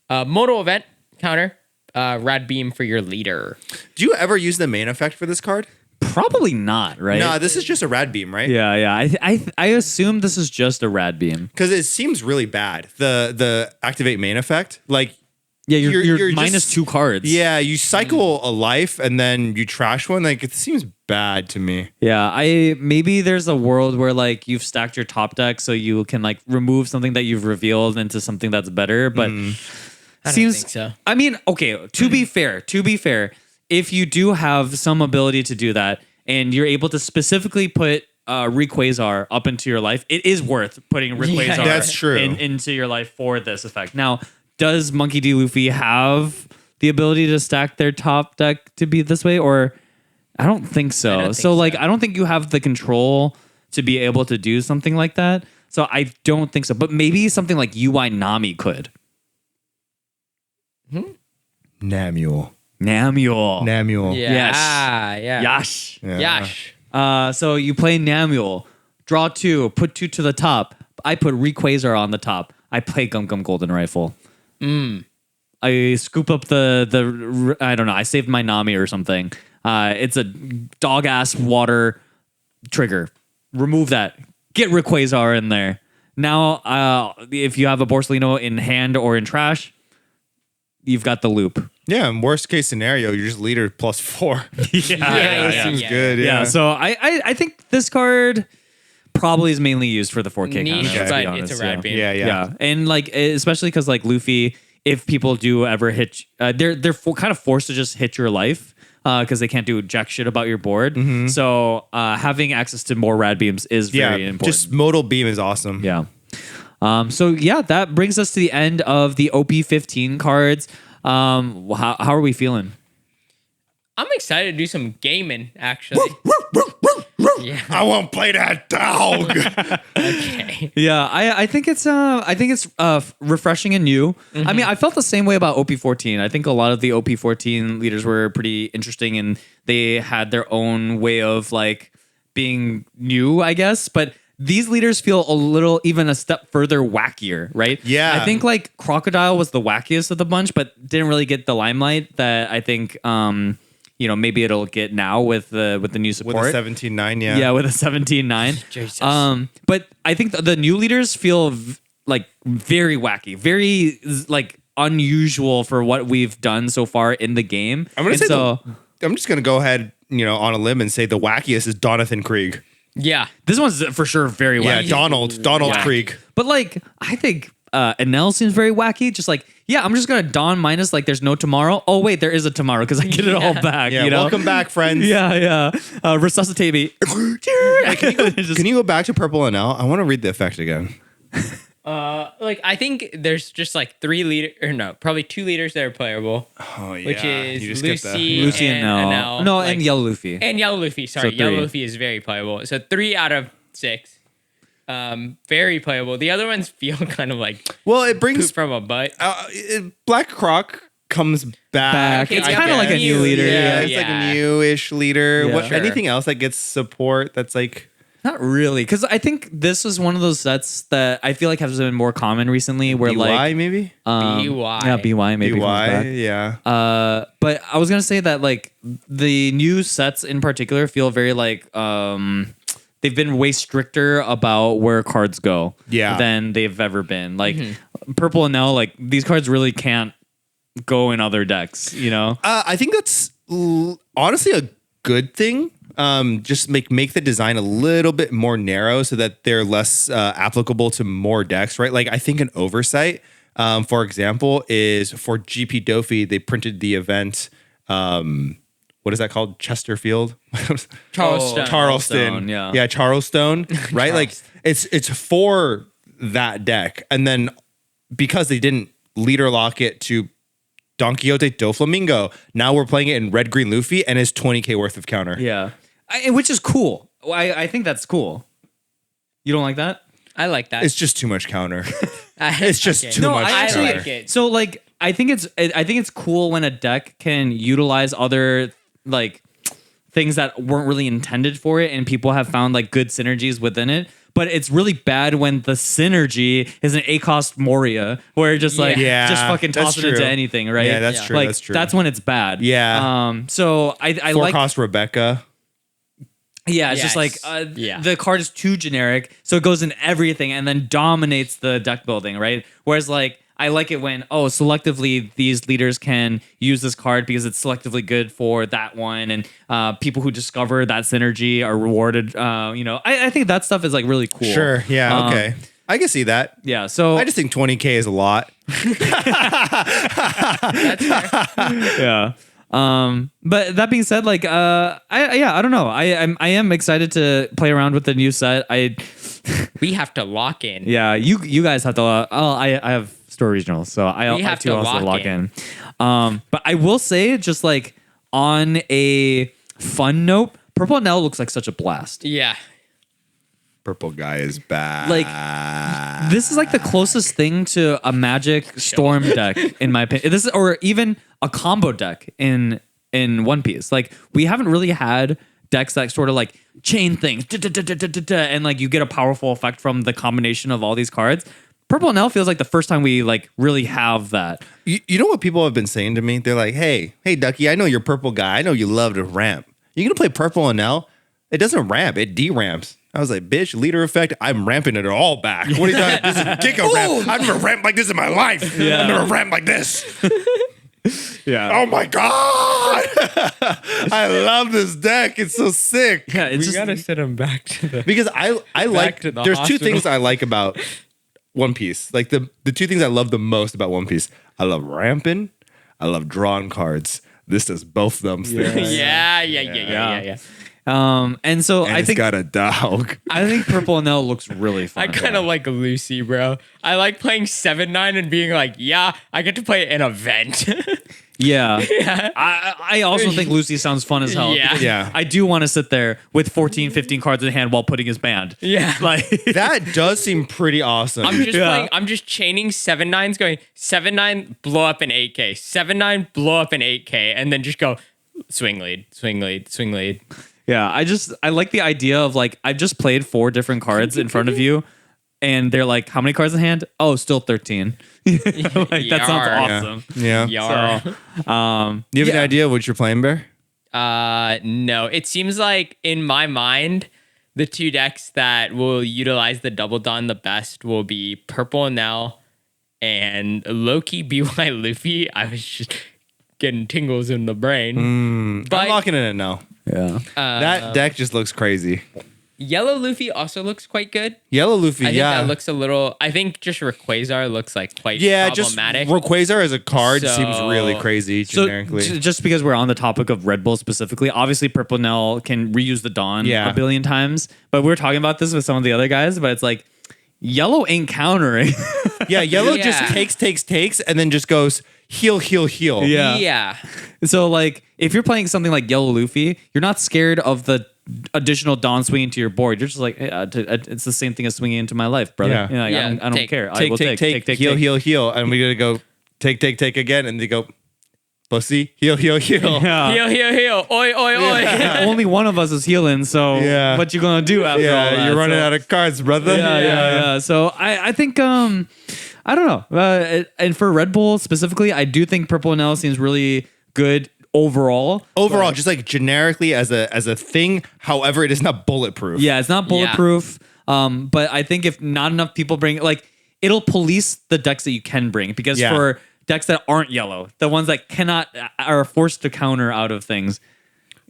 Modal event counter, Rad Beam for your leader. Do you ever use the main effect for this card? Probably not, right? No, this is just a rad beam, right? Yeah. I assume this is just a rad beam. Because it seems really bad. The activate main effect, like Yeah, you're You're minus just- 2 cards. yeah, you cycle a life and then you trash one. Like it seems bad to me. Yeah, maybe there's a world where like you've stacked your top deck so you can like remove something that you've revealed into something that's better, but I don't think so. I mean, okay, to be fair, if you do have some ability to do that and you're able to specifically put Rayquaza up into your life, it is worth putting Rayquaza Yeah, that's true. into your life for this effect. Now, does Monkey D. Luffy have the ability to stack their top deck to be this way, or I don't think so. think So like, so. I don't think you have the control to be able to do something like that. So I don't think so. But maybe something like UI Nami could. Namuel. Namuel. Yeah. Yes. Yeah. Yash. Yash. So you play Namuel, draw 2, put 2 to the top. I put Rayquaza on the top. I play Gum Gum Golden Rifle. I scoop up the I don't know. I saved my Nami or something. It's a dog ass water trigger. Remove that. Get Rayquaza in there. Now, if you have a Borsalino in hand or in trash, you've got the loop. Yeah, in worst case scenario, you're just leader +4. Yeah, Seems yeah. good. Yeah, Yeah. so I think this card probably is mainly used for the 4K Niche, counter, to be but honest. it's a rad beam. Yeah. And like especially because like Luffy, if people do ever hit, they're kind of forced to just hit your life because they can't do jack shit about your board. So having access to more rad beams is very important. Just modal beam is awesome. Yeah. So yeah, that brings us to the end of the OP15 cards. How are we feeling? I'm excited to do some gaming, actually. Yeah. I won't play that dog. Okay. Yeah, I think it's refreshing and new. I mean, I felt the same way about OP14. I think a lot of the OP14 leaders were pretty interesting and they had their own way of like being new, I guess, but these leaders feel even a step further wackier, right? Yeah. I think like Crocodile was the wackiest of the bunch, but didn't really get the limelight that I think maybe it'll get now with the new support. With a 17-9, yeah. Yeah, with a 17-9. Jesus. But I think the new leaders feel like very wacky, very like unusual for what we've done so far in the game. I'm gonna And say I'm just gonna go ahead, on a limb and say the wackiest is Donathan Krieg. Yeah. this one's for sure very Yeah, wacky. Donald Whack. Krieg. But like I think Enel seems very wacky. Just like, yeah, I'm just gonna Dawn minus like there's no tomorrow. Oh wait, there is a tomorrow because I get it all back. Yeah, you know? welcome back, friends. Yeah. Resuscitate me. Can you go back to Purple NL? I want to read the effect again. Like, I think there's just like probably 2 leaders that are playable. Oh yeah. Which You is just get the- Lucy, Lucy and Enel. No, like- and Yellow Luffy. And Yellow Luffy. Sorry, So Yellow 3. Luffy is very playable. So 3 out of 6. Very playable. The other ones feel kind of like Well, it poop brings from a butt. Black Croc comes back. It's I kinda like a guess. new leader. Yeah, Yeah. it's like a newish leader. Yeah. What Sure. anything else that gets support that's like Not really, because I think this is one of those sets that I feel like has been more common recently. Where BY like maybe? BY. yeah, BY maybe comes BY, back. yeah. But I was gonna say that like the new sets in particular feel very like they've been way stricter about where cards go than they've ever been. Like Purple and now, like these cards really can't go in other decks. I think that's honestly a good thing. Just make the design a little bit more narrow so that they're less applicable to more decks, right? Like I think an oversight, for example, is for GP Dofi, they printed the event. What is that called? Chesterfield? Charleston. Charleston. Yeah, Charleston. Right? Like it's for that deck. And then because they didn't leader lock it to Don Quixote Doflamingo, now we're playing it in Red Green Luffy and it's 20k worth of counter. Yeah, which is cool. I think that's cool. You don't like that? I like that. It's just too much counter. It's just too much. I counter. like it. So like I think it's cool when a deck can utilize other like things that weren't really intended for it and people have found like good synergies within it. But it's really bad when the synergy is an A-cost Moria where it just like Yeah, just fucking that's toss it into true. anything, right? Yeah, that's true. Like That's true. that's when it's bad. Yeah. So I Four like cost Rebecca. yeah, it's just Yes. like Yeah. the card is too generic, so it goes in everything and then dominates the deck building, right? Whereas like I like it when selectively these leaders can use this card because it's selectively good for that one, and people who discover that synergy are rewarded. I think that stuff is like really cool. Sure. Yeah. Okay. I can see that. Yeah. So I just think 20k is a lot. That's fair. yeah. But that being said, like, I don't know. I am excited to play around with the new set. We have to lock in. Yeah, you guys have to. I have store regionals, so I We have have to to also lock lock in. in. But I will say, just like on a fun note, Purple Nell looks like such a blast. Yeah. Purple guy is bad. Like this is like the closest thing to a Magic Storm deck in my opinion. This is, or even a combo deck in One Piece. Like we haven't really had decks that sort of like chain things and like you get a powerful effect from the combination of all these cards. Purple Nell feels like the first time we like really have that. You know what people have been saying to me? They're like, hey, Ducky, I know you're purple guy. I know you love to ramp. You gonna play purple and L? It doesn't ramp, it de-ramps. I was like, bitch, leader effect, I'm ramping it all back. What are you talking? This is Gecko ramp. I've never ramped like this in my life. Yeah. I've never ramped like this. Yeah. Oh my God. I love this deck. It's so sick. Yeah, it's We just gotta send him back to the. Because I like, to the there's two hospital. things I like about One Piece. Like the two things I love the most about One Piece. I love ramping. I love drawing cards. This does both things. Yeah. and so And I it's think got a dog. I think Purple Nell looks really fun. I kind of like Lucy, bro. I like playing 7-9 and being like, yeah, I get to play an event. Yeah. I also think Lucy sounds fun as hell. Yeah. because Yeah. I do want to sit there with 14, 15 cards in hand while putting his band. yeah. Like That does seem pretty awesome. I'm just Yeah. playing. I'm just chaining 7-9s, going 7-9, blow up an 8K, 7-9, blow up an 8K, and then just go swing lead, swing lead, swing lead. yeah, I like the idea of like I've just played 4 different cards in front of you and they're like, how many cards in hand? Oh, still 13. Like, that sounds Yar. awesome. Yeah. Yar. So, Do you have any Yeah. idea what you're playing, Bear? No, it seems like in my mind, the two decks that will utilize the Double Dawn the best will be Purple Nell and Loki BY Luffy. I was just getting tingles in the brain. But I'm locking in it now. yeah. That deck just looks crazy. Yellow Luffy also looks quite good. Yellow Luffy, I think yeah. that looks a little. I think just Rayquaza looks like quite Yeah, just problematic. Rayquaza as a card So- seems really crazy So generically. just because we're on the topic of Red Bull specifically, obviously Purple Nell can reuse the Dawn Yeah. a billion times. But we were talking about this with some of the other guys, but it's like Yellow ain't countering. Yeah, yellow just Yeah. takes, and then just goes heal. Yeah. yeah. So like if you're playing something like Yellow Luffy, you're not scared of the additional Dawn swinging to your board. You're just like, hey, it's the same thing as swinging into my life, brother. Yeah. You know, like, Yeah, I don't take- care. I will take, heal, heal, and we're gonna go take again, and they go pussy, heal. Yeah. Heal. Oi, oi, oi. Only one of us is healing, so Yeah. what you gonna do after all that? Yeah, you're running out of cards, brother. Yeah. So I think I don't know. And for Red Bull specifically, I do think Purple Nell seems really good overall. Overall, just like generically as a thing, however, it is not bulletproof. Yeah, it's not bulletproof. But I think if not enough people bring like it'll police the decks that you can bring because Yeah. for decks that aren't yellow, the ones that cannot are forced to counter out of things.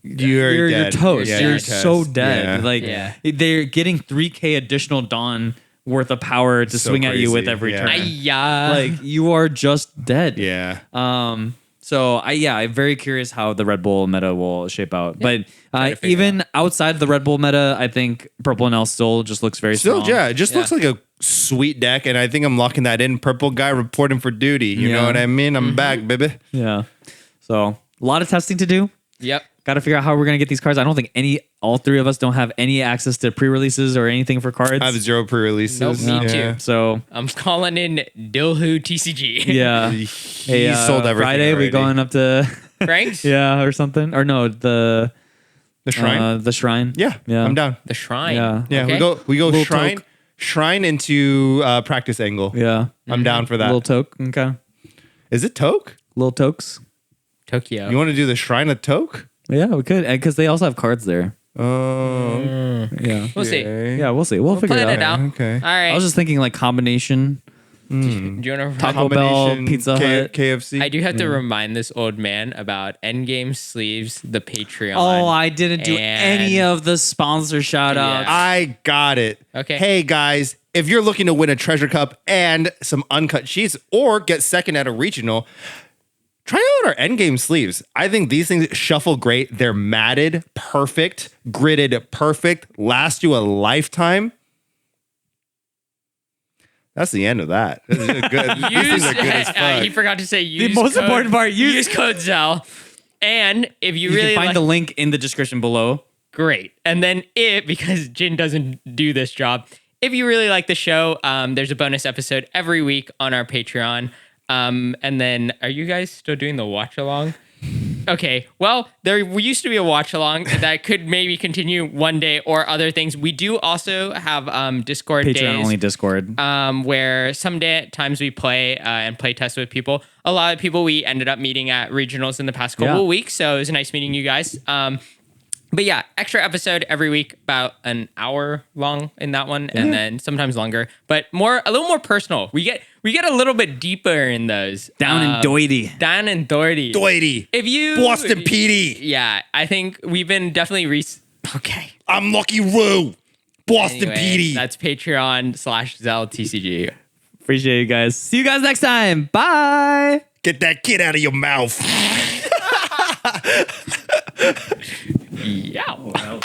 You're You're dead. toast. Yeah, you're toast. so dead. Yeah. Like Yeah. they're getting 3K additional Dawn worth of power to So swing at you with crazy. every Yeah. turn. Ay-ya. Like you are just dead. Yeah. So I'm very curious how the Red Bull meta will shape out. But to figure even outside the Red Bull meta, I think Purple Nell still just looks very Still, strong. yeah, it just looks like a sweet deck, and I think I'm locking that in. Purple guy reporting for duty. You know Yeah. what I mean? I'm back, baby. Yeah. So a lot of testing to do. Yep. Got to figure out how we're gonna get these cards. I don't think all 3 of us don't have any access to pre-releases or anything for cards. I have 0 pre-releases. Nope, me too. So I'm calling in Dilhu TCG. yeah, He Hey, sold everything. Friday we already. going up to Franks? yeah or something or no the shrine. the shrine. Yeah, Yeah. I'm down. The shrine. Yeah. Yeah, Okay. we go Little shrine toke. shrine into practice angle. Yeah, I'm down for that. little toke. Okay, Is it Toke? little tokes. Tokyo. You want to do the shrine of Toke? Yeah, we could because they also have cards there. Oh, Yeah, We'll see. yeah, we'll see. We'll figure Plan it it out. out. Okay. All right. I was just thinking like combination. Do you want to Taco Bell, Combination Pizza Hut. KFC. I do have to remind this old man about Endgame Sleeves, the Patreon. Oh, I didn't do And- any of the sponsor shout outs. Yeah. I got it. Okay. Hey guys, if you're looking to win a treasure cup and some uncut sheets or get second at a regional, try out our endgame sleeves. I think these things shuffle great. They're matted, perfect, gridded, perfect, last you a lifetime. That's the end of that. This is good. These things are good as fuck. He forgot to say use most code- important part, use code Xell. And if you, You really can find like, the link in the description below. great. And then because Jin doesn't do this job, if you really like the show, there's a bonus episode every week on our Patreon. And then are you guys still doing the watch along? Okay, well, there used to be a watch along that could maybe continue one day or other things. We do also have Discord days. Patreon only Discord. Where times we play and play test with people. A lot of people we ended up meeting at regionals in the past couple of weeks, so it was nice meeting you guys. But yeah, extra episode every week, about an hour long in that one, and then sometimes longer, but a little more personal. We get a little bit deeper in those. Down and doity. Down and doity. Doity. If you Boston PD. Yeah, I think we've been definitely okay. I'm Lucky Roo. Boston Anyway, PD. that's Patreon/Xell TCG. Appreciate you guys. See you guys next time. Bye. Get that kid out of your mouth. Yeah.